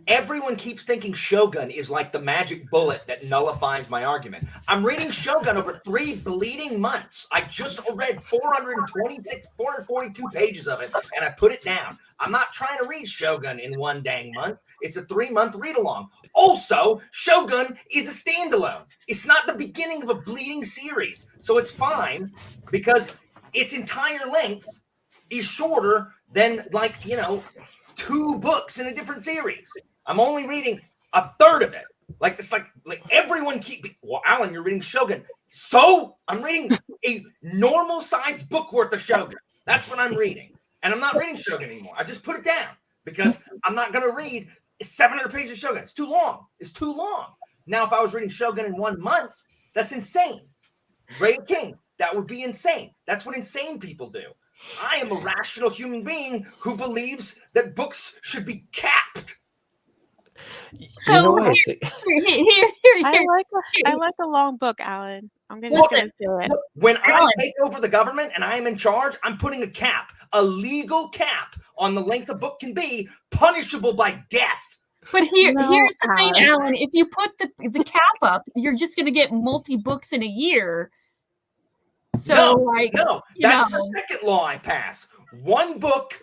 everyone keeps thinking Shogun is like the magic bullet that nullifies my argument. I'm reading Shogun over 3 bleeding months. I just read 442 pages of it, and I put it down. I'm not trying to read Shogun in 1 dang month. It's a 3-month read-along. Also, Shogun is a standalone. It's not the beginning of a bleeding series, so it's fine because its entire length is shorter than, 2 books in a different series. I'm only reading a third of it. Like everyone well, Alan, you're reading Shogun. So I'm reading a normal sized book worth of Shogun. That's what I'm reading. And I'm not reading Shogun anymore. I just put it down because I'm not going to read 700 pages of Shogun. It's too long. It's too long. Now, if I was reading Shogun in 1 month, that's insane. Ray King, that would be insane. That's what insane people do. I am a rational human being who believes that books should be capped. You know what I think? I like a long book, Alan. I'm just Look, gonna do it. look, when I take over the government and I am in charge, I'm putting a cap, a legal cap on the length a book can be, punishable by death. But here's the thing, Alan. If you put the cap up, you're just going to get multi-books in a year. So, that's the second law I pass. One book,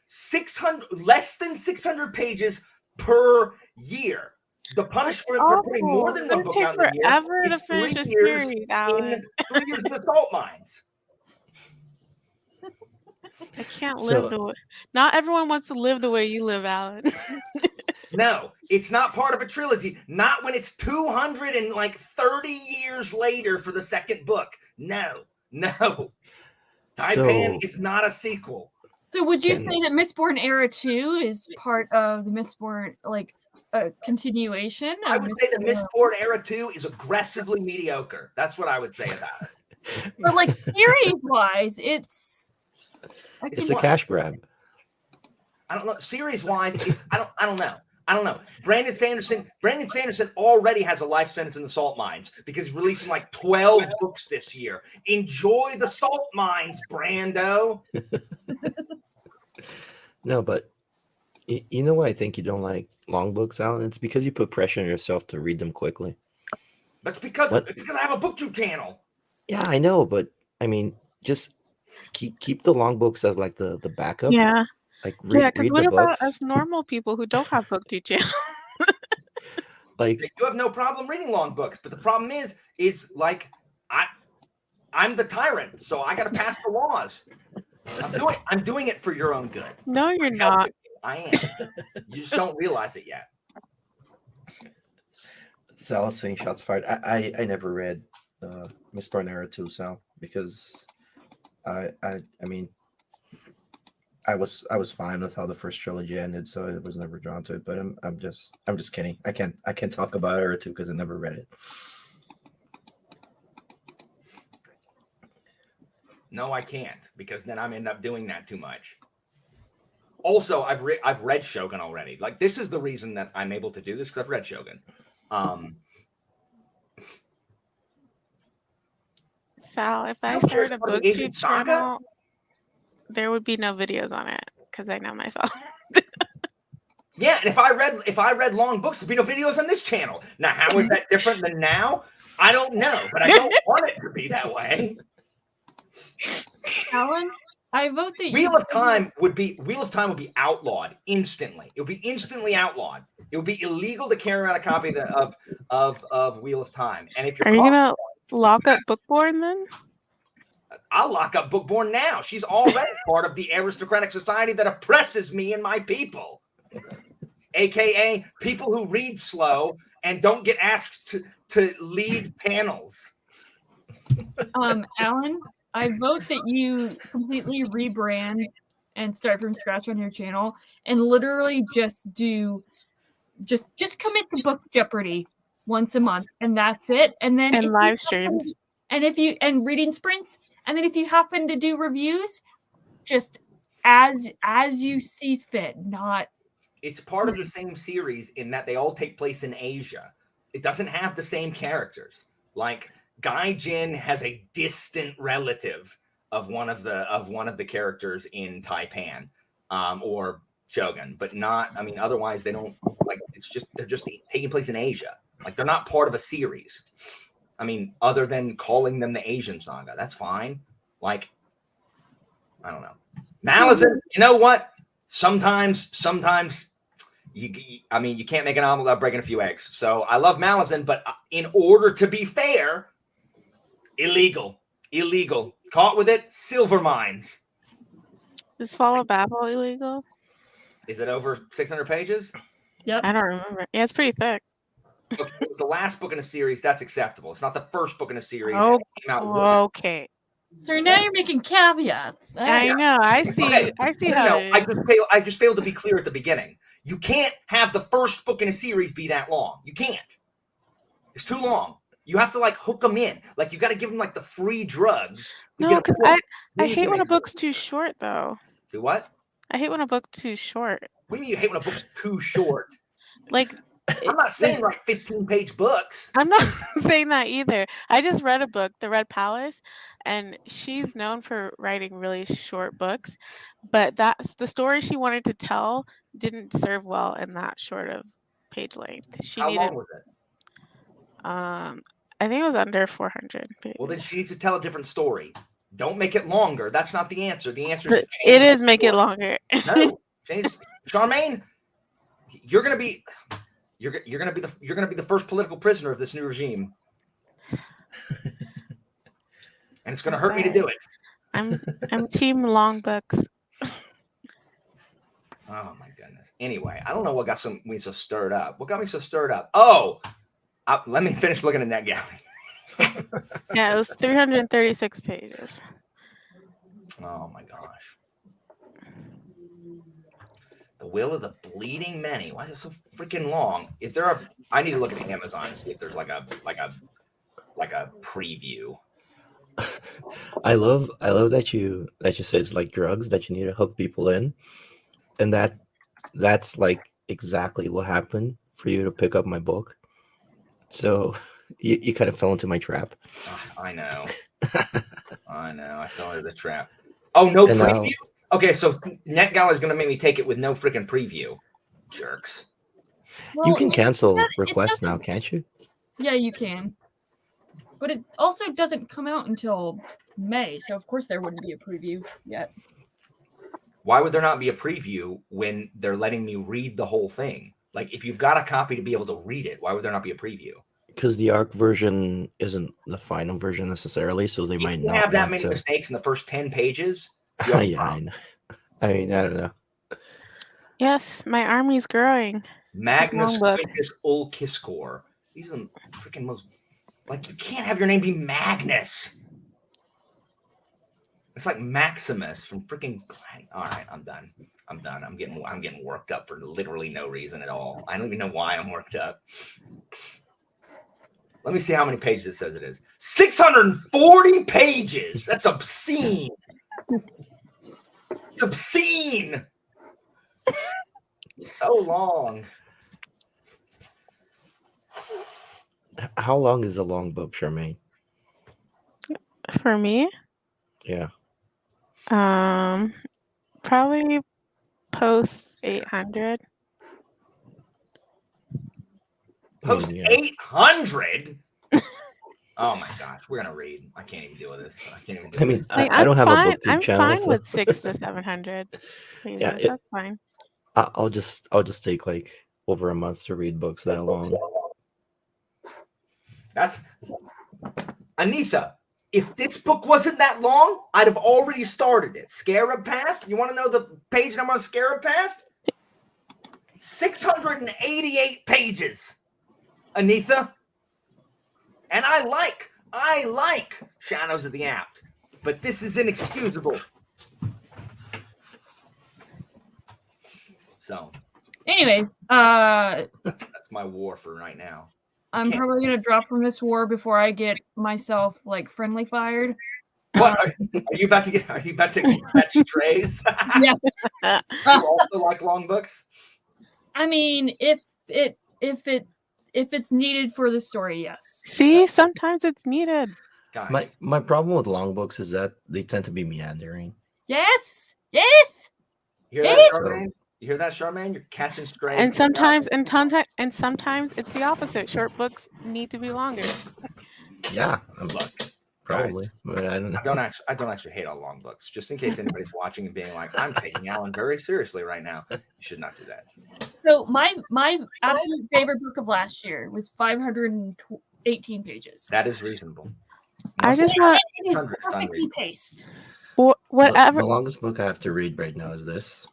600, less than 600 pages per year. The punishment for putting more than one book out in a year forever is to finish 3 a years series, Alan. 3 years in the salt mines. I can't live the way. Not everyone wants to live the way you live, Alan. No, it's not part of a trilogy. Not when it's 230 years later for the second book. No. Taipan is not a sequel. So would you say that Mistborn Era 2 is part of the Mistborn, like a continuation? I would say that Mistborn Era 2 is aggressively mediocre. That's what I would say about it. But like series-wise, it's a cash grab. I don't know. Series-wise, I don't know. Brandon Sanderson already has a life sentence in the salt mines because he's releasing like 12 books this year. Enjoy the salt mines, Brando. No, but you know why I think you don't like long books, Alan? It's because you put pressure on yourself to read them quickly. That's because I have a BookTube channel. Yeah, I know, but I mean, just keep the long books as like the backup. Yeah. Like read because what about us normal people who don't have BookTube channels? Like you have no problem reading long books, but the problem is like I'm the tyrant, so I got to pass the laws. I'm doing it for your own good. No, you're not. I am. You just don't realize it yet. Sal is saying shots fired. I never read Mistborn Era 2, Sal, because I mean I was fine with how the first trilogy ended, so I was never drawn to it. But I'm just kidding. I can't talk about Era 2 because I never read it. No, I can't, because then I'm end up doing that too much. Also, I've read Shogun already. Like, this is the reason that I'm able to do this, because I've read Shogun. Sal, if I started a BookTube channel, there would be no videos on it because I know myself. Yeah, and if I read long books, there'd be no videos on this channel. Now, how is that different than now? I don't know, but I don't want it to be that way. Alan, I vote that Wheel of Time would be outlawed instantly. It would be instantly outlawed. It would be illegal to carry around a copy of Wheel of Time. And if are you gonna lock up Bookborn then? I'll lock up Bookborn now. She's already part of the aristocratic society that oppresses me and my people, aka people who read slow and don't get asked to lead panels. Alan, I vote that you completely rebrand and start from scratch on your channel and literally just commit to book Jeopardy once a month, and that's it. And then live streams, and reading sprints, and then if you happen to do reviews, just as you see fit. Not. It's part of the same series in that they all take place in Asia. It doesn't have the same characters. Like Gai Jin has a distant relative of one of the characters in Taipan, or Shogun, but not. I mean, otherwise they don't like. They're just taking place in Asia. Like they're not part of a series. I mean, other than calling them the Asian Saga, that's fine. Like, I don't know. Malazan, you know what? Sometimes you can't make an omelet without breaking a few eggs. So I love Malazan, but in order to be fair, illegal. Caught with it, silver mines. Is Fall of Babel illegal? Is it over 600 pages? Yep. I don't remember. Yeah, it's pretty thick. Okay, it was the last book in a series. That's acceptable. It's not the first book in a series. Oh, it came out okay. So now you're making caveats. I know. I see. Okay. I see how. No, I just failed to be clear at the beginning. You can't have the first book in a series be that long. You can't. It's too long. You have to like hook them in. Like you got to give them like the free drugs. No, because I hate when a book's too short, though. Do what? I hate when a book's too short. What do you mean you hate when a book's too short? Like, I'm not saying like 15-page books. I'm not saying that either. I just read a book, The Red Palace, and she's known for writing really short books, but that's the story she wanted to tell didn't serve well in that short of page length. How long was it? I think it was under 400 pages. Well, then she needs to tell a different story. Don't make it longer. That's not the answer. The answer is it is make it longer. No, change. Charmaine, you're gonna be the first political prisoner of this new regime, and it's gonna hurt me to do it. I'm team long books. Oh my goodness. Anyway, I don't know what got me so stirred up. What got me so stirred up? Oh, let me finish looking at NetGalley. Yeah, it was 336 pages. Oh my gosh. The Will of the Bleeding Many. Why is it so freaking long? Is there I need to look at Amazon and see if there's like a preview. I love that you said it's like drugs that you need to hook people in, and that's like exactly what happened for you to pick up my book. So you kind of fell into my trap. I know. I fell into the trap. Oh, no and preview? Now, okay, so NetGalley is going to make me take it with no freaking preview. Jerks. Well, you can cancel requests now, can't you? Yeah, you can. But it also doesn't come out until May, so of course there wouldn't be a preview yet. Why would there not be a preview when they're letting me read the whole thing? Like, if you've got a copy to be able to read it, why would there not be a preview? Because the ARC version isn't the final version necessarily, so they might not have that many mistakes in the first 10 pages. Yeah, I know. I mean, I don't know. Yes, my army's growing. Magnus Quintus Ulkiskor. These are the freaking most... Like, you can't have your name be Magnus. It's like Maximus from freaking... All right, I'm done. I'm getting worked up for literally no reason at all. I don't even know why I'm worked up. Let me see how many pages it says it is. 640 pages. That's obscene. It's obscene. So long. How long is a long book, Charmaine? For me? Yeah. Probably post 800. Post 800? Oh my gosh, we're gonna read. I can't even deal with this. I can't even. I mean, I don't have a BookTube channel. I'm fine with 600 to 700. Yeah, that's fine. I'll just take like over a month to read books that long. That's Anita. If this book wasn't that long, I'd have already started it. Scarab Path. You want to know the page number on Scarab Path? 688 pages. Anita. And I like Shadows of the Apt, but this is inexcusable. So, anyways, that's my war for right now. I'm probably gonna drop from this war before I get myself like friendly fired. What are you about to get? Are you about to catch strays? Yeah. You also like long books? I mean, if it's needed for the story, yes. See, sometimes it's needed. My problem with long books is that they tend to be meandering. Yes. You hear that, Charmaine? You hear that, Charmaine? You're catching strays. And sometimes it's the opposite. Short books need to be longer. Yeah, look, probably, guys, but I don't know. I don't actually hate all long books. Just in case anybody's watching and being like, "I'm taking Alan very seriously right now," you should not do that. So my absolute favorite book of last year was 518 pages. That is reasonable. I just want it is perfectly paced. Whatever. The longest book I have to read right now is this.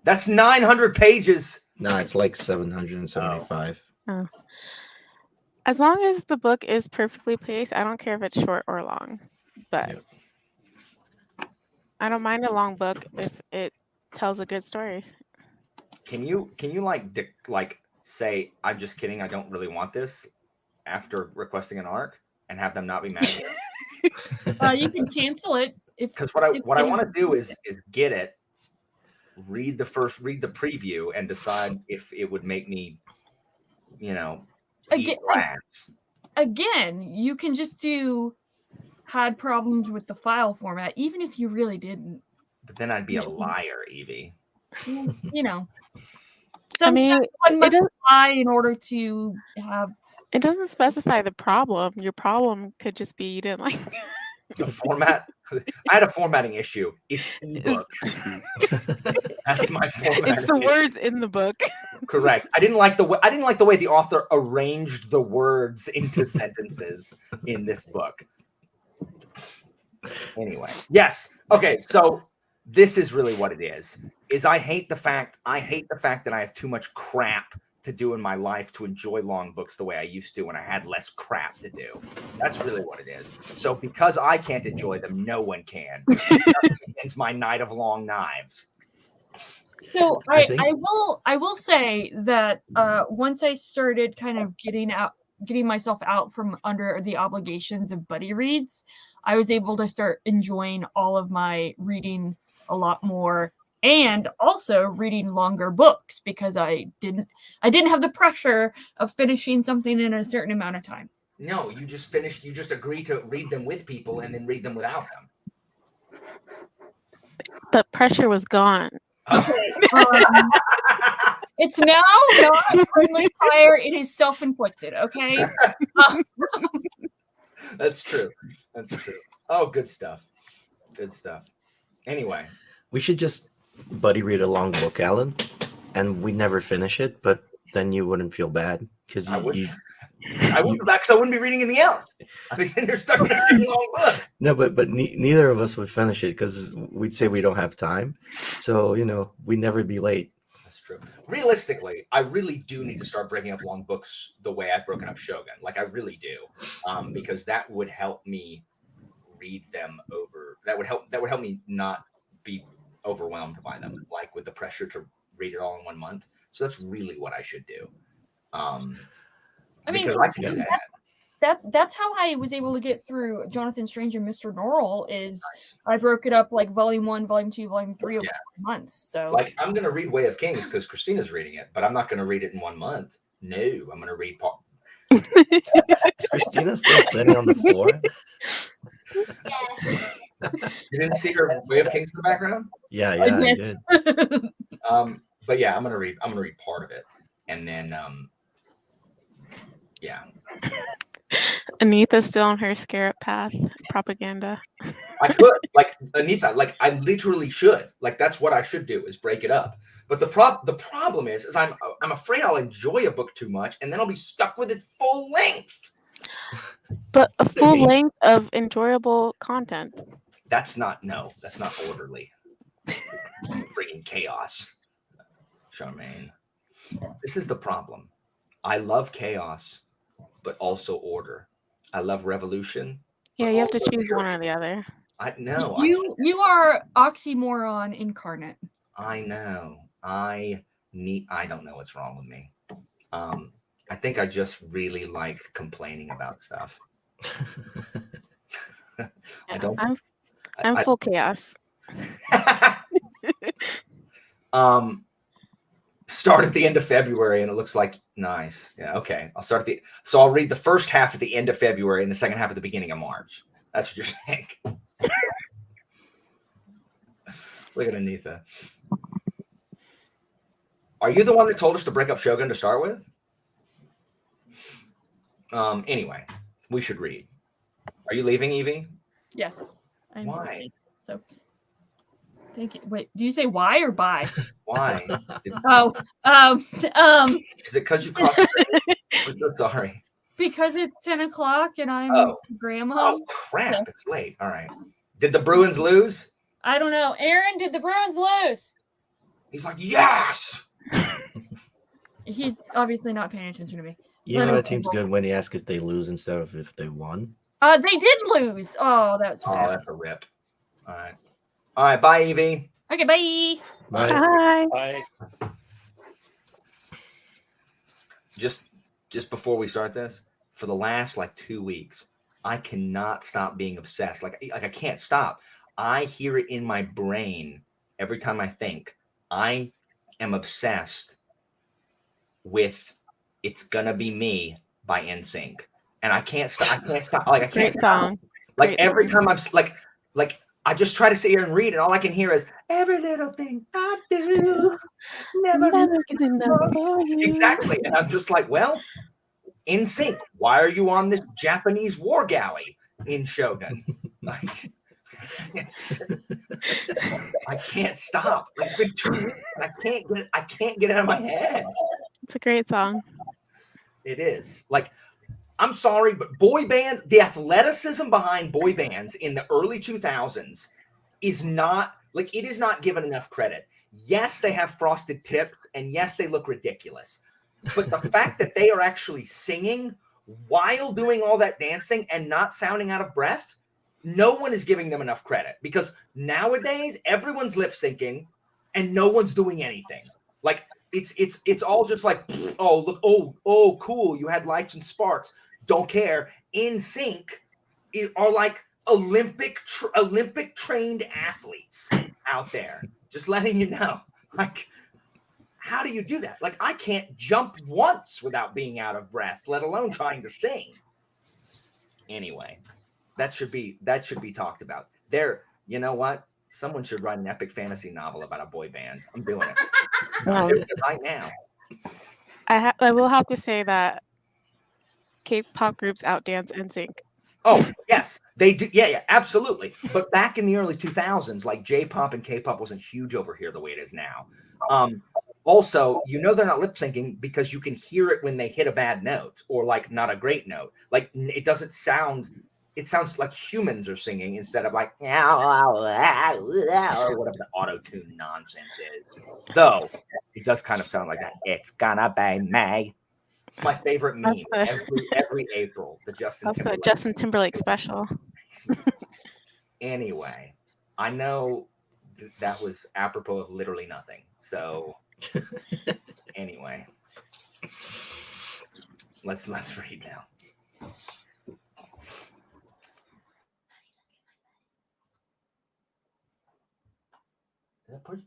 That's 900 pages. No, it's like 775. Oh. As long as the book is perfectly paced, I don't care if it's short or long. But I don't mind a long book if it tells a good story. Can you like say, "I'm just kidding, I don't really want this"? after requesting an arc and have them not be mad at you? You can cancel it because what I want to do is get it, read the preview, and decide if it would make me, again, you can just do had problems with the file format, even if you really didn't. But then I'd be a liar, Evie. Sometimes one must lie in order to have. It doesn't specify the problem. Your problem could just be you didn't like the format. I had a formatting issue. It's ebook. That's my format. It's the words in the book. Correct. I didn't like the way the author arranged the words into sentences in this book. Anyway, yes. Okay, so this is really what it is. I hate the fact that I have too much crap to do in my life to enjoy long books the way I used to when I had less crap to do. That's really what it is. So because I can't enjoy them, no one can. It's my night of long knives. So I will say that once I started kind of getting myself out from under the obligations of buddy reads, I was able to start enjoying all of my reading a lot more, and also reading longer books because I didn't have the pressure of finishing something in a certain amount of time. No, you just agree to read them with people and then read them without them. But pressure was gone. It's now not friendly fire, it is self-inflicted, okay? That's true. Oh, good stuff. Anyway, we should just buddy read a long book, Alan, and we never finish it, but then you wouldn't feel bad because I wouldn't because I wouldn't be reading anything else. I mean, you're stuck in a long book. No, but neither of us would finish it because we'd say we don't have time. So we'd never be late. That's true. Realistically, I really do need to start breaking up long books the way I've broken up Shogun. Like I really do, because that would help me read them over. That would help me not be overwhelmed by them, like with the pressure to read it all in 1 month. So that's really what I should do. Because I can do that. That's how I was able to get through Jonathan Strange and Mr. Norrell. Is I broke it up like volume 1, volume 2, volume 3 over months. So like I'm gonna read Way of Kings because Christina's reading it, but I'm not gonna read it in 1 month. No, I'm gonna read Paul. Is Christina still sitting on the floor? Yes. You didn't see her Way of Kings in the background? Yeah, I did. But yeah, I'm gonna read part of it, and then yeah. Anita's still on her Scarab Path propaganda. I could, like Anita, like I literally should. Like that's what I should do is break it up. But the problem is I'm afraid I'll enjoy a book too much, and then I'll be stuck with its full length. But a full length of enjoyable content. That's not orderly. Freaking chaos, Charmaine. This is the problem. I love chaos, but also order. I love revolution. Yeah, you have to choose one or the other. I know. You are oxymoron incarnate. I know. I don't know what's wrong with me. I think I just really like complaining about stuff. I'm full chaos. Start at the end of February, and it looks like nice. Yeah, okay. I'll read the first half at the end of February and the second half at the beginning of March. That's what you're saying. Look at Anita. Are you the one that told us to break up Shogun to start with? Anyway, we should read. Are you leaving, Evie? Yes. Why? So, thank you. Wait, do you say why or bye? Why? Is it because you crossed? Sorry. Because it's 10 o'clock and I'm grandma. Oh crap! So. It's late. All right. Did the Bruins lose? I don't know. Aaron, did the Bruins lose? He's like, yes. He's obviously not paying attention to me. That team's good when he asks if they lose instead of if they won. They did lose. Oh, that's sad. Oh, that's a rip. All right. Bye, Evie. Okay, bye. Bye. Bye. Just before we start this, for the last like 2 weeks, I cannot stop being obsessed. Like I can't stop. I hear it in my brain every time I think. I am obsessed with "It's Gonna Be Me" by NSYNC, and I can't stop. I can't stop. Like I can't Great stop. song. Like Great every song. time I'm like I just try to sit here and read, and all I can hear is "Every little thing I do, never good enough for you. exactly." And I'm just like, well, NSYNC, why are you on this Japanese war galley in Shogun? Like, I can't stop. It's been 2 weeks, and I can't get it out of my head. It's a great song. It is. Like, I'm sorry, but boy bands, the athleticism behind boy bands in the early 2000s is not, like, it is not given enough credit. Yes, they have frosted tips, and yes, they look ridiculous. But the fact that they are actually singing while doing all that dancing and not sounding out of breath, no one is giving them enough credit, because nowadays everyone's lip syncing and no one's doing anything. Like it's all just like, oh look, oh cool, you had lights and sparks. Don't care. In sync are like Olympic trained athletes out there. Just letting you know, like. How do you do that? Like, I can't jump once without being out of breath, let alone trying to sing. Anyway, that should be talked about. You know what? Someone should write an epic fantasy novel about a boy band. I'm doing it. I'm doing it right now. I will have to say that K-pop groups outdance NSYNC. Oh, yes, they do. Yeah, absolutely. But back in the early 2000s, like J-pop and K-pop wasn't huge over here the way it is now. Also, they're not lip syncing because you can hear it when they hit a bad note or like not a great note. Like it doesn't sound. It sounds like humans are singing instead of like or whatever the auto-tune nonsense is. Though it does kind of sound like that. It's gonna be me. It's my favorite meme every April. The Justin Timberlake special. Anyway, I know that was apropos of literally nothing. So anyway, let's read now. Is that part?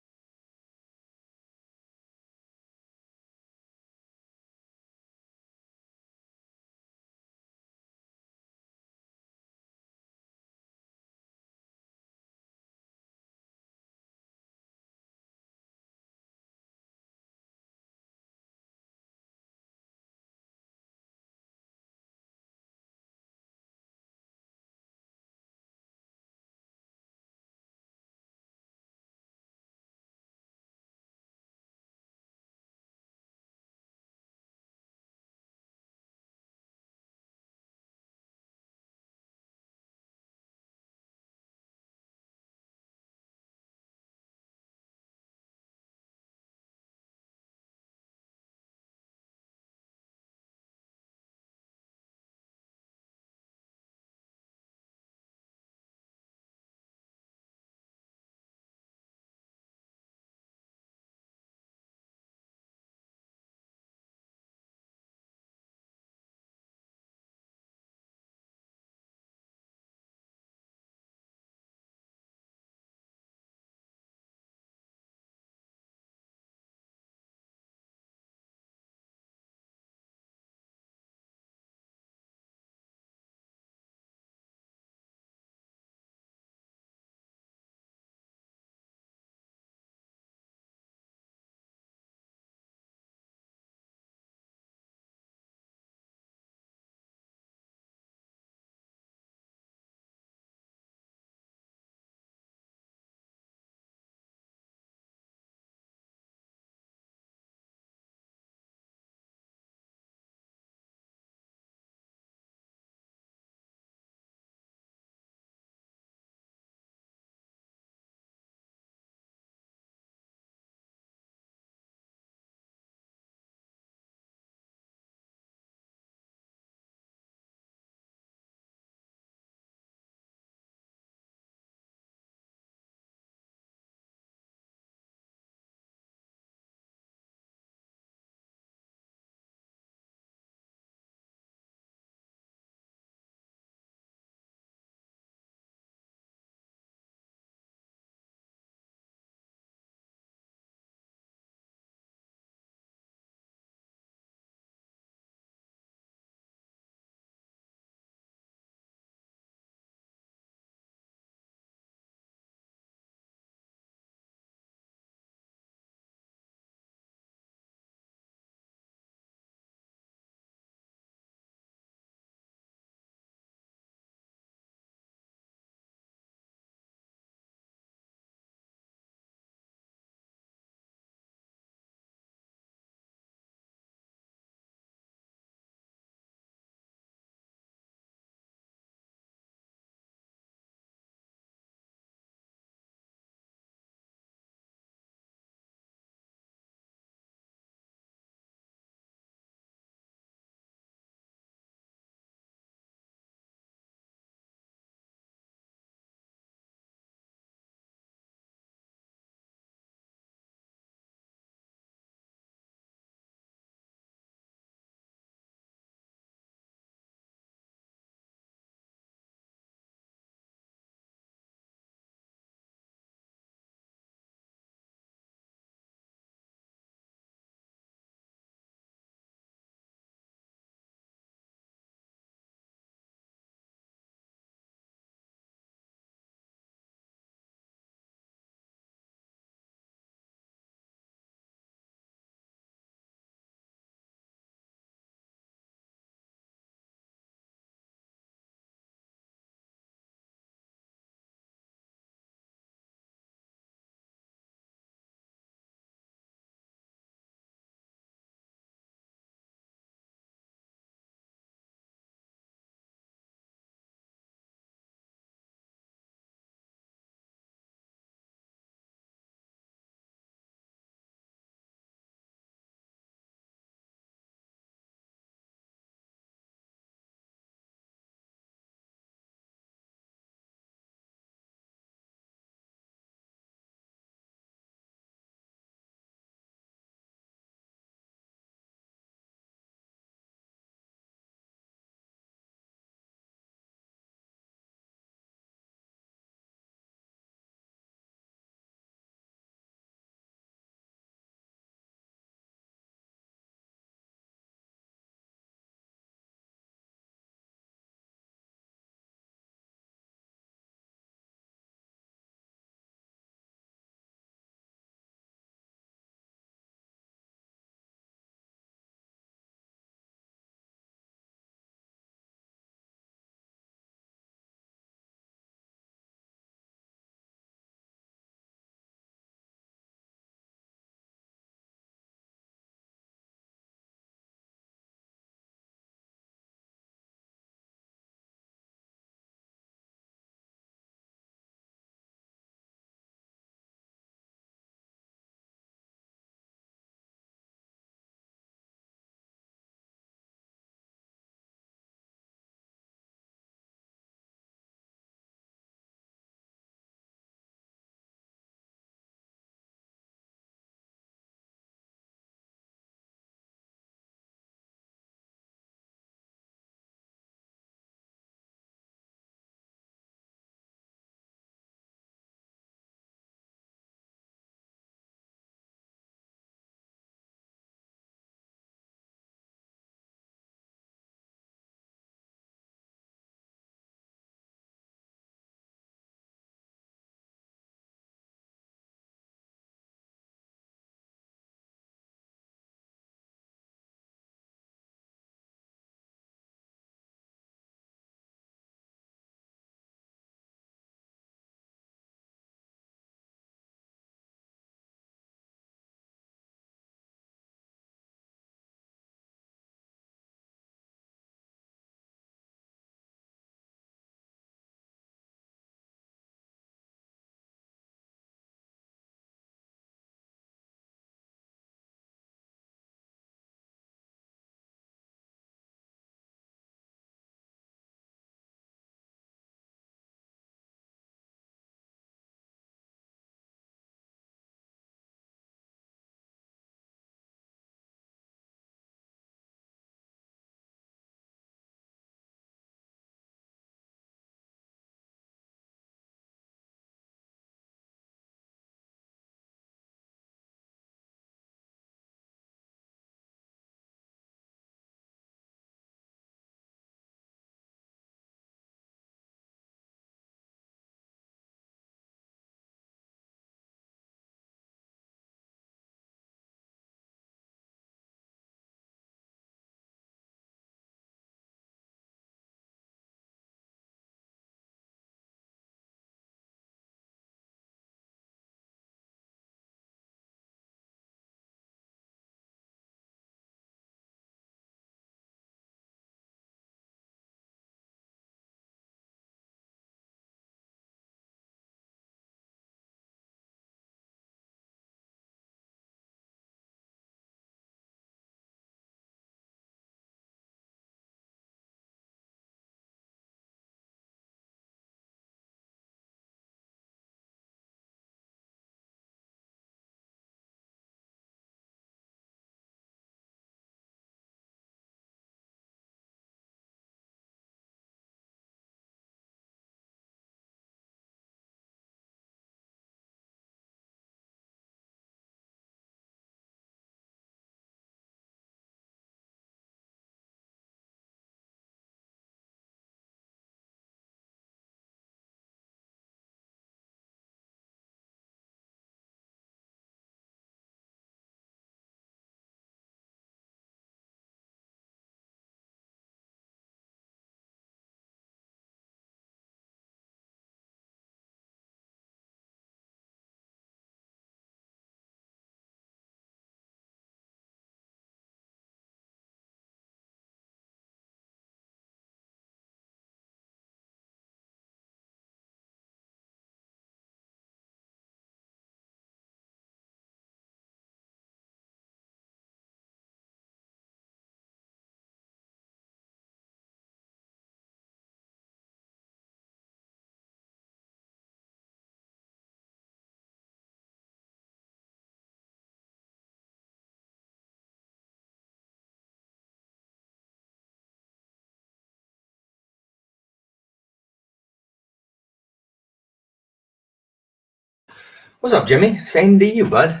What's up, Jimmy? Same to you, bud.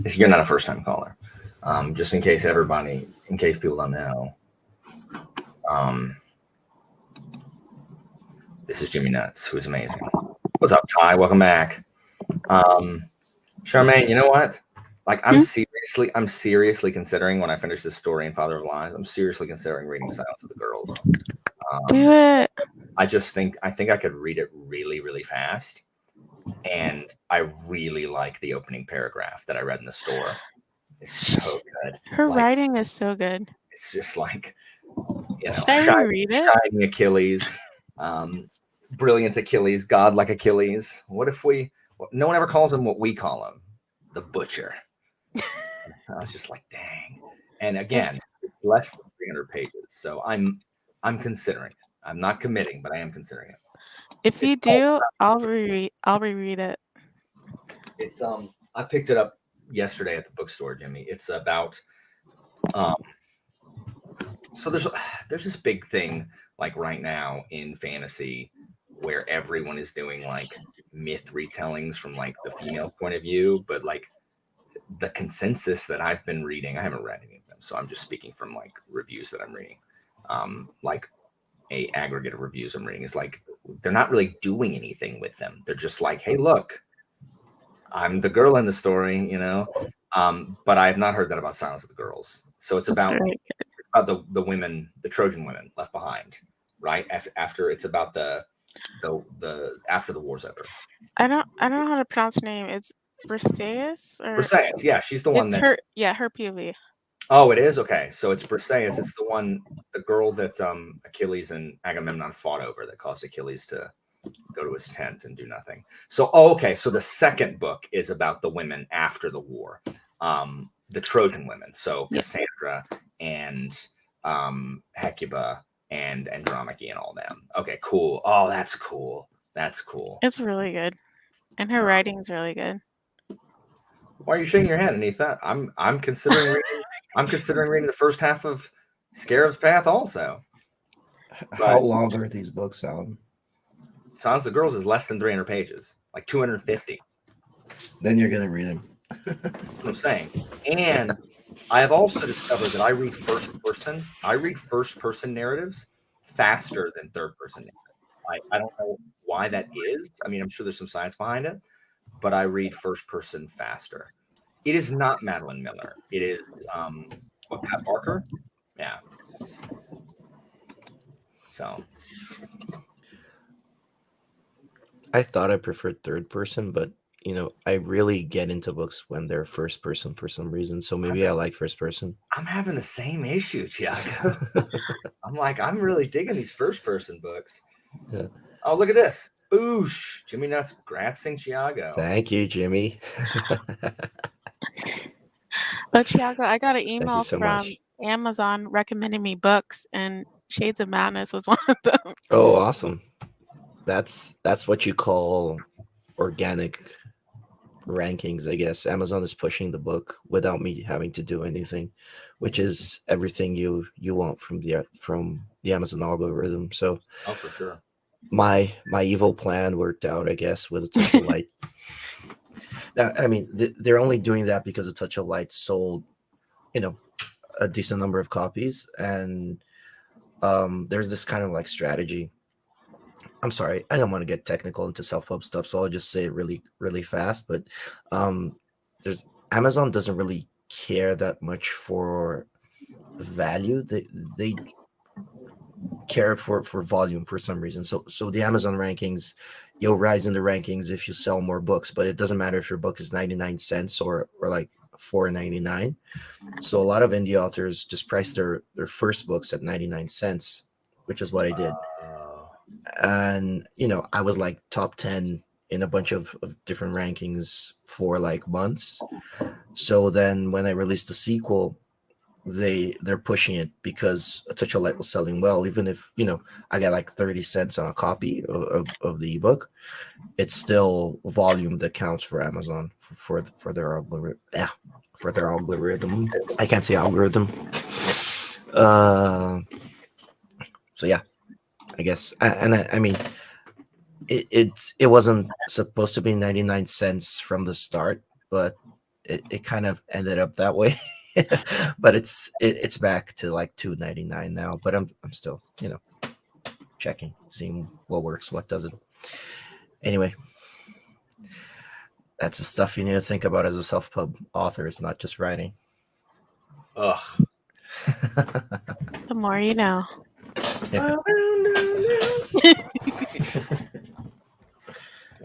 You're not a first-time caller. Just in case people don't know. This is Jimmy Nuts, who's amazing. What's up, Ty? Welcome back. Charmaine, you know what? Like, I'm seriously considering, when I finish this story in Father of Lies, I'm seriously considering reading Silence of the Girls. Do it. I think I could read it really, really fast. And I really like the opening paragraph that I read in the store. It's so good. Her writing is so good. It's just like, you know, shining Achilles, brilliant Achilles, godlike Achilles. What if no one ever calls him what we call him, the butcher. I was just like, dang. And again, it's less than 300 pages. So I'm considering it. I'm not committing, but I am considering it. If you do, I'll reread it. It's I picked it up yesterday at the bookstore, Jimmy. It's about so there's this big thing like right now in fantasy where everyone is doing like myth retellings from like the female point of view, but like the consensus that I've been reading, I haven't read any of them, so I'm just speaking from like reviews that I'm reading. Like a aggregate of reviews I'm reading is like they're not really doing anything with them. They're just like, hey, look, I'm the girl in the story, you know. But I have not heard that about Silence of the Girls. So it's about the women, the Trojan women left behind, right? After it's about the after the war's over. I don't know how to pronounce her name. It's Briseis or Briseis, yeah, she's the one that her POV. Oh, it is? Okay. So it's Briseis. It's the girl that Achilles and Agamemnon fought over that caused Achilles to go to his tent and do nothing. So, okay. So the second book is about the women after the war, the Trojan women. So Cassandra and Hecuba and Andromache and all them. Okay, cool. Oh, that's cool. That's cool. It's really good. And her writing's really good. Why are you shaking your head, Anita? I'm considering reading. I'm considering reading the first half of Scarab's Path also. How long are these books, Alan? Silence of the Girls is less than 300 pages, like 250. Then you're gonna read them. That's what I'm saying. And I have also discovered that I read first person narratives faster than third person narratives. I don't know why that is. I mean, I'm sure there's some science behind it, but I read first person faster. It is not Madeline Miller. It is Pat Barker. Yeah. So I thought I preferred third person, but you know, I really get into books when they're first person for some reason. So maybe I like first person. I'm having the same issue, Thiago. I'm like, I'm really digging these first person books. Yeah. Oh, look at this. Boosh. Jimmy Nuts, Gratzing Thiago. Thank you, Jimmy. Oh, Thiago, I got an email from Amazon recommending me books, and Shades of Madness was one of them. Oh, awesome. That's what you call organic rankings, I guess. Amazon is pushing the book without me having to do anything, which is everything you want from the Amazon algorithm. So for sure. My evil plan worked out, I guess, with A Touch of Light. I mean, they're only doing that because A Touch of Light sold, you know, a decent number of copies, and there's this kind of like strategy. I'm sorry, I don't want to get technical into self-pub stuff, so I'll just say it really, really fast. But Amazon doesn't really care that much for value. They care for volume for some reason. So the Amazon rankings, you'll rise in the rankings if you sell more books, but it doesn't matter if your book is 99 cents or like $4.99. So a lot of indie authors just price their first books at 99 cents, which is what I did. And you know, I was like top 10 in a bunch of different rankings for like months. So then when I released the sequel, they're pushing it because A Touch of Light was selling well. Even if, you know, I got like 30 cents on a copy of the ebook, it's still volume that counts for Amazon for their algorithm. Yeah, for their algorithm. I can't say algorithm. So yeah, I guess. I mean, it wasn't supposed to be 99 cents from the start, but it kind of ended up that way. But it's back to like $2.99 now. But I'm still, checking, seeing what works, what doesn't. Anyway, that's the stuff you need to think about as a self-pub author. It's not just writing. Ugh. The more you know. Yeah.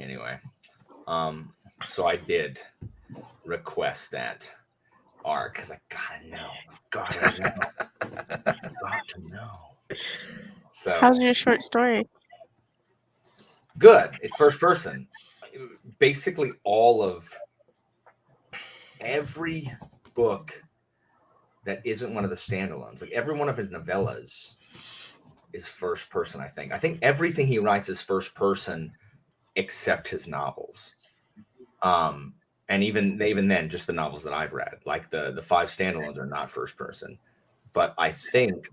Anyway, so I did request that arc because I gotta know. Got to know. So how's your short story? Good. It's first person. Basically, all of every book that isn't one of the standalones, like every one of his novellas, is first person. I think everything he writes is first person, except his novels. And even then, just the novels that I've read, like the 5 standalones are not first person. But I think,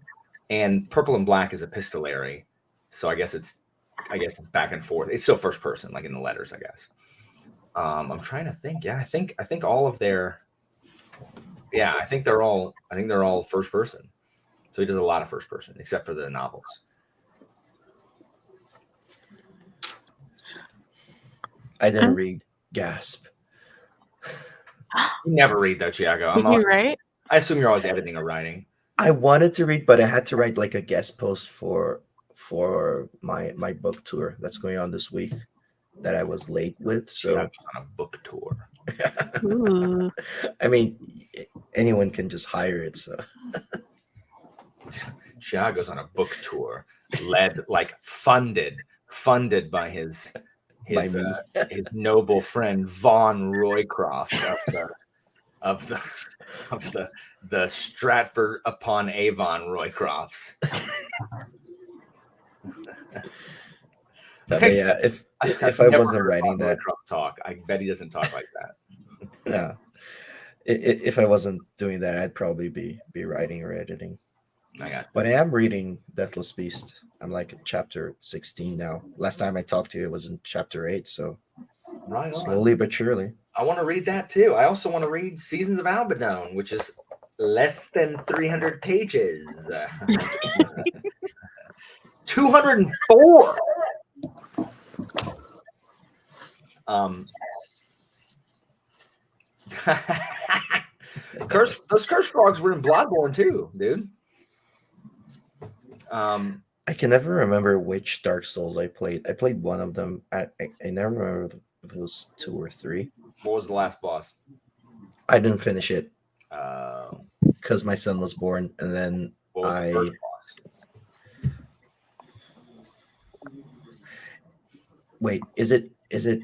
and Purple and Black is epistolary, so I guess it's back and forth. It's still first person, like in the letters, I guess. I'm trying to think. Yeah, I think all of their. Yeah, I think they're all first person. So he does a lot of first person, except for the novels. I didn't read. Gasp. You never read though, Tiago. Did you write? I assume you're always editing or writing. I wanted to read, but I had to write like a guest post for my book tour that's going on this week that I was late with. So Tiago's on a book tour. Ooh. I mean, anyone can just hire it. So Tiago's on a book tour, funded by his noble friend Von Roycroft of the Stratford upon Avon Roycrofts. but yeah, if I wasn't writing that talk, I bet he doesn't talk like that. No, if I wasn't doing that, I'd probably be writing or editing. But I am reading Deathless Beast. I'm like at chapter 16 now. Last time I talked to you, it was in chapter 8. So right on. Slowly but surely. I want to read that too. I also want to read Seasons of Albion, which is less than 300 pages. 204. Those curse frogs were in Bloodborne too, dude. I can never remember which Dark Souls I played. I played one of them. I never remember if it was 2 or 3. What was the last boss? I didn't finish it because my son was born, and then what was the first boss? Wait, is it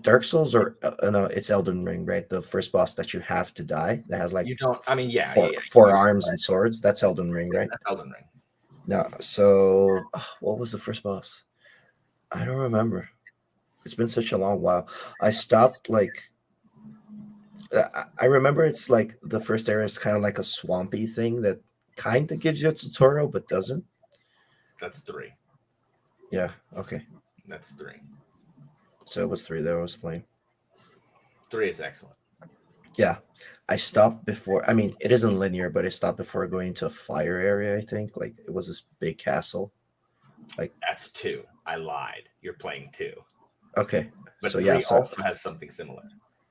Dark Souls or no? It's Elden Ring, right? The first boss that you have to die that has like you don't. I mean, yeah, four arms and swords. That's Elden Ring, right? That's Elden Ring. No, so what was the first boss? I don't remember. It's been such a long while. I stopped like. I remember it's like the first area is kind of like a swampy thing that kind of gives you a tutorial but doesn't. That's 3. Yeah. Okay. That's 3. So it was 3 that I was playing. 3 is excellent. Yeah. I stopped before. I mean, it isn't linear, but I stopped before going to a fire area, I think. Like, it was this big castle. Like, that's 2. I lied. You're playing 2. Okay. But so 3 also has something similar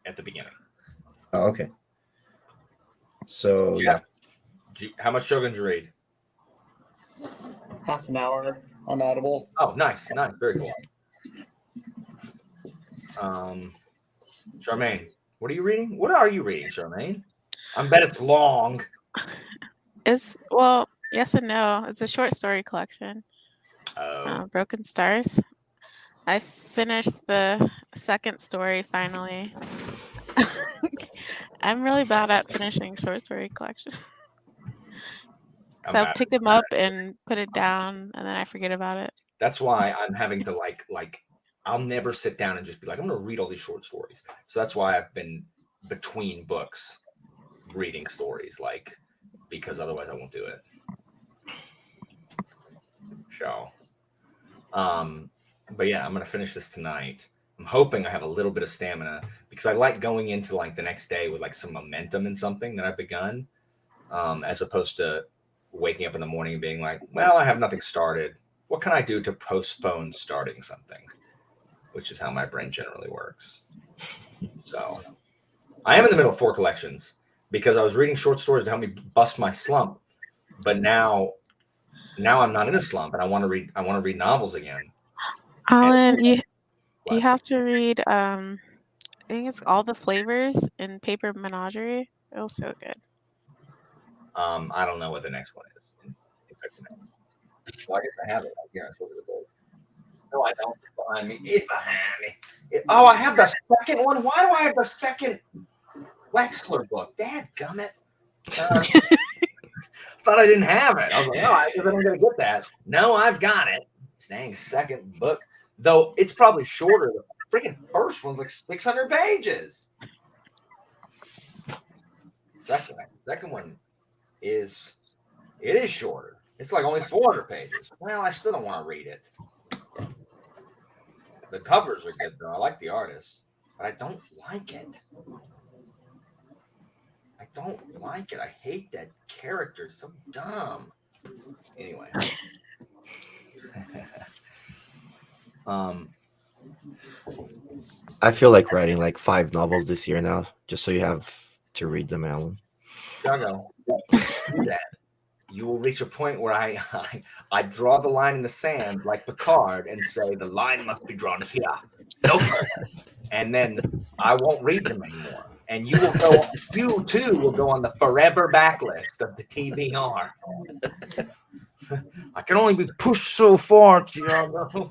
at the beginning. Oh, okay. So, Jeff, how much Shogun did you read? Half an hour on Audible. Oh, nice. Very cool. Charmaine, what are you reading? What are you reading, Charmaine? I bet it's long. Yes and no. It's a short story collection. Broken Stars. I finished the second story finally. I'm really bad at finishing short story collections. So I'll pick them up and put it down, and then I forget about it. That's why I'm having to like I'll never sit down and just be like, I'm going to read all these short stories. So that's why I've been between books reading stories, like, because otherwise I won't do it. So, But yeah, I'm gonna finish this tonight. I'm hoping I have a little bit of stamina because I like going into like the next day with like some momentum in something that I've begun, as opposed to waking up in the morning and being like, well, I have nothing started. What can I do to postpone starting something? Which is how my brain generally works. So I am in the middle of 4 collections because I was reading short stories to help me bust my slump. But now I'm not in a slump and I want to read novels again. Alan, you have to read I think it's All the Flavors in Paper Menagerie. It was so good. I don't know what the next one is. Well, I guess I have it. Yeah, it's over the board. No, I don't. It's behind me. It's behind me. Oh, I have the second one. Why do I have the second Wexler book? Dadgummit. Thought I didn't have it. I was like, oh, I guess I'm going to get that. No, I've got it. It's dang second book. Though it's probably shorter. The freaking first one's like 600 pages. Second one is shorter. It's like only 400 pages. Well, I still don't want to read it. The covers are good though. I like the artist, but I don't like it. I don't like it. I hate that character. It's so dumb. Anyway. I feel like writing like 5 novels this year now, just so you have to read them, Alan. Jago, do that. You will reach a point where I draw the line in the sand like Picard and say the line must be drawn here, no further, and then I won't read them anymore. And you too will go on the forever backlist of the TBR. I can only be pushed so far, Giago.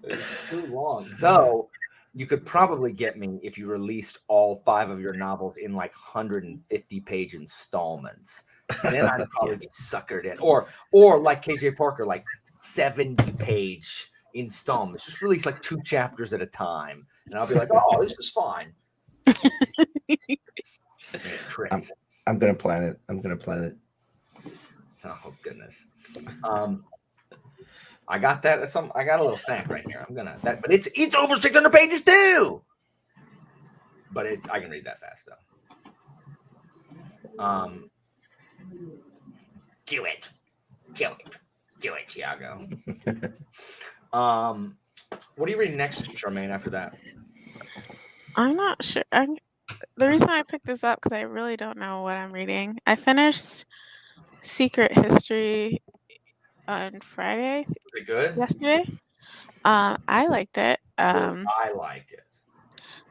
It's too long. Though you could probably get me if you released all 5 of your novels in like 150-page installments. Then I'd probably be suckered in. Or like KJ Parker, like 70-page installments. Just release like 2 chapters at a time. And I'll be like, oh, this is fine. I'm gonna plan it. Oh goodness. I got that. I got a little snack right here. But it's over 600 pages too. But I can read that fast though. Do it, Tiago. What are you reading next, Charmaine? After that, I'm not sure. The reason I picked this up because I really don't know what I'm reading. I finished Secret History on Friday. Was it good? Yesterday. I liked it. I liked it.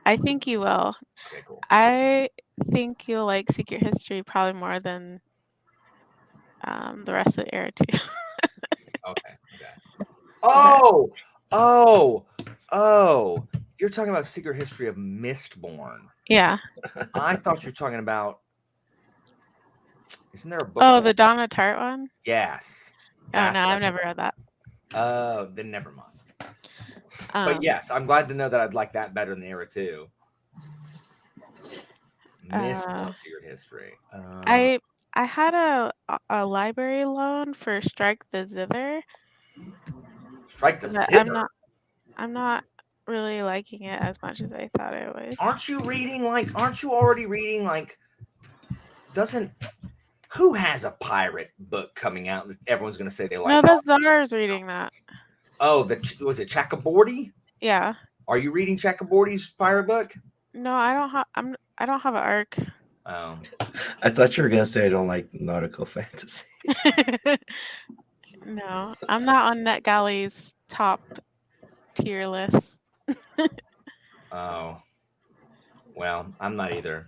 I think you will. Okay, cool. I think you'll like Secret History probably more than the rest of the era too. Okay. Oh! You're talking about Secret History of Mistborn. Yeah. I thought you were talking about. Isn't there a book? Oh, the Donna Tartt one? Yes. Oh no, I've never read that. Oh, then never mind. But yes, I'm glad to know that I'd like that better than the era too. Mistborn Secret History. I had a library loan for Strike the Zither. Strike the Zither. I'm not really liking it as much as I thought I would. Aren't you already reading like who has a pirate book coming out that everyone's going to say they like? No, the Czar's reading that. Oh, was it Chakraborty? Yeah. Are you reading Chakraborty's pirate book? No, I don't have an arc. Oh. I thought you were gonna say I don't like nautical fantasy. No, I'm not on NetGalley's top tier list. Oh. Well, I'm not either.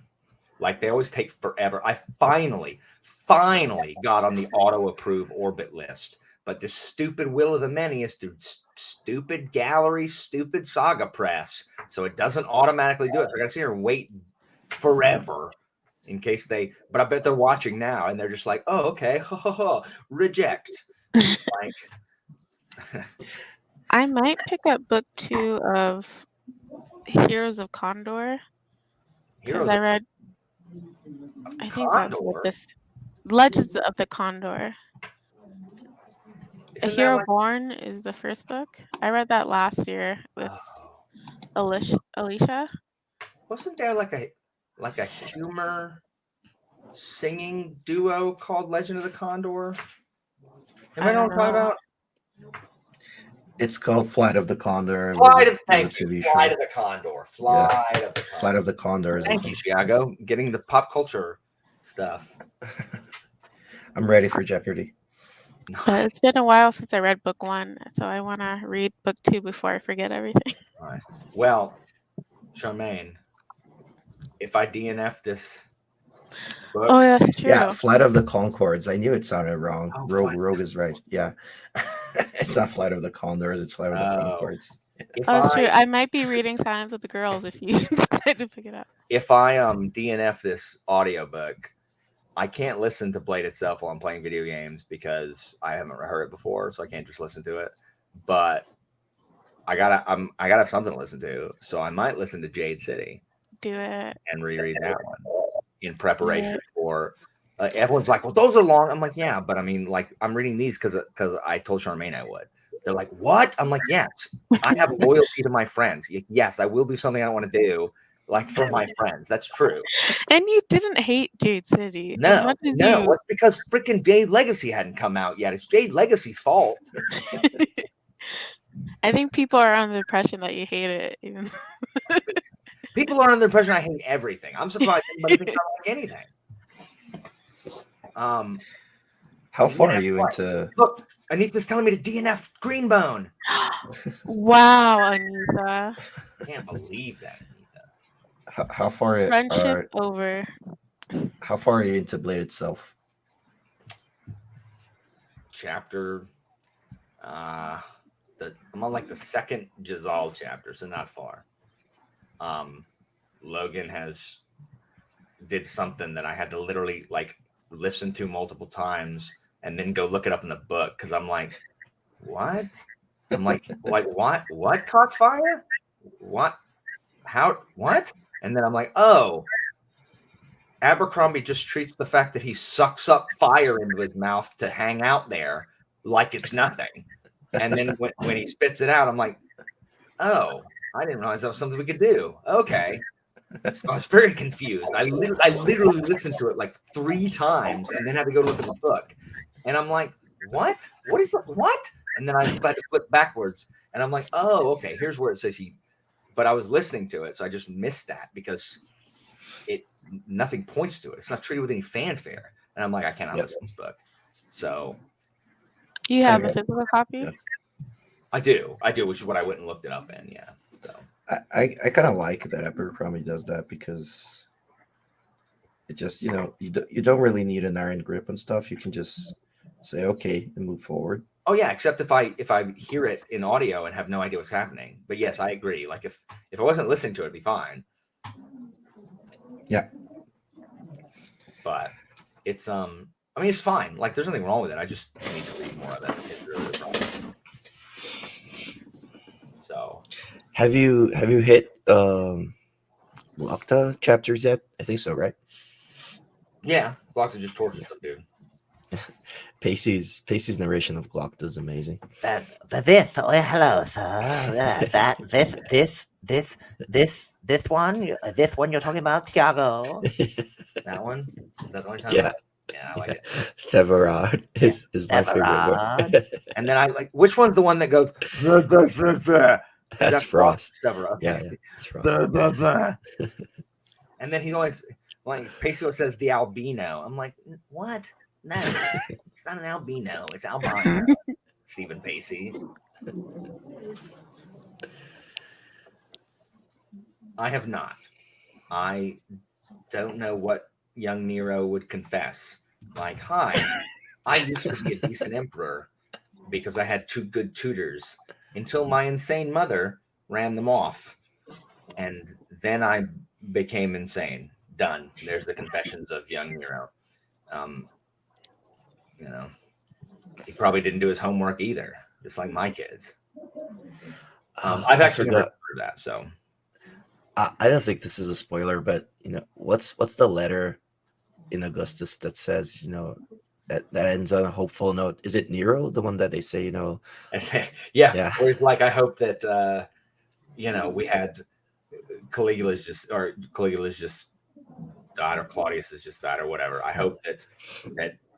Like they always take forever. I finally got on the auto-approve orbit list. But this stupid Will of the Many is through stupid gallery, stupid Saga Press. So it doesn't automatically do it. So I got to sit here and wait forever in case but I bet they're watching now and they're just like, oh, okay, reject. Like, I might pick up book 2 of Heroes of Condor. Because I think that's what this Legends of the Condor. A Hero Born is the first book. I read that last year with Alicia. Wasn't there like a humor singing duo called Legend of the Condor? Am I know what I'm talking about? It's called Flight of the Condor. Flight of the Condor. Flight of the Condor. Thank you, Thiago. Getting the pop culture stuff. I'm ready for Jeopardy. But it's been a while since I read book 1, so I want to read book 2 before I forget everything. All right. Well, Charmaine, if I DNF this book, oh, that's true. Yeah, Flight of the Concords. I knew it sounded wrong. Rogue is right. Yeah. It's not Flight of the Condors, it's Flight of the Concords. That's true. I might be reading Silence of the Girls if you decide to pick it up. If I DNF this audiobook, I can't listen to Blade itself while I'm playing video games because I haven't heard it before, so I can't just listen to it. But I gotta have something to listen to, so I might listen to Jade City. Do it and reread that one in preparation for. Everyone's like, "Well, those are long." I'm like, "Yeah, but I mean, like, I'm reading these because I told Charmaine I would." They're like, "What?" I'm like, "Yes, I have loyalty to my friends. Yes, I will do something I don't want to do." Like for my friends, that's true. And you didn't hate Jade City. No, it's because freaking Jade Legacy hadn't come out yet. It's Jade Legacy's fault. I think people are under the impression that you hate it. Even people are under the impression I hate everything. I'm surprised anybody thinks I like anything. How far are you into? Look, Anita's telling me to DNF Greenbone. Wow, Anita! I can't believe that. How far? Friendship over. How far are you into Blade itself? Chapter. I'm on like the second Jazal chapter, so not far. Logan did something that I had to literally like listen to multiple times and then go look it up in the book because I'm like, what? I'm like what caught fire? What? How? What? And then I'm like, oh, Abercrombie just treats the fact that he sucks up fire into his mouth to hang out there like it's nothing. And then when he spits it out, I'm like, oh, I didn't realize that was something we could do. Okay. So I was very confused. I literally listened to it like 3 times and then had to go look at the book. And I'm like, what? What is that? What? And then I had to flip backwards. And I'm like, oh, okay, here's where it says but I was listening to it, so I just missed that because nothing points to it. It's not treated with any fanfare. And I'm like, I cannot listen to this book. So you have a physical copy? Yeah. I do, which is what I went and looked it up in. Yeah. So I kind of like that Abercrombie does that because it just, you don't really need an iron grip and stuff. You can just say okay and move forward. Oh yeah, except if I hear it in audio and have no idea what's happening. But yes, I agree. Like if I wasn't listening to it, it'd be fine. Yeah. But it's I mean it's fine. Like there's nothing wrong with it. I just need to read more of it. It's really the problem. So have you hit Lokta chapters yet? I think so, right? Yeah, Lokta just tortures some dude. Pacey's narration of Glocta is amazing. Hello, sir. This one you're talking about, Tiago. That one? Is that the only time? Yeah. Yeah, I like it. Theverard is my favorite one. And then I like, which one's the one that goes? That's Frost. Okay. Yeah, it's Frost. And then he always like Pacey says the albino. I'm like, what? No, it's not an albino. It's albino. Stephen Pacey. I have not. I don't know what young Nero would confess. Like, hi, I used to be a decent emperor because I had 2 good tutors until my insane mother ran them off. And then I became insane. Done. There's the confessions of young Nero. He probably didn't do his homework either, just like my kids. I've actually never heard of that, so I don't think this is a spoiler, but what's the letter in Augustus that says that ends on a hopeful note. Is it Nero, the one that they say, yeah. Where it's like, I hope that we had Caligula's just died, or Claudius has just died, or whatever. I hope that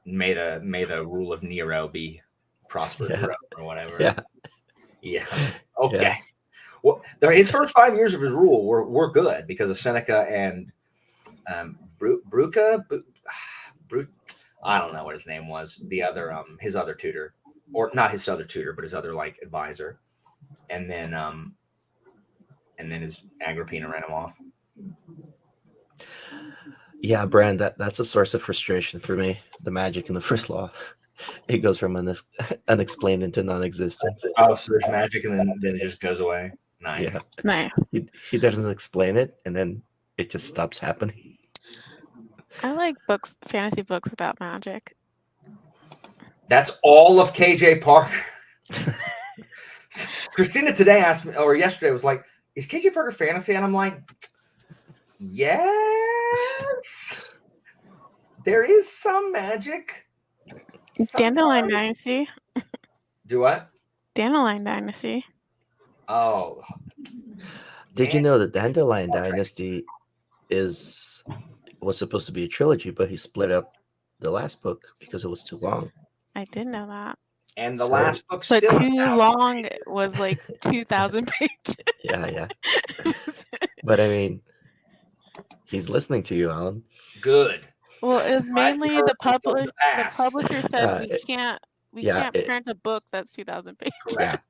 may the rule of Nero be prosperous or whatever. Yeah. Okay. Yeah. Well, his first 5 years of his rule were good because of Seneca and Bruca. I don't know what his name was. The other his other tutor, or not his other tutor, but his other like advisor, and then his Agrippina ran him off. Yeah, Brand, that's a source of frustration for me. The magic in the first law. It goes from unexplained into non-existent. Oh, so there's magic and then it just goes away. Nice. Yeah. Nice. He doesn't explain it, and then it just stops happening. I like fantasy books without magic. That's all of KJ Parker. Christina today asked me, or yesterday was like, is KJ Parker fantasy? And I'm like, yes. There is some magic. Dandelion Dynasty. Do what? Dandelion Dynasty. Oh. Did you know that Dandelion Dynasty was supposed to be a trilogy, but he split up the last book because it was too long? I did know that. And the last book but still too long was like 2,000 pages. Yeah. But I mean, he's listening to you, Alan. Good. Well, it was mainly the publisher said we can't print a book that's 2,000 pages.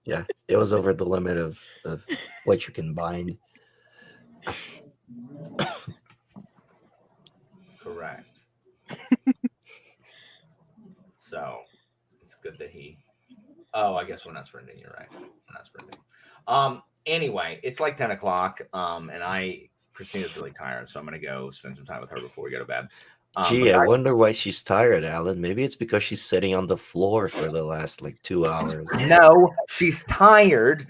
Yeah. It was over the limit of what you can bind. Correct. So it's good that I guess we're not sprinting. You're right. We're not sprinting. Anyway, it's like 10 o'clock. And Christina's really tired, so I'm gonna go spend some time with her before we go to bed. Gee, I wonder why she's tired, Alan. Maybe it's because she's sitting on the floor for the last 2 hours. No, she's tired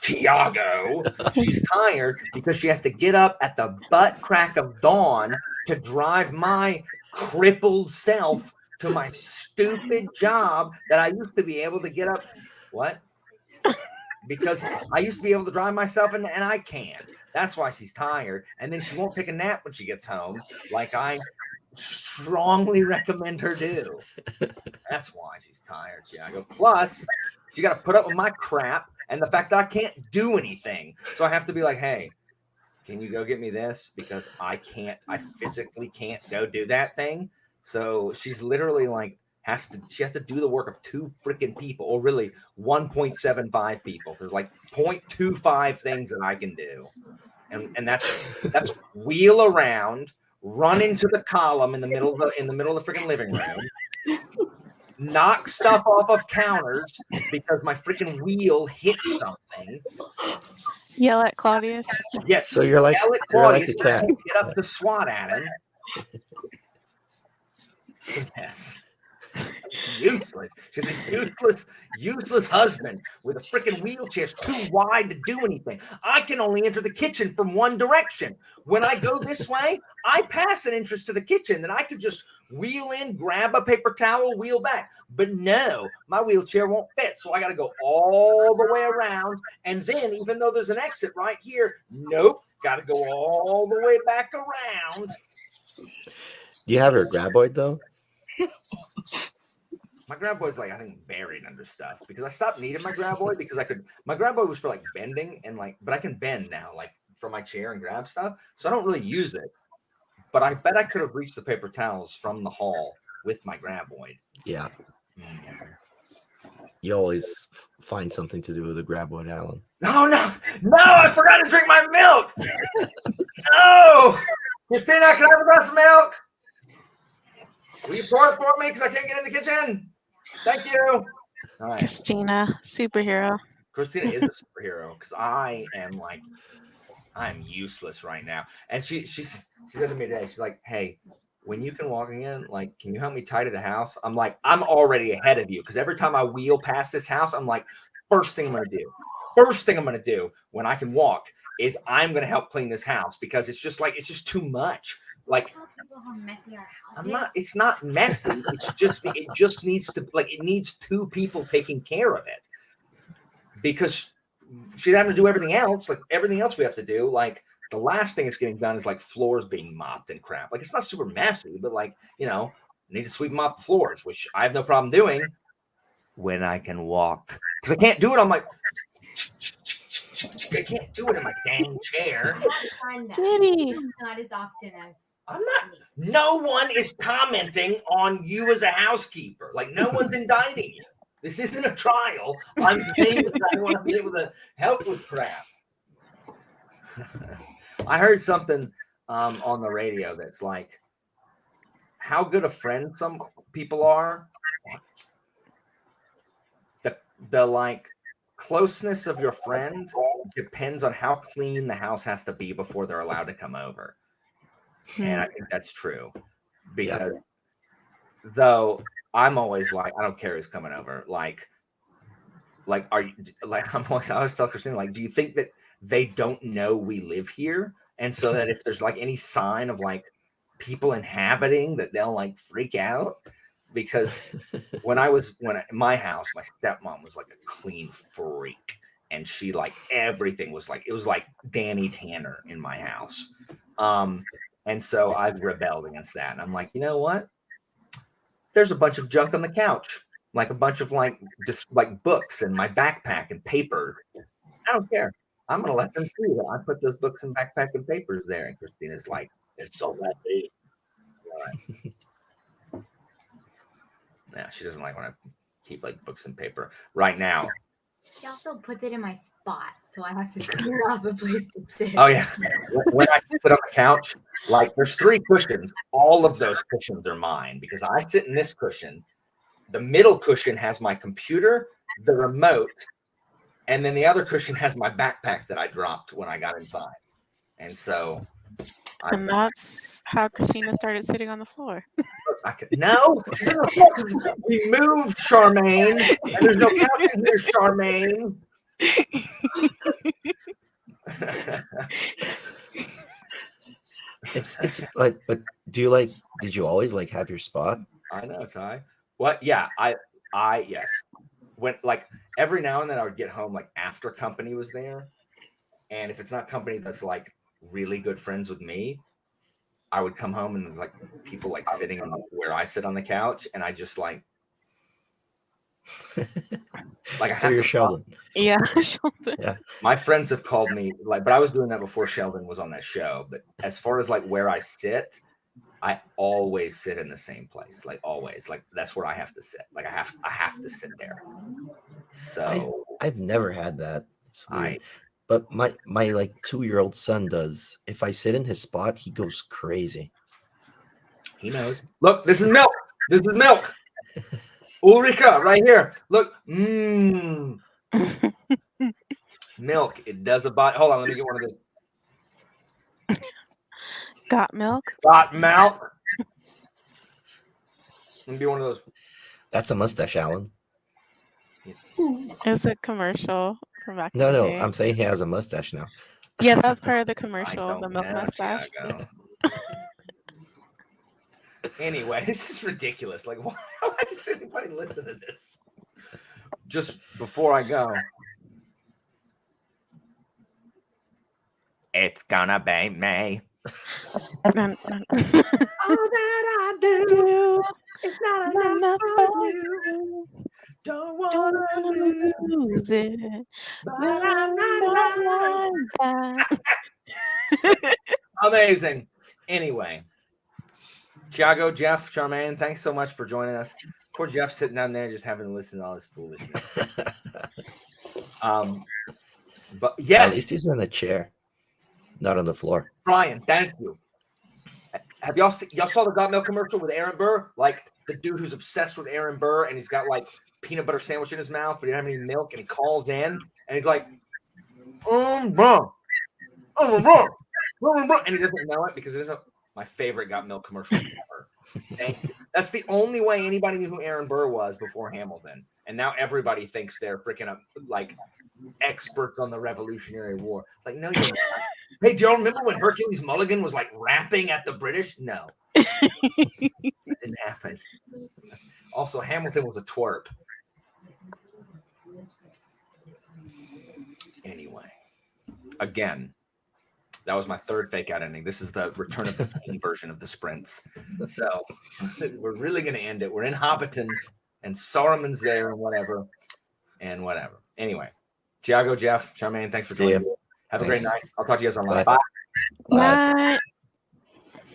Tiago. She's tired because she has to get up at the butt crack of dawn to drive my crippled self to my stupid job that I used to be able to get up. What? Because I used to be able to drive myself and I can't. That's why she's tired. And then she won't take a nap when she gets home, like I strongly recommend her do. That's why she's tired, Tiago. Plus, she got to put up with my crap and the fact that I can't do anything. So I have to be like, hey, can you go get me this? Because I physically can't go do that thing. So she's literally like, she has to do the work of 2 freaking people, or really 1.75 people. There's like 0.25 things that I can do. And that's wheel around, run into the column in the middle of the freaking living room, knock stuff off of counters because my freaking wheel hit something. Yell at Claudius. Yes. So you're like a cat. Get up to swat at him. Yes. Useless. She's a useless husband with a freaking wheelchair. It's too wide to do anything. I can only enter the kitchen from one direction. When I go this way, I pass an entrance to the kitchen. Then I could just wheel in, grab a paper towel, wheel back. But no, my wheelchair won't fit. So I got to go all the way around. And then, even though there's an exit right here, nope, got to go all the way back around. Do you have her graboid though? My graboid's I think buried under stuff because I stopped needing my graboid because my graboid was for bending and but I can bend now from my chair and grab stuff. So I don't really use it, but I bet I could have reached the paper towels from the hall with my graboid. Yeah. You always find something to do with a graboid, Alan. No, I forgot to drink my milk. No, Christina, can I have a glass of milk? Will you pour it for me because I can't get in the kitchen? Thank you. All right. Christina, superhero. Christina is a superhero because I'm useless right now. And she said to me today, she's like, hey, when you can walk again, can you help me tidy the house? I'm like, I'm already ahead of you because every time I wheel past this house, I'm like, first thing I'm going to do when I can walk is I'm going to help clean this house because it's just too much. Like, Tell people how messy our house I'm is. not. It's not messy. It's just it just needs to it needs two people taking care of it, because she'd have to do everything else. Like everything else we have to do. Like the last thing that's getting done is like floors being mopped and crap. Like it's not super messy, but like need to sweep and mop the floors, which I have no problem doing when I can walk, because I can't do it on my. I can't do it in my dang chair. Kitty. Not as often as I'm not. No one is commenting on you as a housekeeper. Like no one's indicting you. This isn't a trial. I'm saying that I want to be able to help with crap. I heard something on the radio that's like how good a friend some people are. The like closeness of your friend depends on how clean the house has to be before they're allowed to come over. And I think that's true, because though I'm always like, I don't care who's coming over. Like, are you like, I always tell Christina, like, do you think that they don't know we live here? And so that if there's like any sign of like people inhabiting, that they'll like freak out. Because when my house, my stepmom was like a clean freak, and she like everything was like, it was like Danny Tanner in my house. And so I've rebelled against that. And I'm like, you know what? There's a bunch of junk on the couch, like a bunch of like just like books and my backpack and papers. I don't care. I'm gonna let them see that I put those books and backpack and papers there. And Christina's like, it's so messy. Yeah, she doesn't like when I keep like books and paper. Right now. She also puts it in my spot, so I have to clear off a place to sit. Oh yeah. When I sit on the couch, like there's 3 cushions. All of those cushions are mine because I sit in this cushion. The middle cushion has my computer, the remote, and then the other cushion has my backpack that I dropped when I got inside. And so and that's how Christina started sitting on the floor. No, we moved, Charmaine, and there's no couch in here, Charmaine. It's like, but did you always like have your spot? I know, Ty. What? Yeah, I yes. When like every now and then I would get home like after company was there, and if it's not company that's like really good friends with me, I would come home and like people like sitting on where I sit on the couch, and I just like so you're Sheldon. Yeah, Sheldon. Yeah. My friends have called me like, but I was doing that before Sheldon was on that show. But as far as like where I sit, I always sit in the same place. Like always, like that's where I have to sit. Like I have to sit there. So I've never had that. It's weird. But my like 2-year-old son does. If I sit in his spot, he goes crazy. He knows. Look, this is milk. This is milk. Ulrika, right here. Look. Milk. It does a body. Hold on, let me get one of those. Got milk? Got milk. Let me be one of those. That's a mustache, Alan. It's a commercial from back No, in the no. day. I'm saying he has a mustache now. Yeah, that's part of the commercial, the milk mustache. Anyway, this is ridiculous. Like, why does anybody listen to this? Just before I go, it's gonna be me. All that I do is not enough for you. Don't wanna lose it, but I'm not like that. Amazing. Anyway, Tiago, Jeff, Charmaine, thanks so much for joining us. Poor Jeff sitting down there just having to listen to all this foolishness. But yes, at least he's in a chair, not on the floor. Brian, thank you. Have y'all saw the Got Milk commercial with Aaron Burr? Like the dude who's obsessed with Aaron Burr, and he's got like peanut butter sandwich in his mouth, but he doesn't have any milk, and he calls in, and he's like, and he doesn't know it because it isn't my favorite Got Milk commercial ever. Thank you. That's the only way anybody knew who Aaron Burr was before Hamilton, and now everybody thinks they're freaking like experts on the Revolutionary War. Like, no, you're not. Hey, do y'all remember when Hercules Mulligan was like rapping at the British? No. That didn't happen. Also, Hamilton was a twerp. Anyway, again, that was my third fake out ending. This is the Return of the King version of the sprints. So we're really going to end it. We're in Hobbiton, and Saruman's there and whatever. Anyway, Tiago, Jeff, Charmaine, thanks for joining me. Have a great night. I'll talk to you guys online. Bye. Bye.